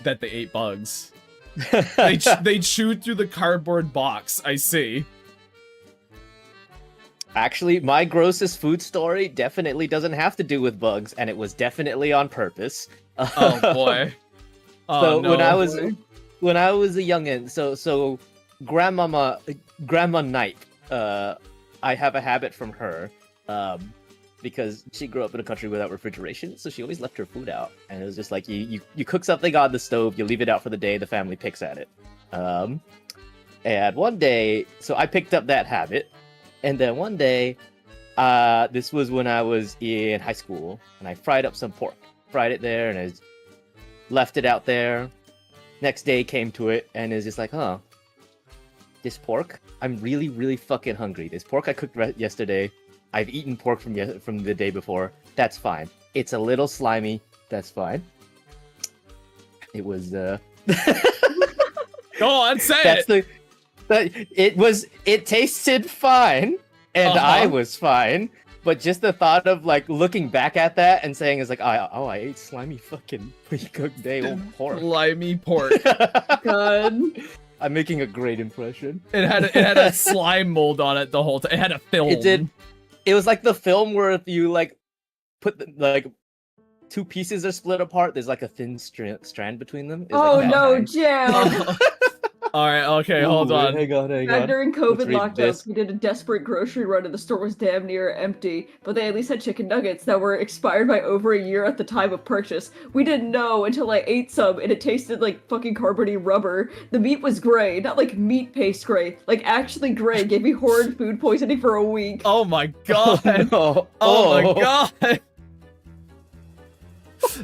that they ate bugs. They chewed through the cardboard box, I see. Actually, my grossest food story definitely doesn't have to do with bugs, and it was definitely on purpose. Oh boy. Oh, So no. when I was a youngin, so grandma Knight, I have a habit from her, because she grew up in a country without refrigeration, so she always left her food out, and it was just like you cook something on the stove, you leave it out for the day, the family picks at it. And one day, so I picked up that habit, and then one day, this was when I was in high school, and I fried up some pork, fried it there, and I left it out there. Next day came to it, and it's just like, huh, this pork, I'm really, really fucking hungry. This pork I cooked yesterday, I've eaten pork from the day before. That's fine. It's a little slimy. That's fine. It was Go on, say that's it. It tasted fine, and I was fine. But just the thought of like looking back at that and saying is like, I ate slimy fucking pre-cooked day old pork. Slimy pork. God. I'm making a great impression. It had a slime mold on it the whole time. It had a film. It did. It was like the film where if you like put like two pieces are split apart, there's like a thin strand between them. It's Oh like that no, kind. Jam! All right, okay, hold on. Hang on. Back during COVID read lockdowns, this. we did a desperate grocery run and the store was damn near empty, but they at least had chicken nuggets that were expired by over a year at the time of purchase. We didn't know until I ate some and it tasted like fucking carbony rubber. The meat was gray, not like meat paste gray, like actually gray, gave me horrid food poisoning for a week. Oh my god. No. Oh my god.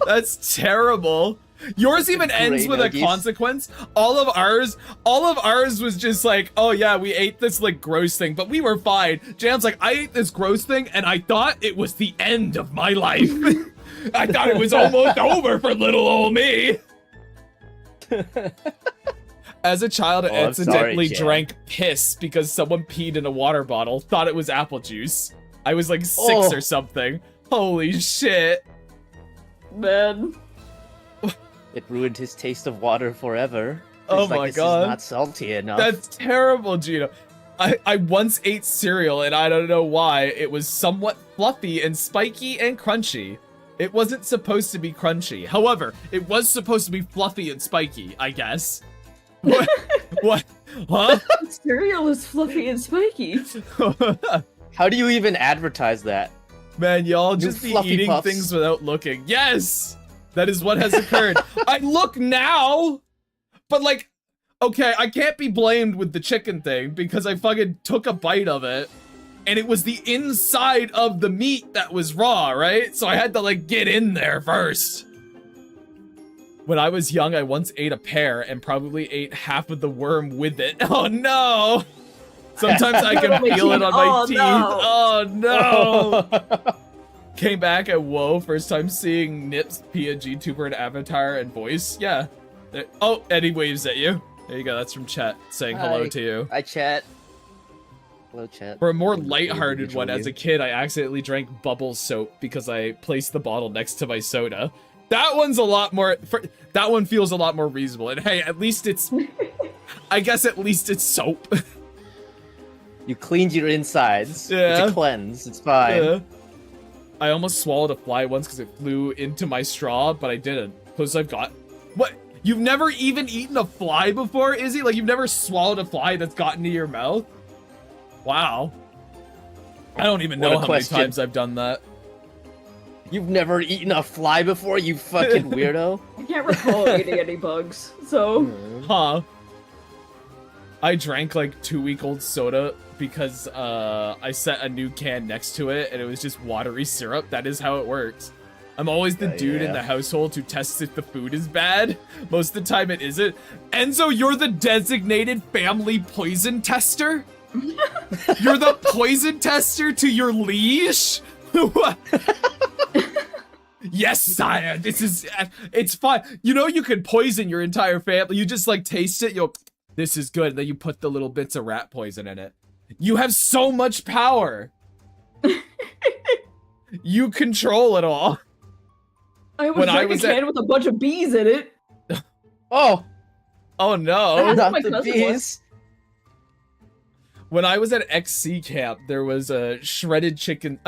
That's terrible. Yours even ends with a consequence. All of ours was just like, oh yeah, we ate this like gross thing, but we were fine. Jam's like, I ate this gross thing and I thought it was the end of my life. I thought it was almost over for little old me. As a child, I accidentally drank piss because someone peed in a water bottle, thought it was apple juice. I was like 6 or something. Holy shit. Man. It ruined his taste of water forever. Oh my god. This is not salty enough. That's terrible, Gino. I once ate cereal and I don't know why. It was somewhat fluffy and spiky and crunchy. It wasn't supposed to be crunchy. However, it was supposed to be fluffy and spiky, I guess. What? What? Huh? Cereal is fluffy and spiky. How do you even advertise that? Man, y'all just be eating puffs. things without looking. Yes! That is what has occurred. I look now, but like, okay, I can't be blamed with the chicken thing because I fucking took a bite of it and it was the inside of the meat that was raw, right? So I had to like get in there first. When I was young, I once ate a pear and probably ate half of the worm with it. Oh no! Sometimes I can feel it on my teeth. No. Oh no! Came back at WoW, first time seeing Nips, PNG, Tuber, and Avatar and voice. Yeah. Oh, and he waves at you. There you go, that's from chat saying hello to you. Hi, chat. Hello, chat. For a more lighthearted one, as a kid, I accidentally drank bubble soap because I placed the bottle next to my soda. That one's a lot more, that one feels a lot more reasonable. And hey, at least it's, I guess at least it's soap. You cleaned your insides. Yeah. It's a cleanse. It's fine. Yeah. I almost swallowed a fly once because it flew into my straw, but I didn't. Because I've got... What? You've never even eaten a fly before, Izzy? Like, you've never swallowed a fly that's gotten to your mouth? Wow. I don't even know how many times I've done that. You've never eaten a fly before, you fucking weirdo? I can't recall eating any bugs, so... Huh. I drank, like, 2-week-old soda because, I set a new can next to it, and it was just watery syrup. That is how it works. I'm always the dude in the household who tests if the food is bad. Most of the time it isn't. Enzo, you're the designated family poison tester? You're the poison tester to your liege? What? Yes, sire, this is, it's fine. You know you can poison your entire family. You just, like, taste it, you'll, this is good, and then you put the little bits of rat poison in it. You have so much power. You control it all. I almost drank a can with a bunch of bees in it. Oh no. Not the bees. When I was at XC camp, there was a shredded chicken,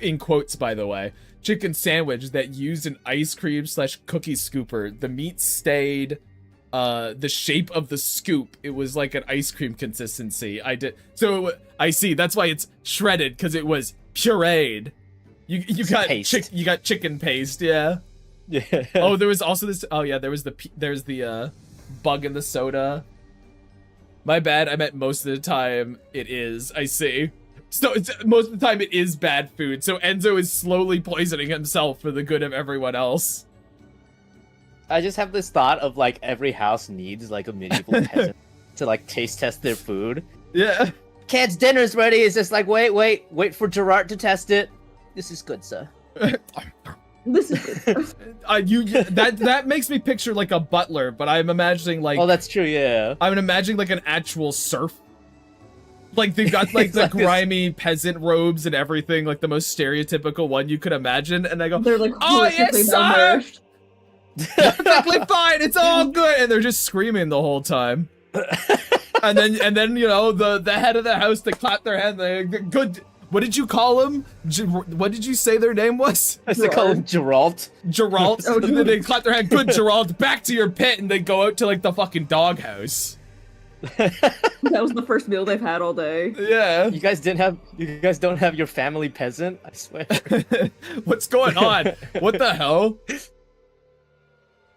in quotes by the way, chicken sandwich that used an ice cream / cookie scooper. The meat stayed the shape of the scoop. It was like an ice cream consistency. I see, that's why it's shredded, because it was pureed. You got chicken paste, yeah. Yeah. Oh, there was also this, oh yeah, there's the bug in the soda. My bad, I meant most of the time it is, I see. So most of the time it is bad food, so Enzo is slowly poisoning himself for the good of everyone else. I just have this thought of like every house needs like a medieval peasant. to like taste test their food. Yeah. Cat's dinner's ready. It's just like, wait for Gerard to test it. This is good, sir. This is good. That makes me picture like a butler, but I'm imagining like Oh, that's true. Yeah. I'm imagining like an actual serf. Like they've got like the Like this- grimy peasant robes and everything, like the most stereotypical one you could imagine. And I go, They're like "Oh yes, horrifically sir! malnourished. Perfectly fine. It's all good." And they're just screaming the whole time. And then you know the head of the house, they clap their hand. They good. What did you call him? What did you say their name was? I used to call him Geralt. Geralt. Oh, And then they clap their hand. Good, Geralt. Back to your pit, and they go out to like the fucking doghouse. That was the first meal they've had all day. Yeah. You guys don't have your family peasant. I swear. What's going on? What the hell?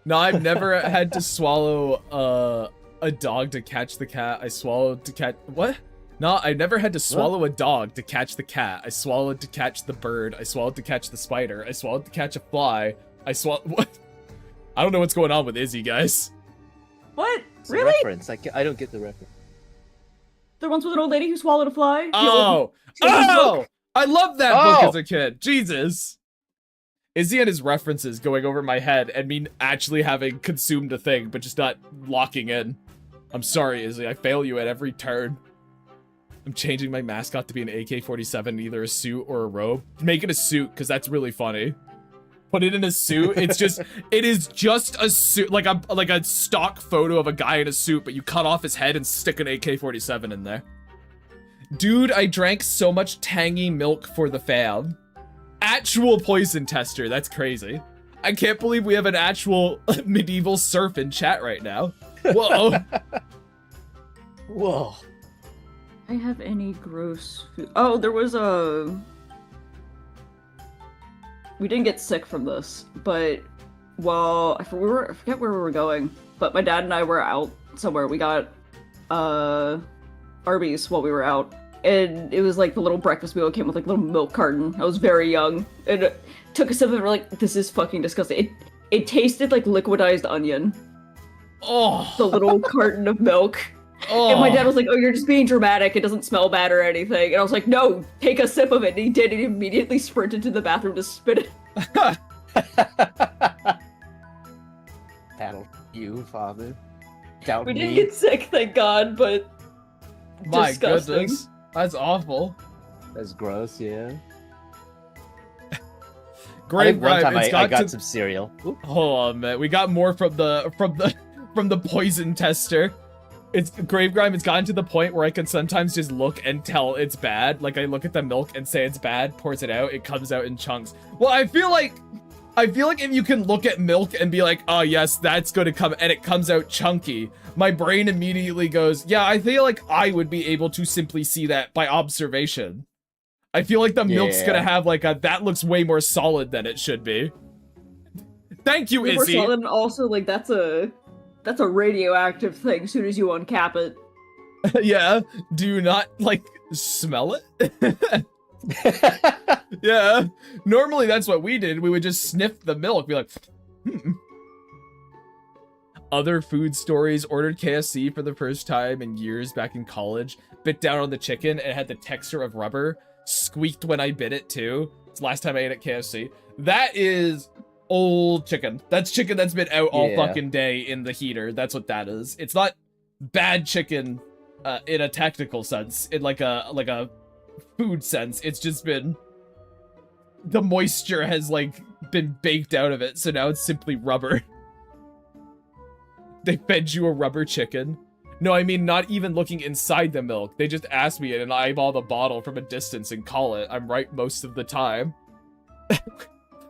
No, I've never had to swallow a dog to catch the cat. I swallowed to catch what? No, I never had to swallow a dog to catch the cat. I swallowed to catch the bird. I swallowed to catch the spider. I swallowed to catch a fly. I swallowed what? I don't know what's going on with Izzy, guys. What? It's a Really? reference. I don't get the reference. The ones with an old lady who swallowed a fly? The Oh, children's oh! book? I loved that book Oh. as a kid. Jesus. Izzy and his references going over my head and me actually having consumed a thing, but just not locking in. I'm sorry, Izzy. I fail you at every turn. I'm changing my mascot to be an AK-47, either a suit or a robe. Make it a suit, because that's really funny. Put it in a suit. It is just a suit, like a stock photo of a guy in a suit, but you cut off his head and stick an AK-47 in there. Dude, I drank so much tangy milk for the fam. Actual poison tester. That's crazy. I can't believe we have an actual medieval serf in chat right now. Whoa. Whoa. I have any gross food. Oh, there was a. We didn't get sick from this, but I forget where we were going, but my dad and I were out somewhere. We got Arby's while we were out, and it was like the little breakfast meal came with like a little milk carton. I was very young, and took a sip of it. We're like, this is fucking disgusting. It tasted like liquidized onion. Oh. The little carton of milk. Oh. And my dad was like, "Oh, you're just being dramatic. It doesn't smell bad or anything." And I was like, "No, take a sip of it." And he did. And he immediately sprinted to the bathroom to spit it. That'll you, father. Doubt We me. didn't get sick, thank God, but My disgusting. goodness. That's awful. That's gross. Yeah. I Great, think one right? time It's I got to... some cereal. Oop. Hold on, man. We got more from the poison tester. It's Grave Grime. It's gotten to the point where I can sometimes just look and tell it's bad. Like I look at the milk and say it's bad, pours it out, it comes out in chunks. Well, I feel like if you can look at milk and be like, oh yes, that's going to come, and it comes out chunky, my brain immediately goes, yeah, I feel like I would be able to simply see that by observation. I feel like the milk's Yeah. gonna have like that looks way more solid than it should be. Thank you, Super Izzy. solid, and also like that's a radioactive thing. As soon as you uncap it, Yeah, do you not like smell it? Yeah, normally that's what we did. We would just sniff the milk, be like, Other food stories: ordered KFC for the first time in years back in college. Bit down on the chicken and it had the texture of rubber. Squeaked when I bit it too. It's the last time I ate at KFC. That is old chicken. That's chicken that's been out all Yeah. fucking day in the heater. That's what that is. It's not bad chicken in a technical sense. In like a food sense. It's just been the moisture has like been baked out of it, so now it's simply rubber. They fed you a rubber chicken. No, I mean not even looking inside the milk. They just ask me it and I eyeball the bottle from a distance and call it. I'm right most of the time.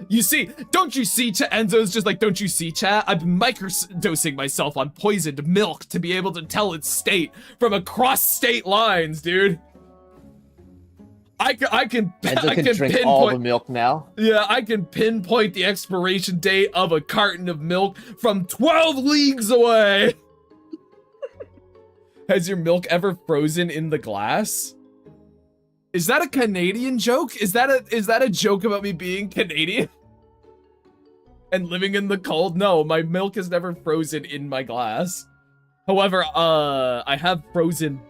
You see, don't you see, Enzo's just like, don't you see, chat? I've been microdosing myself on poisoned milk to be able to tell its state from across state lines, dude. I can Enzo can drink pinpoint all the milk now. Yeah, I can pinpoint the expiration date of a carton of milk from 12 leagues away. Has your milk ever frozen in the glass? Is that a Canadian joke? Is that a joke about me being Canadian? And living in the cold? No, my milk has never frozen in my glass. However, I have frozen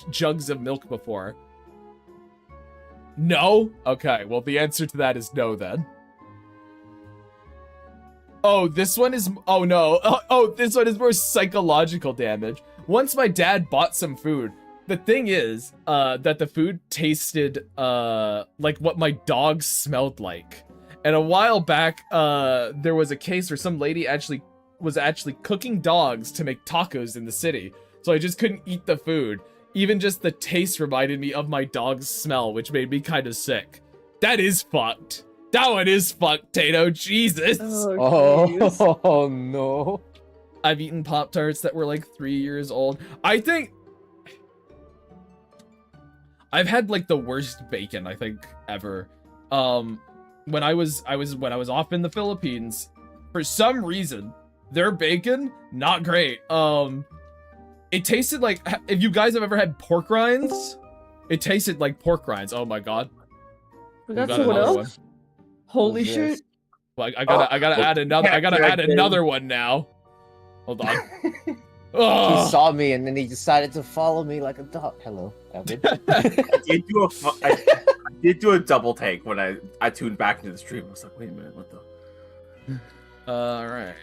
jugs of milk before. No? Okay, well, the answer to that is no, then. Oh, this one is... Oh, no. Oh, this one is more psychological damage. Once my dad bought some food, the thing is that the food tasted like what my dog smelled like. And a while back, there was a case where some lady was actually cooking dogs to make tacos in the city. So I just couldn't eat the food. Even just the taste reminded me of my dog's smell, which made me kind of sick. That is fucked. That one is fucked, Tato. Jesus. Oh no. I've eaten Pop-Tarts that were like 3 years old. I think I've had like the worst bacon, I think, ever. When I was off in the Philippines, for some reason, their bacon, not great. It tasted like, if you guys have ever had pork rinds, it tasted like pork rinds. Oh my god. We got got someone another else? Holy shit. Well, I gotta add another. I gotta add another one now. Hold on. He Oh. saw me and then he decided to follow me like a dog. Hello, Evan. I did do a double take when I tuned back into the stream. I was like, wait a minute, what the? All right.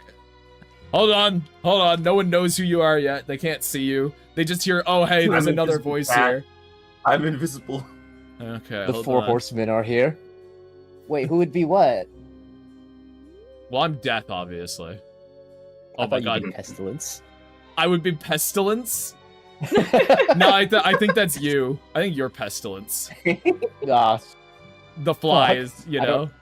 Hold on. No one knows who you are yet. They can't see you. They just hear, oh, hey, there's I'm another invisible, voice Pat. here. I'm invisible. Okay, The hold four on. horsemen are here. Wait, who would be what? Well, I'm Death, obviously. I Oh my thought god. you'd be Pestilence. I would be Pestilence? No, I think that's you. I think you're Pestilence. Gosh. The flies, you I know? don't-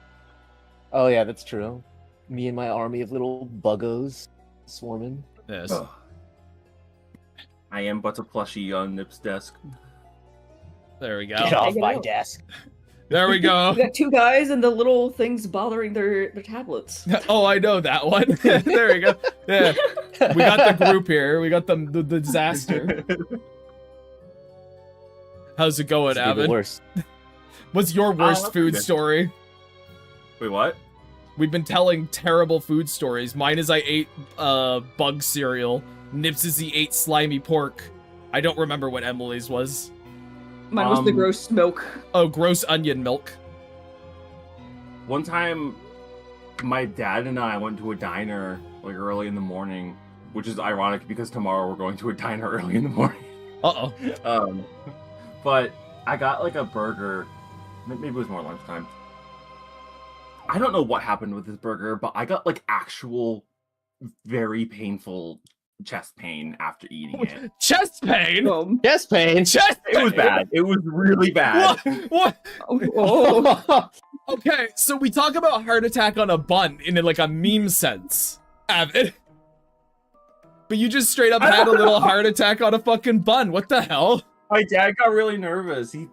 Oh yeah, that's true. Me and my army of little buggos swarming. Yes. Ugh. I am but a plushie on Nip's desk. There we go. Get off Take it my out. desk. There we go. We got two guys and the little things bothering their tablets. Oh, I know that one. There we go. Yeah. We got the group here. We got the disaster. How's it going, It's even Avid? worse. What's your worst that's food good. story? Wait, what? We've been telling terrible food stories. Mine is I ate bug cereal. Nips is he ate slimy pork. I don't remember what Emily's was. Mine was the Um, gross milk. Oh, gross onion milk. One time, my dad and I went to a diner like early in the morning, which is ironic because tomorrow we're going to a diner early in the morning. Uh-oh. But I got like a burger. Maybe it was more lunchtime. I don't know what happened with this burger, but I got like actual very painful chest pain after eating it. Chest pain? Chest pain. Chest pain? It was bad. It was really bad. What? Oh. Okay, so we talk about heart attack on a bun in like a meme sense, Avid. But you just straight up had a little heart attack on a fucking bun. What the hell? My dad got really nervous. He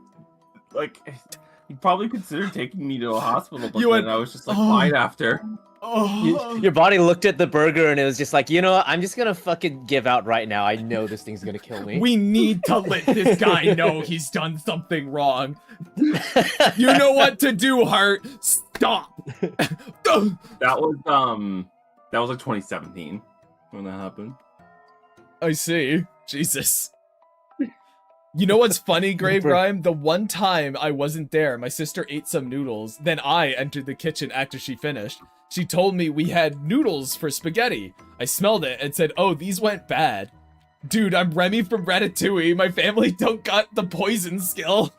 probably considered taking me to a hospital, but You went, then I was just like, "Oh." fine after. Oh. Your body looked at the burger and it was just like, you know what? I'm just gonna fucking give out right now. I know this thing's gonna kill me. We need to let this guy know he's done something wrong. You know what to do, Heart. Stop. That was like 2017 when that happened. I see. Jesus. You know what's funny, Grave Grime? The one time I wasn't there, my sister ate some noodles. Then I entered the kitchen after she finished. She told me we had noodles for spaghetti. I smelled it and said, oh, these went bad. Dude, I'm Remy from Ratatouille. My family don't got the poison skill.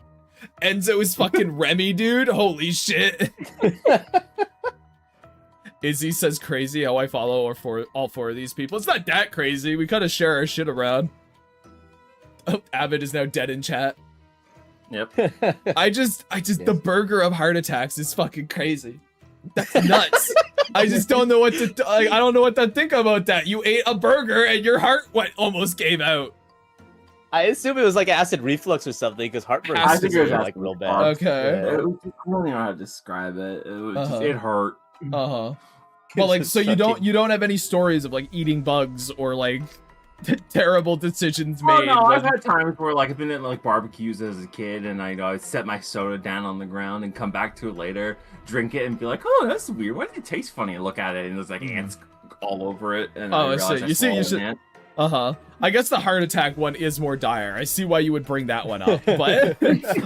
Enzo is fucking Remy, dude. Holy shit. Izzy says crazy how I follow all four of these people. It's not that crazy. We kind of share our shit around. Oh, Avid is now dead in chat. Yep. I just, the burger of heart attacks is fucking crazy. That's nuts. I just don't know what to, I don't know what to think about that. You ate a burger and your heart almost gave out. I assume it was like acid reflux or something because heartburn I is think it was like acid real reflux. bad. Okay. Yeah. It was, I don't know how to describe it. It was Uh-huh. just, it hurt. Uh-huh. Well, like, so you don't have any stories of like eating bugs or like terrible decisions Oh made. no, I've when- had times where like I've been at like barbecues as a kid, and I set my soda down on the ground and come back to it later, drink it, and be like, oh, that's weird. Why did it taste funny? And look at it, and there's like ants all over it. And Oh, I realized see. You see, swallowed you should- an ant. I guess the heart attack one is more dire. I see why you would bring that one up, but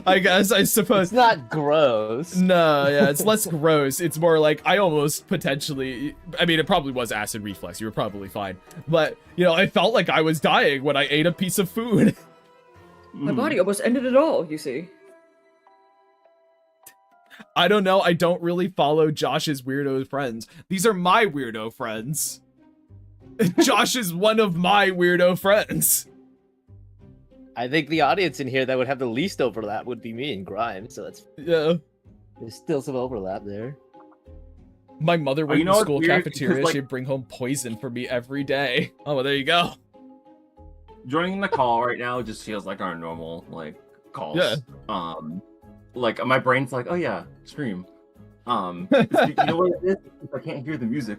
I suppose It's not gross. no, yeah, it's less gross. It's more like I almost potentially. I mean, it probably was acid reflux. You were probably fine, but you know, I felt like I was dying when I ate a piece of food. My body almost ended it all, you see. I don't know. I don't really follow Josh's weirdo friends. These are my weirdo friends. Josh is one of my weirdo friends. I think the audience in here that would have the least overlap would be me and Grime, so that's Yeah. there's still some overlap there. My mother worked you in know the what's school weird? cafeteria. Because, like- She'd bring home poison for me every day. Oh, well, there you go. Joining the call right now just feels like our normal calls. Yeah. Like my brain's like, oh yeah, stream. You know what it is? I can't hear the music.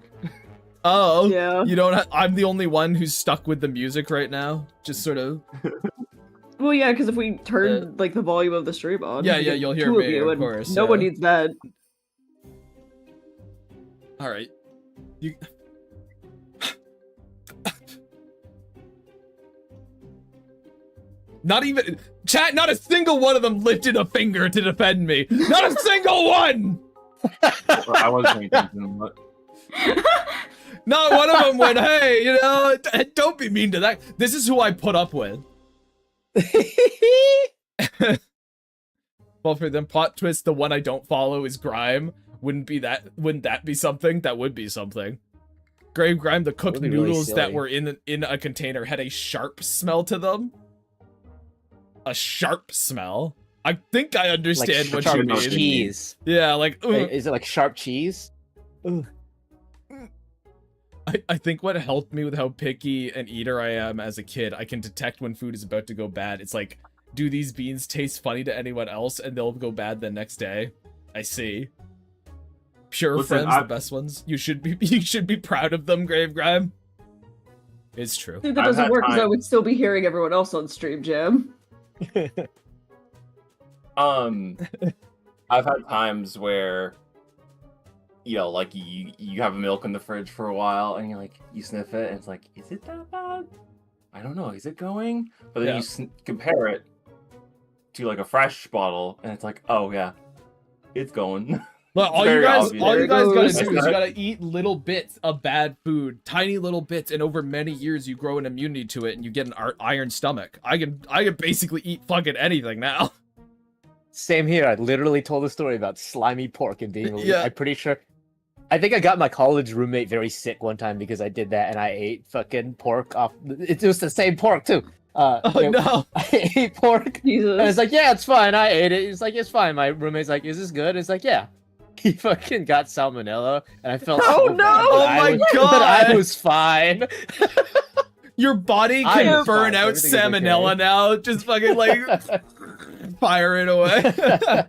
Oh, Yeah. you don't. I'm the only one who's stuck with the music right now. Just sort of. Well, yeah, because if we turn like the volume of the stream on, Yeah, we yeah, get you'll hear two me, you, of and course, no one yeah. needs that. All right. You. Not even chat. Not a single one of them lifted a finger to defend me. Not a single one. I wasn't paying attention, but Not one of them went, hey, you know, don't be mean to that. This is who I put up with. Well, for them, plot twist, the one I don't follow is Grime. Wouldn't that be something? That would be something. Grime, the cooked That'd be really noodles that silly. were in a container had a sharp smell to them. A sharp smell. I think I understand like what sharp you mean. cheese. Yeah, like, ugh. Is it like sharp cheese? Ugh. I think what helped me with how picky an eater I am as a kid, I can detect when food is about to go bad. It's like, do these beans taste funny to anyone else and they'll go bad the next day? I see. Pure Listen, friends, the best ones. You should be proud of them, Grave Grime. It's true. I think that I've doesn't had work because I time- would still be hearing everyone else on stream, Jam. I've had times where like you have milk in the fridge for a while and you sniff it and it's like, is it that bad? I don't know, is it going? But then Yeah. you compare it to like a fresh bottle and it's like, oh yeah, it's going. Look, all you very guys obvious. gotta There do it is you gotta eat little bits of bad food, tiny little bits, and over many years you grow an immunity to it and you get an iron stomach. I can basically eat fucking anything now. Same here. I literally told a story about slimy pork and being. Yeah. I'm pretty sure. I think I got my college roommate very sick one time because I did that and I ate fucking pork off. It was the same pork too. Oh no. I ate pork. Jesus. And it's like, yeah, it's fine. I ate it. It's like, it's fine. My roommate's like, is this good? It's like, yeah. He fucking got salmonella, and I felt Oh, so no! bad, Oh but I my was- God! But I was fine. Your body I can was burn fine. out Everything is okay. salmonella now. Just fucking like fire it away.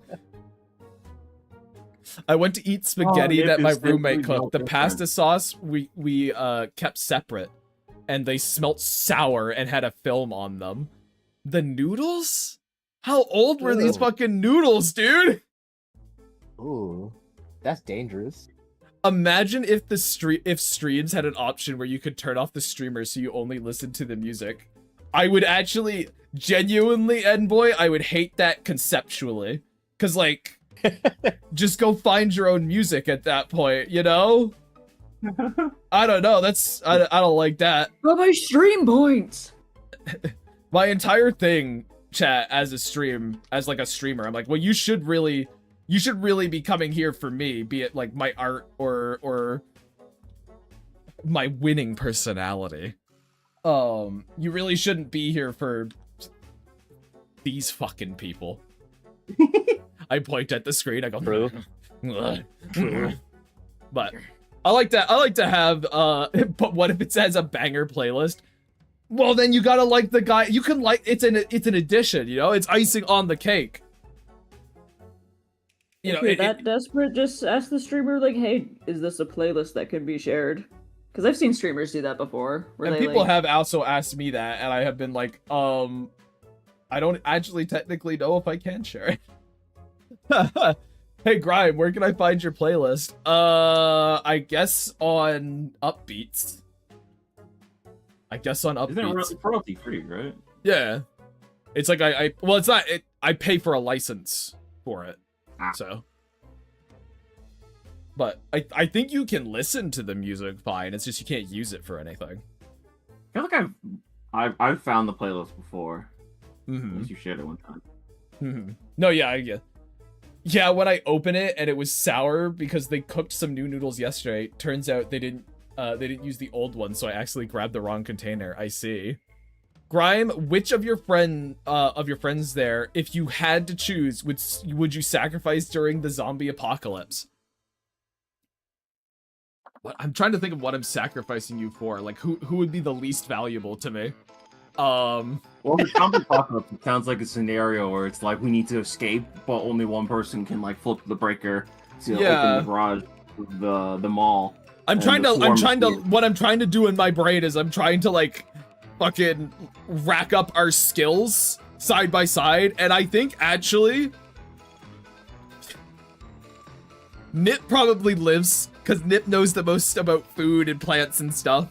I went to eat spaghetti Oh, that my it's roommate definitely cooked. The no pasta sauce we kept separate, and they smelt sour and had a film on them. The noodles? How old were these Ew. fucking noodles, dude? Ooh, that's dangerous. Imagine if if streams had an option where you could turn off the streamer so you only listen to the music. I would actually genuinely, Endboy, I would hate that conceptually. Cause like just go find your own music at that point, you know? I don't know, I don't like that. But my stream points. My entire thing, chat, as a streamer, I'm like, well, you should really be coming here for me, be it like my art or my winning personality. You really shouldn't be here for these fucking people. I point at the screen, I go, True. But I like to have but what if it says a banger playlist? Well, then you gotta like the guy. You can like it's an addition, you know. It's icing on the cake. You know, If you're that desperate, just ask the streamer, like, hey, is this a playlist that can be shared? Because I've seen streamers do that before. Where and they, people like, have also asked me that, and I have been like, I don't actually technically know if I can share it. Hey, Grime, where can I find your playlist? I guess on Upbeats. I guess on Isn't it Upbeats. royalty free, right? Yeah. It's like well, it's not. I pay for a license for it. Ah. So. But I think you can listen to the music fine. It's just you can't use it for anything. I feel like I've found the playlist before. Mm-hmm. You shared it one time. Mm-hmm. No, yeah. Yeah, when I open it and it was sour because they cooked some new noodles yesterday. Turns out they didn't use the old one, so I actually grabbed the wrong container. I see. Grime, which of your friends there, if you had to choose, would you sacrifice during the zombie apocalypse? What, I'm trying to think of what I'm sacrificing you for. Like, who would be the least valuable to me? Well, the zombie apocalypse, it sounds like a scenario where it's like we need to escape, but only one person can like flip the breaker to open the garage, the mall. What I'm trying to do in my brain is I'm trying to like fucking rack up our skills side by side, and I think actually Nip probably lives because Nip knows the most about food and plants and stuff.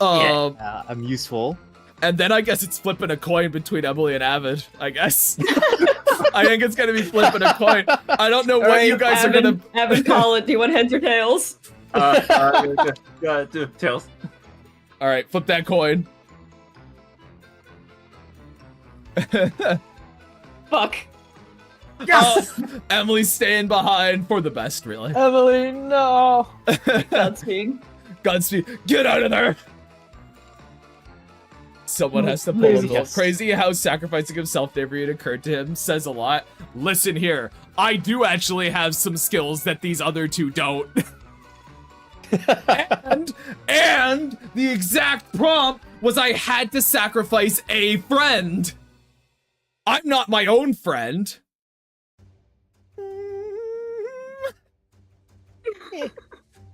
I'm useful. And then I guess it's flipping a coin between Emily and Avid, I guess. I think it's gonna be flipping a coin. I don't know what you guys are gonna... Avid, call it. Do you want heads or tails? Tails. Alright, flip that coin. Fuck. Yes! Emily's staying behind for the best, really. Emily, no. Godspeed. Godspeed. Get out of there! Someone has to pull him. Yes. Crazy how sacrificing himself to every occurred to him says a lot. Listen here, I do actually have some skills that these other two don't. and the exact prompt was I had to sacrifice a friend. I'm not my own friend.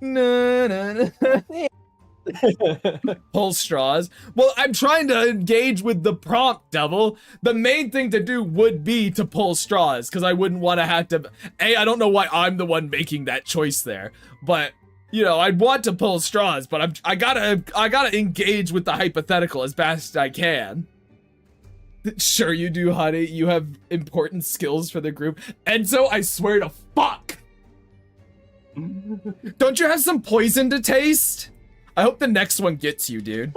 No. Pull straws. Well, I'm trying to engage with the prompt, Devil. The main thing to do would be to pull straws, because I wouldn't want to have to... I don't know why I'm the one making that choice there, but, you know, I'd want to pull straws, but I gotta engage with the hypothetical as best I can. Sure you do, honey. You have important skills for the group. And so I swear to fuck. Don't you have some poison to taste? I hope the next one gets you, dude.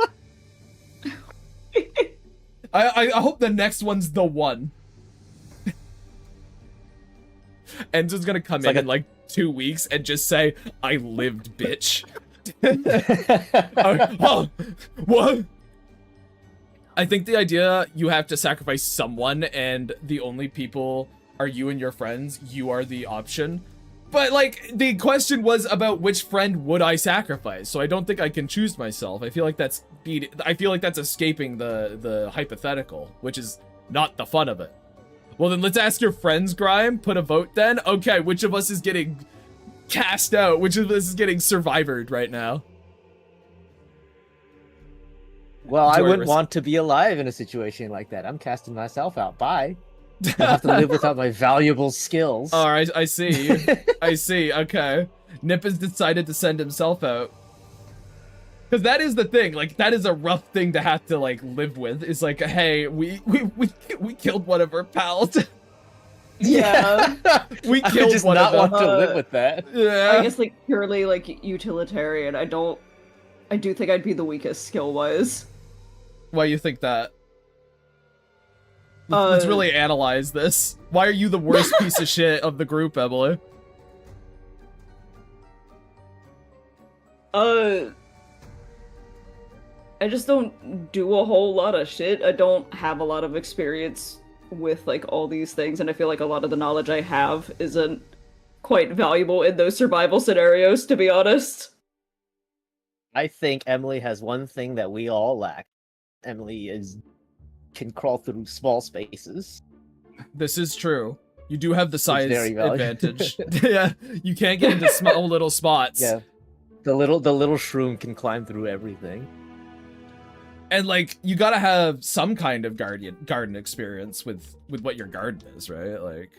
I hope the next one's the one. Enzo's gonna come in like 2 weeks and just say, I lived, bitch. What? I think the idea you have to sacrifice someone and the only people are you and your friends, you are the option. But, like, the question was about which friend would I sacrifice, so I don't think I can choose myself. I feel like that's escaping the hypothetical, which is not the fun of it. Well, then let's ask your friends, Grime. Put a vote then. Okay, which of us is getting cast out? Which of us is getting survivored right now? Well, I wouldn't want to be alive in a situation like that. I'm casting myself out. Bye. I have to live without my valuable skills. All right, I see. I see. Okay, Nip has decided to send himself out. Because that is the thing. Like, that is a rough thing to have to like live with. It's like, hey, we killed one of our pals. Yeah. We I killed just one not of them. want to live with that. Yeah. I guess like purely like utilitarian. I do think I'd be the weakest skill wise. Why you think that? Let's really analyze this. Why are you the worst piece of shit of the group, Emily? I just don't do a whole lot of shit. I don't have a lot of experience with like all these things, and I feel like a lot of the knowledge I have isn't quite valuable in those survival scenarios, to be honest. I think Emily has one thing that we all lack. Emily can crawl through small spaces. This is true. You do have the size very advantage. Yeah, you can't get into small little spots. Yeah, the little shroom can climb through everything. And like, you gotta have some kind of garden experience with what your garden is, right? Like,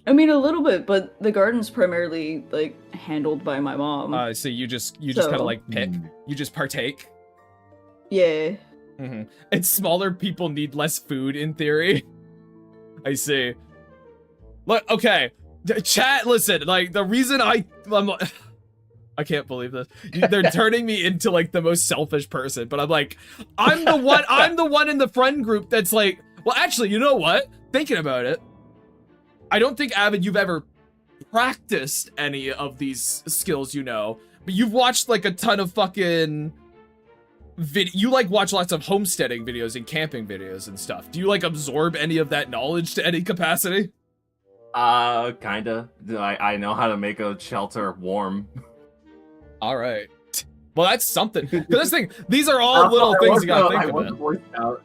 I mean, a little bit, but the garden's primarily like handled by my mom. So you just kind of So- like pick, you just partake. Yeah. And smaller people need less food in theory. I see. Look, okay, chat. Listen, like the reason I can't believe this. They're turning me into like the most selfish person, but I'm like, I'm the one. I'm the one in the friend group that's like, well, actually, you know what? Thinking about it, I don't think, Avid, you've ever practiced any of these skills, you know, but you've watched like a ton of fucking you like watch lots of homesteading videos and camping videos and stuff. Do you like absorb any of that knowledge to any capacity? Kinda. I know how to make a shelter warm. All right. Well, that's something. 'Cause this thing, these are all little things you gotta think I was a about. Boy Scout.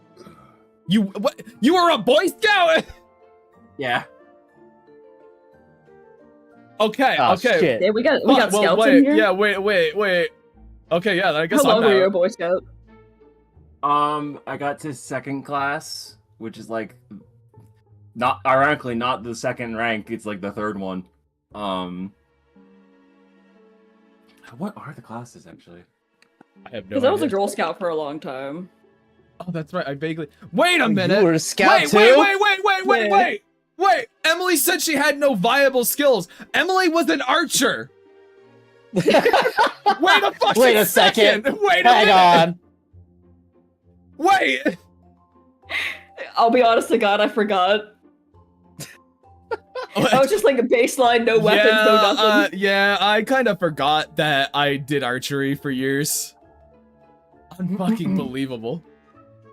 What? You were a Boy Scout? Yeah. Okay, Oh, okay. shit. Yeah, we got Well, scouts wait, in here. yeah, wait. Okay, yeah, then I guess How long I'm were you a out. Boy Scout? I got to second class, which is like not ironically not the second rank, it's like the third one. What are the classes actually? I have no Because I was a idea. Girl Scout for a long time. Oh, that's right. I vaguely. Wait a minute. You were a scout wait, too? wait. Emily said she had no viable skills. Emily was an archer. Wait a fucking Wait a second. Wait a Hang minute. on. Wait. I'll be honest to God, I forgot. I was just like a baseline, no weapons, no nothing. Yeah, I kind of forgot that I did archery for years. Unfucking believable.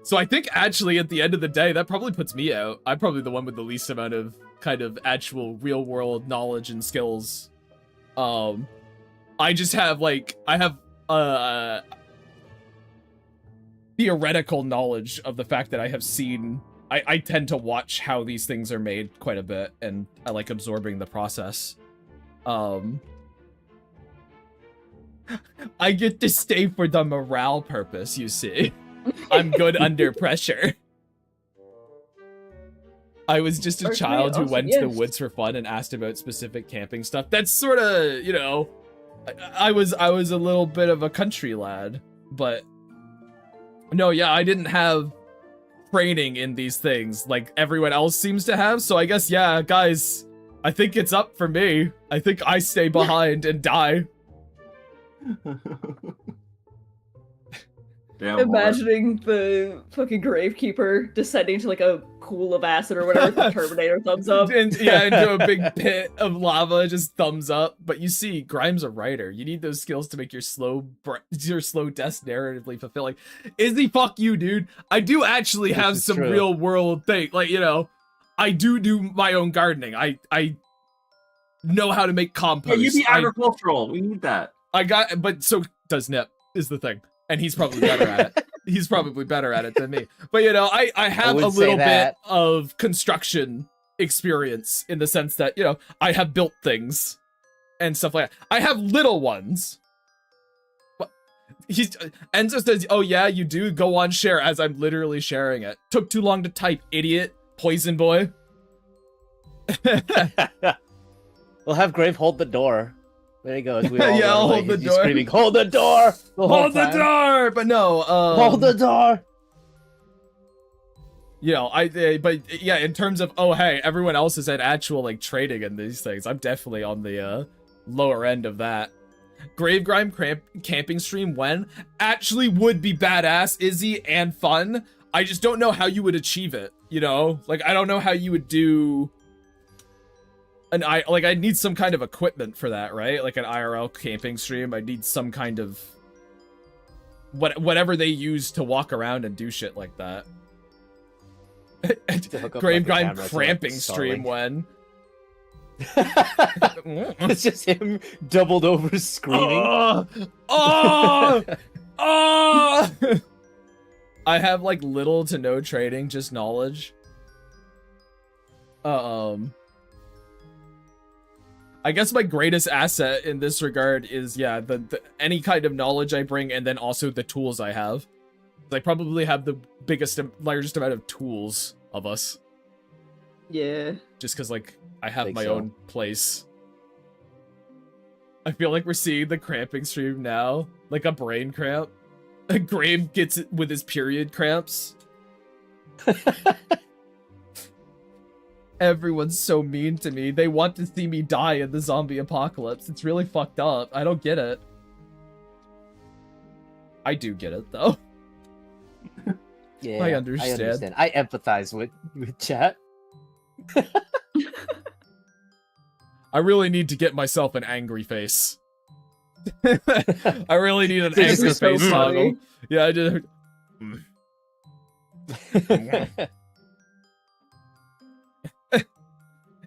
So I think actually at the end of the day, that probably puts me out. I'm probably the one with the least amount of kind of actual real world knowledge and skills. I just have like, I have theoretical knowledge of the fact that I have seen, I tend to watch how these things are made quite a bit, and I like absorbing the process. I get to stay for the morale purpose, you see. I'm good under pressure. I was just a Okay, child who awesome, went to the yes. woods for fun and asked about specific camping stuff. That's sort of, you know, I was a little bit of a country lad, but no, yeah, I didn't have training in these things like everyone else seems to have. So I guess, yeah, guys, I think it's up for me. I think I stay behind and die. Damn. Imagining the fucking gravekeeper descending to like a pool of acid or whatever, the Terminator thumbs up. And, yeah, into a big pit of lava, just thumbs up. But you see, Grime's a writer. You need those skills to make your slow deaths narratively fulfilling. Izzy, fuck you, dude. I do actually This have is some true. real world thing. Like, you know, I do my own gardening. I know how to make compost. Yeah, you be I- agricultural. We need that. but so does Nip, is the thing. And he's probably better at it. He's probably better at it than me. But, you know, I have would a say little bit that. of construction experience in the sense that, you know, I have built things and stuff like that. I have little ones. But Enzo says, oh yeah, you do? Go on, share, as I'm literally sharing it. Took too long to type, idiot. Poison boy. We'll have Grave hold the door. There he goes. We all Yeah, I'll run away. hold the He's door. Screaming, hold the door! The whole Hold the time. door! But no, Hold the door! you know, but yeah, in terms of, oh, hey, everyone else is at actual, like, trading in these things, I'm definitely on the, lower end of that. Grave Grime camping stream when? Actually would be badass, Izzy, and fun. I just don't know how you would achieve it, you know? Like, I don't know how you would do... I'd need some kind of equipment for that, right? Like an IRL camping stream, I'd need some kind of... whatever they use to walk around and do shit like that. To hook up, Grave like, a Grime camera to, like, cramping stream Starlink. when... It's just him doubled over screaming. Oh! I have like little to no trading, just knowledge. I guess my greatest asset in this regard is, yeah, the any kind of knowledge I bring, and then also the tools I have. I probably have the largest amount of tools of us. Yeah. Just because, like, I have Think my so. own place. I feel like we're seeing the cramping stream now, like a brain cramp. Graham gets it with his period cramps. Everyone's so mean to me. They want to see me die in the zombie apocalypse. It's really fucked up. I don't get it. I do get it, though. Yeah, I understand. I empathize with chat. I really need to get myself an angry face. I really need an This angry is so face toggle. funny. Yeah, I just...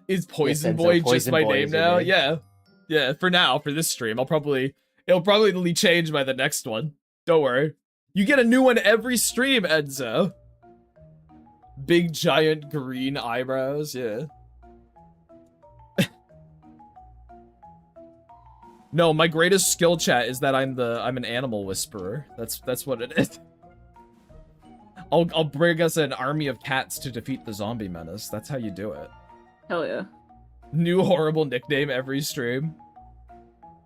Is Poison Senzo, Boy just Poison my Boy name is your now? name. Yeah. Yeah, for now, for this stream. It'll probably change by the next one. Don't worry. You get a new one every stream, Enzo. Big giant green eyebrows, yeah. No, my greatest skill, chat, is that I'm an animal whisperer. That's what it is. I'll bring us an army of cats to defeat the zombie menace. That's how you do it. Hell yeah. New horrible nickname every stream.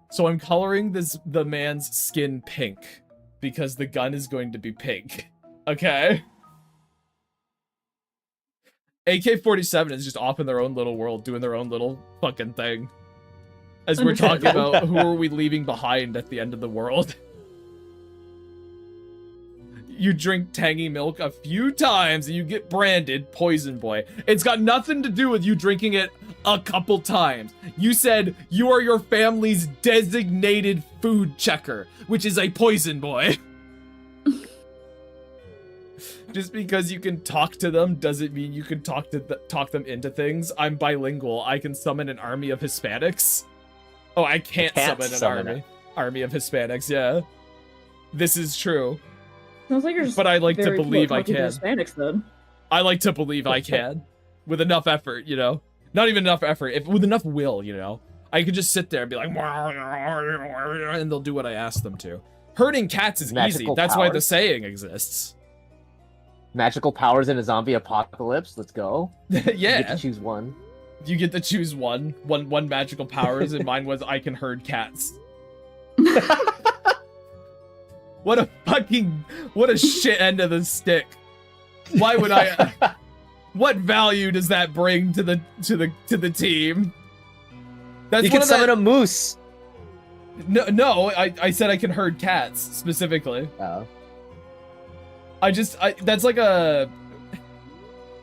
So I'm coloring the man's skin pink because the gun is going to be pink. Okay? AK-47 is just off in their own little world, doing their own little fucking thing. As we're talking about who are we leaving behind at the end of the world. You drink tangy milk a few times and you get branded Poison Boy. It's got nothing to do with you drinking it a couple times. You said you are your family's designated food checker, which is a Poison Boy. Just because you can talk to them doesn't mean you can talk them into things. I'm bilingual. I can summon an army of Hispanics. Oh, I can't summon an army of Hispanics, yeah. This is true. Sounds like you're just But I like to very believe I talking to can. Hispanics then. I like to believe I can. With enough effort, you know? Not even enough effort, with enough will, you know? I could just sit there and be like, and they'll do what I ask them to. Herding cats is easy. Magical That's why the powers. saying exists. Magical powers in a zombie apocalypse. Let's go. You get Yeah. to choose one. You get to choose one magical powers, and mine was I can herd cats. What a shit end of the stick. Why would I? What value does that bring to the team? That's You one can of the- summon a moose. No, I said I can herd cats specifically. Oh. That's like a.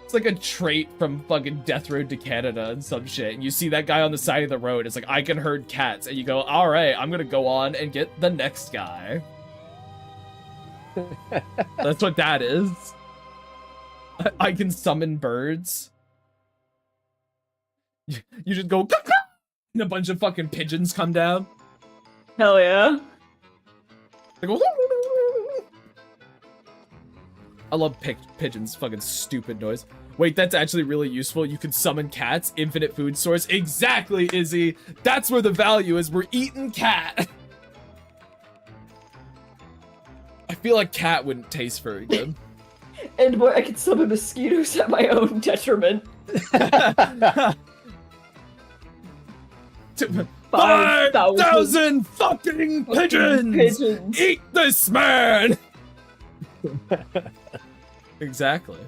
It's like a trait from fucking Death Road to Canada and some shit. And you see that guy on the side of the road. It's like, I can herd cats. And you go, all right, I'm going to go on and get the next guy. That's what that is. I can summon birds. You just go, and a bunch of fucking pigeons come down. Hell yeah. They go, I love pigeons, fucking stupid noise. Wait, that's actually really useful. You can summon cats, infinite food source. Exactly, Izzy. That's where the value is. We're eating cat. I feel like cat wouldn't taste very good. And boy, I could summon mosquitoes at my own detriment. 5,000 fucking pigeons! Pigeons. Eat this man! Exactly.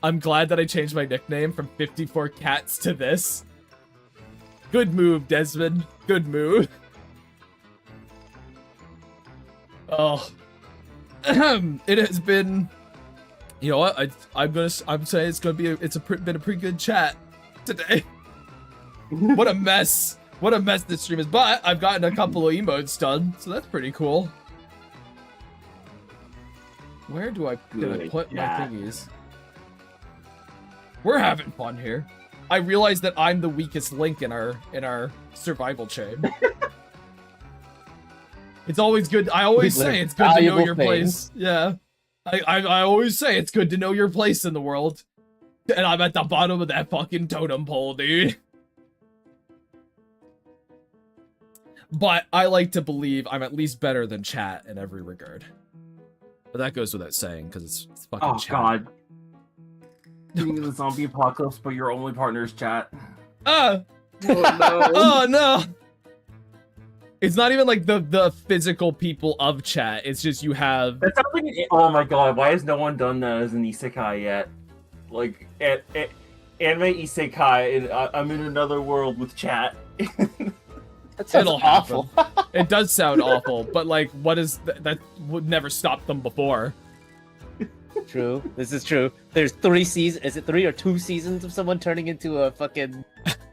I'm glad that I changed my nickname from 54 cats to this. Good move, Desmond. Good move. Oh. It has been... You know what? I'm saying it's gonna be been a pretty good chat today. What a mess. What a mess this stream is. But I've gotten a couple of emotes done, so that's pretty cool. Where do I put my thingies? We're having fun here. I realize that I'm the weakest link in our survival chain. It's always good. I always say it's good to know your place. Yeah. I always say it's good to know your place in the world. And I'm at the bottom of that fucking totem pole, dude. But I like to believe I'm at least better than chat in every regard. But that goes without saying, because it's fucking chat. God. being in the zombie apocalypse, but your only partner's chat. Ah! Oh no. Oh no! It's not even like the physical people of chat. It's just you have. That sounds like oh my god, why has no one done that as an isekai yet? Like, anime isekai, and I'm in another world with chat. That sounds It'll awful. It does sound awful, but like, what is that would never stop them before? True. This is true. There's 3 seasons. Is it 3 or 2 seasons of someone turning into a fucking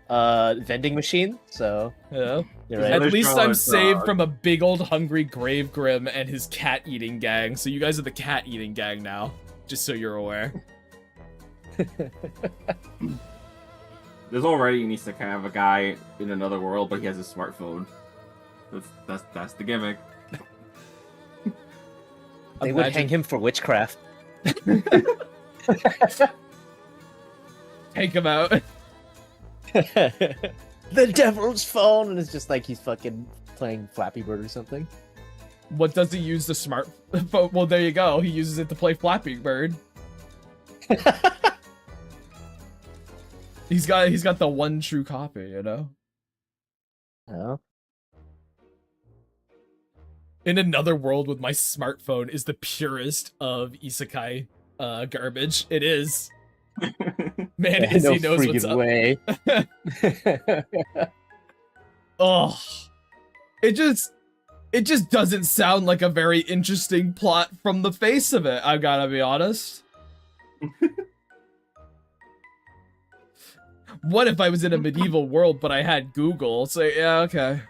vending machine? So Yeah. you're right. At There's least I'm Charlotte saved Dog. from a big old hungry Grave Grim and his cat eating gang. So you guys are the cat eating gang now, just so you're aware. There's already an isekai of a guy in another world, but he has a smartphone. That's the gimmick. They would hang him for witchcraft. Take him out. The devil's phone, and it's just like he's fucking playing Flappy Bird or something. What does he use the smartphone? Well, there you go. He uses it to play Flappy Bird. He's got the one true copy, you know? Oh. In another world with my smartphone is the purest of isekai garbage. It is. Man, Izzy no knows what's freaking up. way. Oh. It just doesn't sound like a very interesting plot from the face of it, I gotta be honest. What if I was in a medieval world, but I had Google? So, yeah, okay.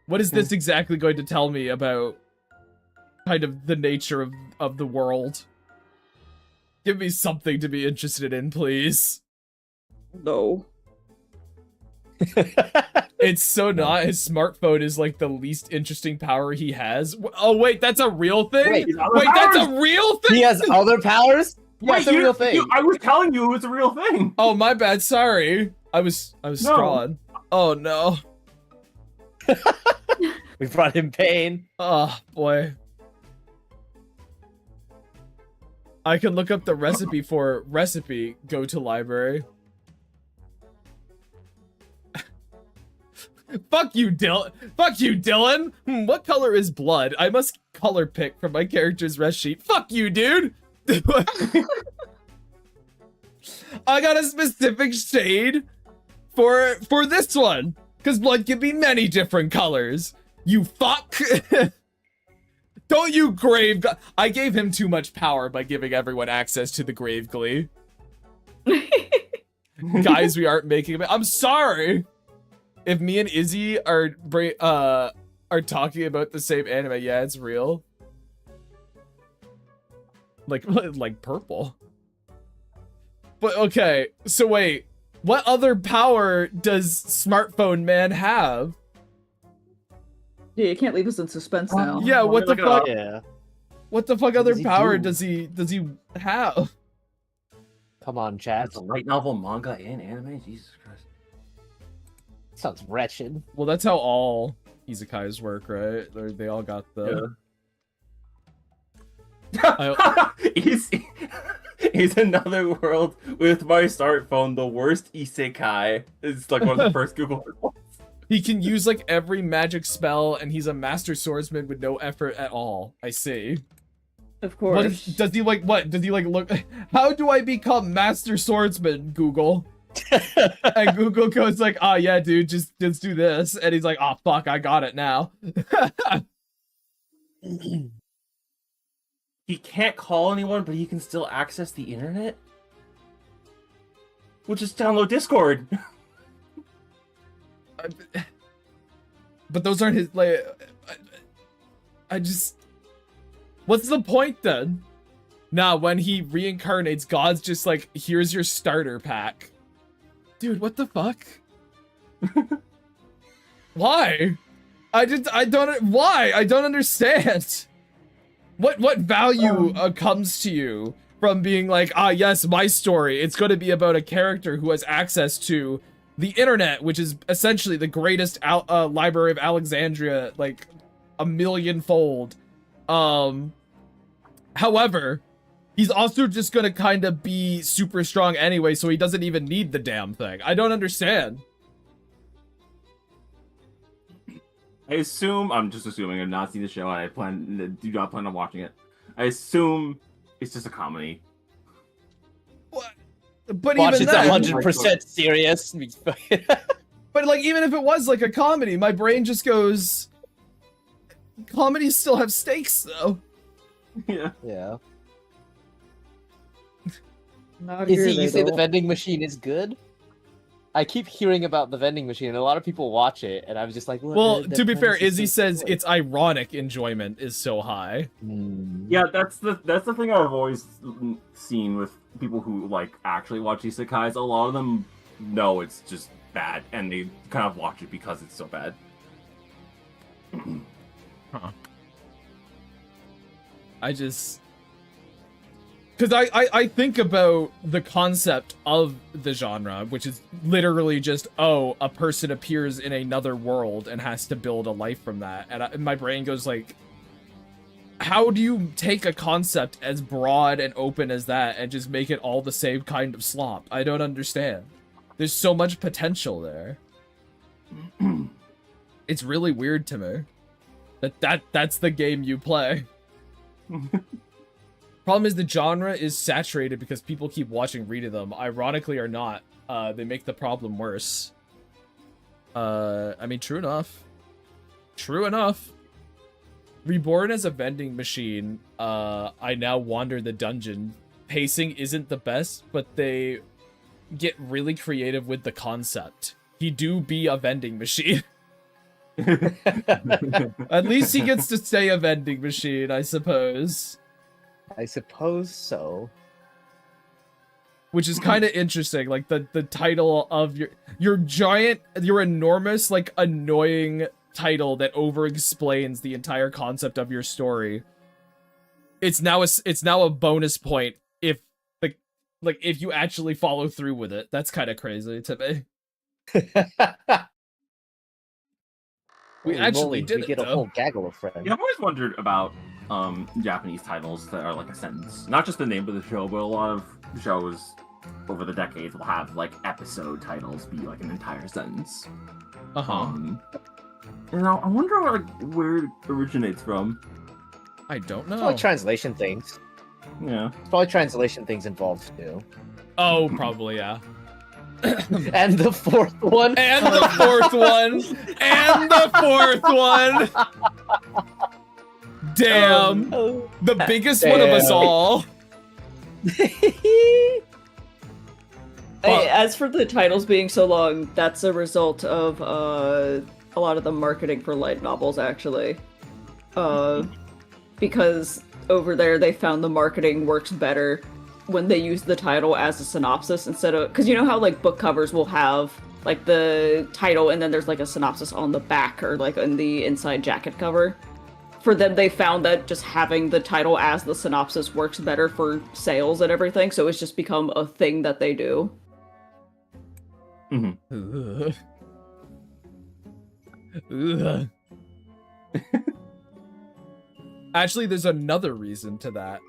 What is this exactly going to tell me about kind of the nature of the world? Give me something to be interested in, please. No. It's so not. His smartphone is like the least interesting power he has. Oh, wait, that's a real thing? Wait, Wait, that's a real thing? He has other powers? Yeah, Wait, it's a real thing. I was telling you it was a real thing. Oh, my bad. Sorry. I was scrawling. Oh, no. We brought him pain. Oh, boy. I can look up the recipe for recipe. Go to library. Fuck you, Dylan. Fuck you, Dylan. What color is blood? I must color pick from my character's res sheet. Fuck you, dude. I got a specific shade for this one, because blood can be many different colors. You fuck. Don't you grave? I gave him too much power by giving everyone access to the grave glee. Guys, we aren't making it. I'm sorry. If me and Izzy are talking about the same anime, yeah, it's real. Like purple. But okay, so wait, what other power does Smartphone Man have? Yeah, you can't leave us in suspense now. Yeah, what the fuck? Yeah. What the fuck other does he power do? does he have? Come on, chat. That's a light novel, manga, and anime. Jesus Christ. Sounds wretched. Well, that's how all isekais work, right? They all got the. He's another world with my smartphone. The worst isekai. It's like one of the first Google results. He can use like every magic spell, and he's a master swordsman with no effort at all. I see. Of course. What does he like? What does he like? Look, how do I become master swordsman? Google. And Google goes like, "Ah, yeah, dude, just do this." And he's like, "Oh fuck, I got it now." He can't call anyone, but he can still access the internet. We'll just download Discord. But those aren't his like. I just. What's the point then? Nah, when he reincarnates, God's just like, here's your starter pack. Dude, what the fuck? Why? I don't. Why? I don't understand. What value comes to you from being like, ah, yes, my story. It's going to be about a character who has access to the internet, which is essentially the greatest library of Alexandria, like a millionfold. However, he's also just gonna kind of be super strong anyway, so he doesn't even need the damn thing. I don't understand. I assume, I'm just assuming, I've not seen the show, and do not plan on watching it. I assume it's just a comedy. What? But Watch, even it's then, 100% serious. but like even if it was like a comedy, my brain just goes, comedies still have stakes though. Yeah. Yeah. Not Is here, it they you say the don't. vending machine is good? I keep hearing about the vending machine, and a lot of people watch it, and I was just like, Well, to be fair, Izzy says its ironic enjoyment is so high. Yeah, that's the thing I've always seen with people who like actually watch isekais. A lot of them know it's just bad, and they kind of watch it because it's so bad. Huh. I just... Because I think about the concept of the genre, which is literally just, oh, a person appears in another world and has to build a life from that. And my brain goes like, how do you take a concept as broad and open as that and just make it all the same kind of slop? I don't understand. There's so much potential there. It's really weird to me. That's the game you play. Problem is the genre is saturated because people keep watching Read of them. Ironically or not, they make the problem worse. I mean, true enough. True enough. Reborn as a vending machine, I now wander the dungeon. Pacing isn't the best, but they get really creative with the concept. He do be a vending machine. At least he gets to stay a vending machine, I suppose. I suppose so. Which is kind of interesting, like the title of your enormous, like, annoying title that over-explains the entire concept of your story. It's now a bonus point if if you actually follow through with it. That's kind of crazy to me. We actually did we it, get a though. whole gaggle of friends. Yeah, I've always wondered about Japanese titles that are like a sentence. Not just the name of the show, but a lot of shows over the decades will have like episode titles be like an entire sentence. And I wonder where it originates from. I don't know. Probably translation things. Yeah. Probably translation things involved too. Oh, probably, yeah. And the fourth one. And the fourth one. And the fourth one. Damn. The biggest one of us all. As for the titles being so long, that's a result of a lot of the marketing for light novels, actually. Because over there they found the marketing works better when they use the title as a synopsis instead of... Because you know how, like, book covers will have, like, the title and then there's, like, a synopsis on the back or, like, in the inside jacket cover? For them, they found that just having the title as the synopsis works better for sales and everything, so it's just become a thing that they do. Ugh. Ugh. Actually, there's another reason to that.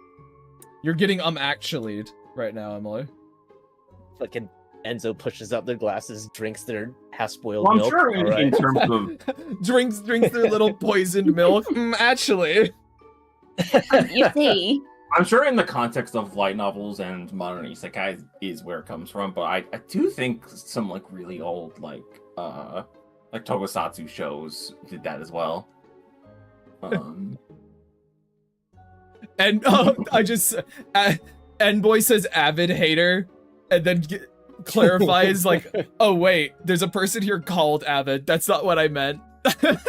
You're getting actually right now, Emily. Fucking Enzo pushes up their glasses, drinks their half-spoiled Well, I'm milk. sure All right. in terms of drinks their little poisoned milk. Actually. You see. I'm sure in the context of light novels and modern isekai is where it comes from, but I do think some like really old like tokusatsu shows did that as well. And I just N-Boy says avid hater and then clarifies like, oh wait, there's a person here called Avid. That's not what I meant. No,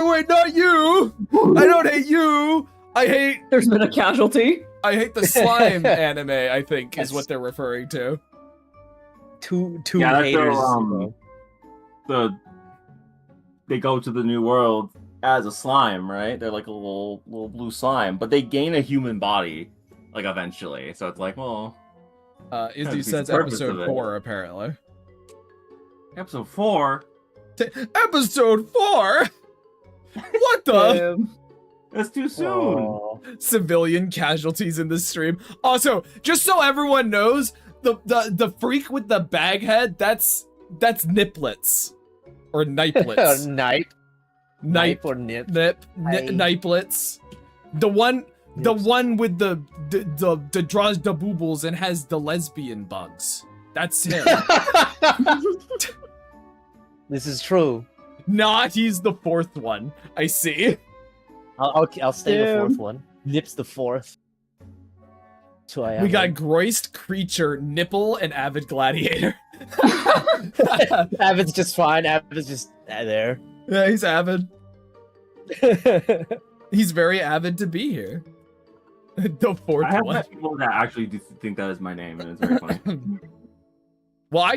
wait, not you. I don't hate you. I hate... There's been a casualty. I hate the slime anime, I think, is what they're referring to. Two yeah, haters. They go to the new world as a slime, right? They're like a little blue slime, but they gain a human body, like eventually. So it's like, well, Izzy says the purpose of episode it. 4, apparently. Episode 4. Episode 4? What the? That's too soon. Oh. Civilian casualties in the stream. Also, just so everyone knows, the freak with the bag head, that's niplets. Or niplets. Nipe or nip. Niplets. The one with the draws the boobles and has the lesbian bugs. That's him. This is true. Nah, he's the fourth one. I see. I'll stay the Damn. fourth one. Nip's the fourth. So I We got Groist, Creature, Nipple, and Avid Gladiator. Avid's just fine. Avid's just there. Yeah, he's avid. He's very avid to be here. The fourth I have one. met people that actually do think that is my name, and it's very funny. Well,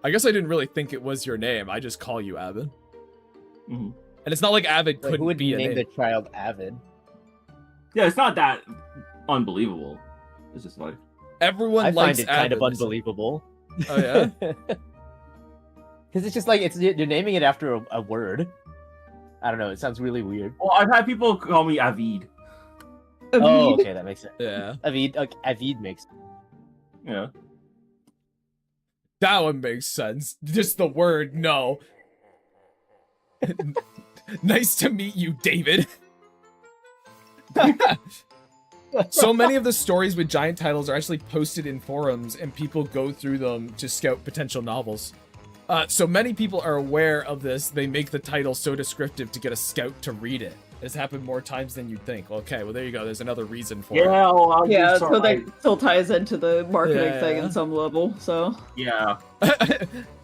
I guess I didn't really think it was your name. I just call you Avid. Mhm. And it's not like Avid Wait, couldn't who would be a name name. the child Avid? Yeah, it's not that unbelievable. It's just like Everyone I likes find it kind of Avid. unbelievable. Oh yeah? Because it's just like you're naming it after a word. I don't know. It sounds really weird. well, I've had people call me Avid. Oh, okay, that makes sense. Yeah. Avid, okay, Avid makes. Yeah. That one makes sense. Just the word, no. Nice to meet you, David. So many of the stories with giant titles are actually posted in forums, and people go through them to scout potential novels. So many people are aware of this. They make the title so descriptive to get a scout to read it. It's happened more times than you'd think. Okay, well, there you go. There's another reason for it. Yeah. Well, I'm Yeah, sorry. so that still ties into the marketing Yeah, thing yeah. on some level, so. Yeah.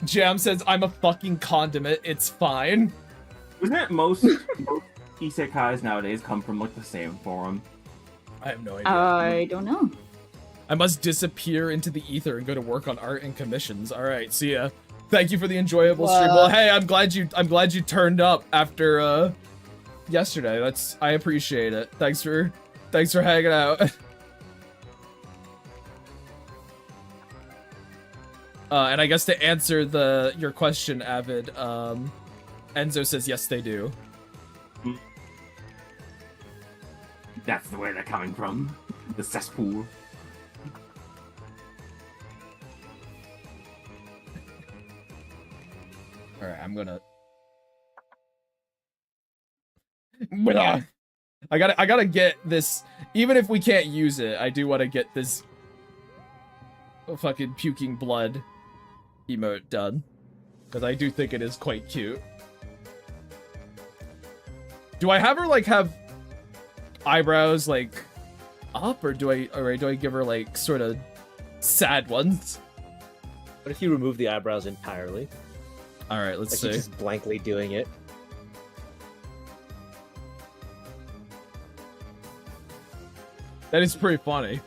Jam says, I'm a fucking condiment. It's fine. Isn't it most isekais nowadays come from like the same forum? I have no idea. I don't know. I must disappear into the ether and go to work on art and commissions. All right, see ya. Thank you for the enjoyable stream. Well, hey, I'm glad you turned up after yesterday. I appreciate it. Thanks for hanging out. And I guess to answer your question, Avid, Enzo says yes, they do. That's the way they're coming from. The cesspool. All right, I'm gonna. I gotta get this. Even if we can't use it, I do want to get this fucking puking blood emote done, because I do think it is quite cute. Do I have her like have eyebrows like up, or do I give her like sort of sad ones? What if you remove the eyebrows entirely? All right, let's Like see. you're just blankly doing it. That is pretty funny.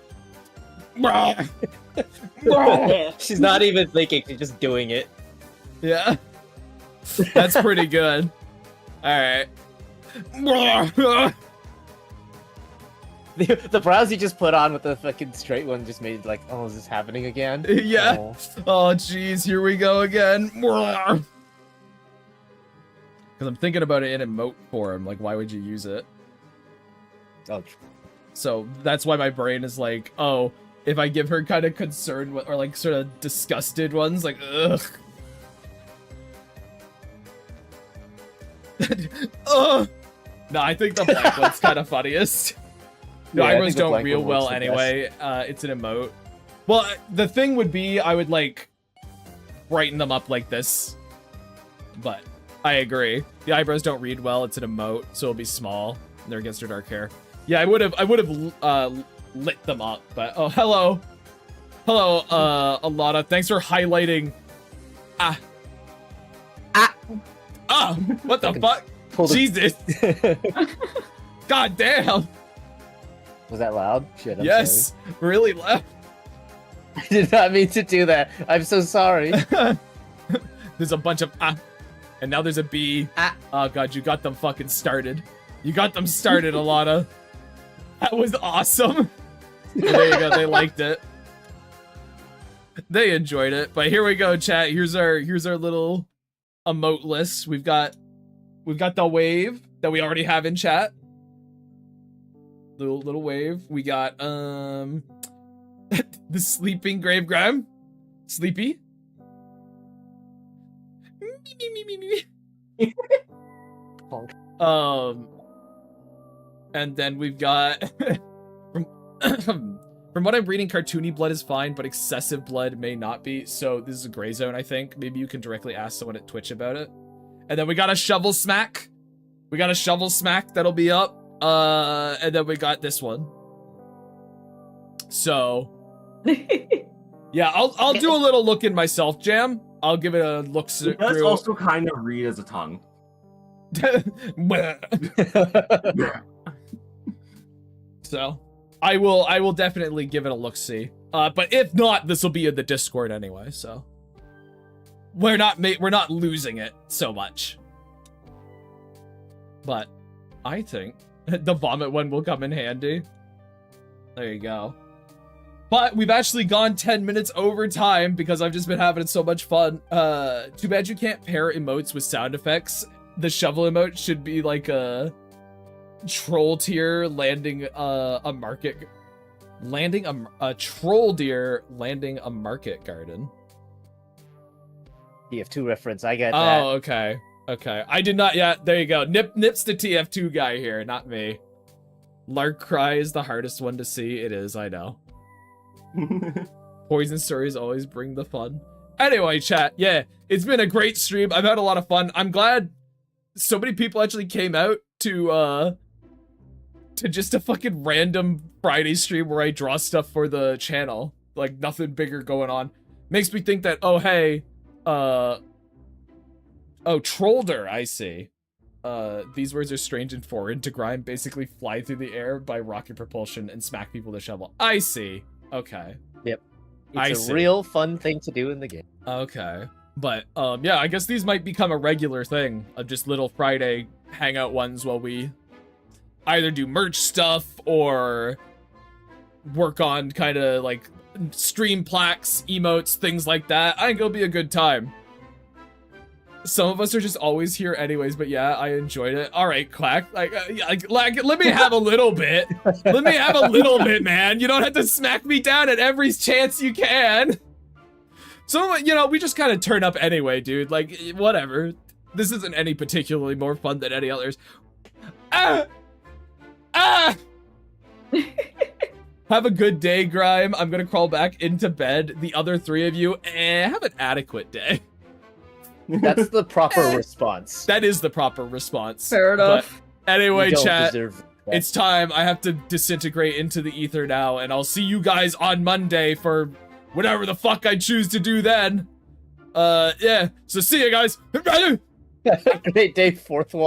She's not even thinking; she's just doing it. Yeah. That's pretty good. Alright. The brows you just put on with the fucking straight one just made like, oh, is this happening again? Yeah. Oh. Oh, jeez, here we go again. Because I'm thinking about it in emote form. Like, why would you use it? Oh, So that's why my brain is like, oh, if I give her kind of concerned or like sort of disgusted ones, like, ugh. Ugh. No, I think the blank one's kind of funniest. The Yeah, I eyebrows think the don't blank reel one well works the anyway. It's an emote. Well, the thing would be, I would like brighten them up like this. But I agree. The eyebrows don't read well. It's an emote, so it'll be small. They're against her dark hair. Yeah, I would have lit them up. But oh, hello, Alana. Thanks for highlighting. What the fuck? pulled a- Jesus. God damn. Was that loud? Shit, I'm Yes, really loud. sorry. I did not mean to do that. I'm so sorry. There's a bunch of and now there's a B. Oh god, you got them fucking started. You got them started, Alana. That was awesome. There you go. They liked it. They enjoyed it. But here we go, chat. Here's our little emote list. We've got the wave that we already have in chat. Little wave. We got the sleeping grave grime. Sleepy. And then we've got from what I'm reading, cartoony blood is fine, but excessive blood may not be. So this is a gray zone, I think. Maybe you can directly ask someone at Twitch about it. And then we got a shovel smack. We got a shovel smack that'll be up. And then we got this one. So yeah, I'll do a little look in myself, Jam. I'll give it a look through. It does also kind of read as a tongue. So I will definitely give it a look see. But if not, this will be in the Discord anyway, so we're not losing it so much. But I think the vomit one will come in handy. There you go. But we've actually gone 10 minutes over time because I've just been having so much fun. Too bad you can't pair emotes with sound effects. The shovel emote should be like a troll tier landing a market, a troll deer landing a market garden. TF2 reference, I get that. Oh, okay. Okay. I did not yet. There you go. Nip's the TF2 guy here, not me. Lark cry is the hardest one to see. It is, I know. Poison stories always bring the fun. Anyway, chat, yeah, it's been a great stream. I've had a lot of fun. I'm glad so many people actually came out to just a fucking random Friday stream where I draw stuff for the channel. Like, nothing bigger going on. Makes me think that, oh, hey, oh, Trollder, I see. These words are strange and foreign to Grime. Basically fly through the air by rocket propulsion and smack people with a shovel. I see. Okay. Yep. It's a real fun thing to do in the game. Okay. But, yeah, I guess these might become a regular thing of just little Friday hangout ones while we either do merch stuff or work on kind of like stream plaques, emotes, things like that. I think it'll be a good time. Some of us are just always here anyways, but yeah, I enjoyed it. All right, Quack, like let me have a little bit. Let me have a little bit, man. You don't have to smack me down at every chance you can. So, you know, we just kind of turn up anyway, dude. Like, whatever. This isn't any particularly more fun than any others. Ah! Ah! Have a good day, Grime. I'm gonna crawl back into bed. The other three of you, have an adequate day. That's the proper response. That is the proper response. Fair enough. But anyway, chat, deserve it's time. I have to disintegrate into the ether now, and I'll see you guys on Monday for whatever the fuck I choose to do then. Yeah, so see you guys. Great day, fourth one.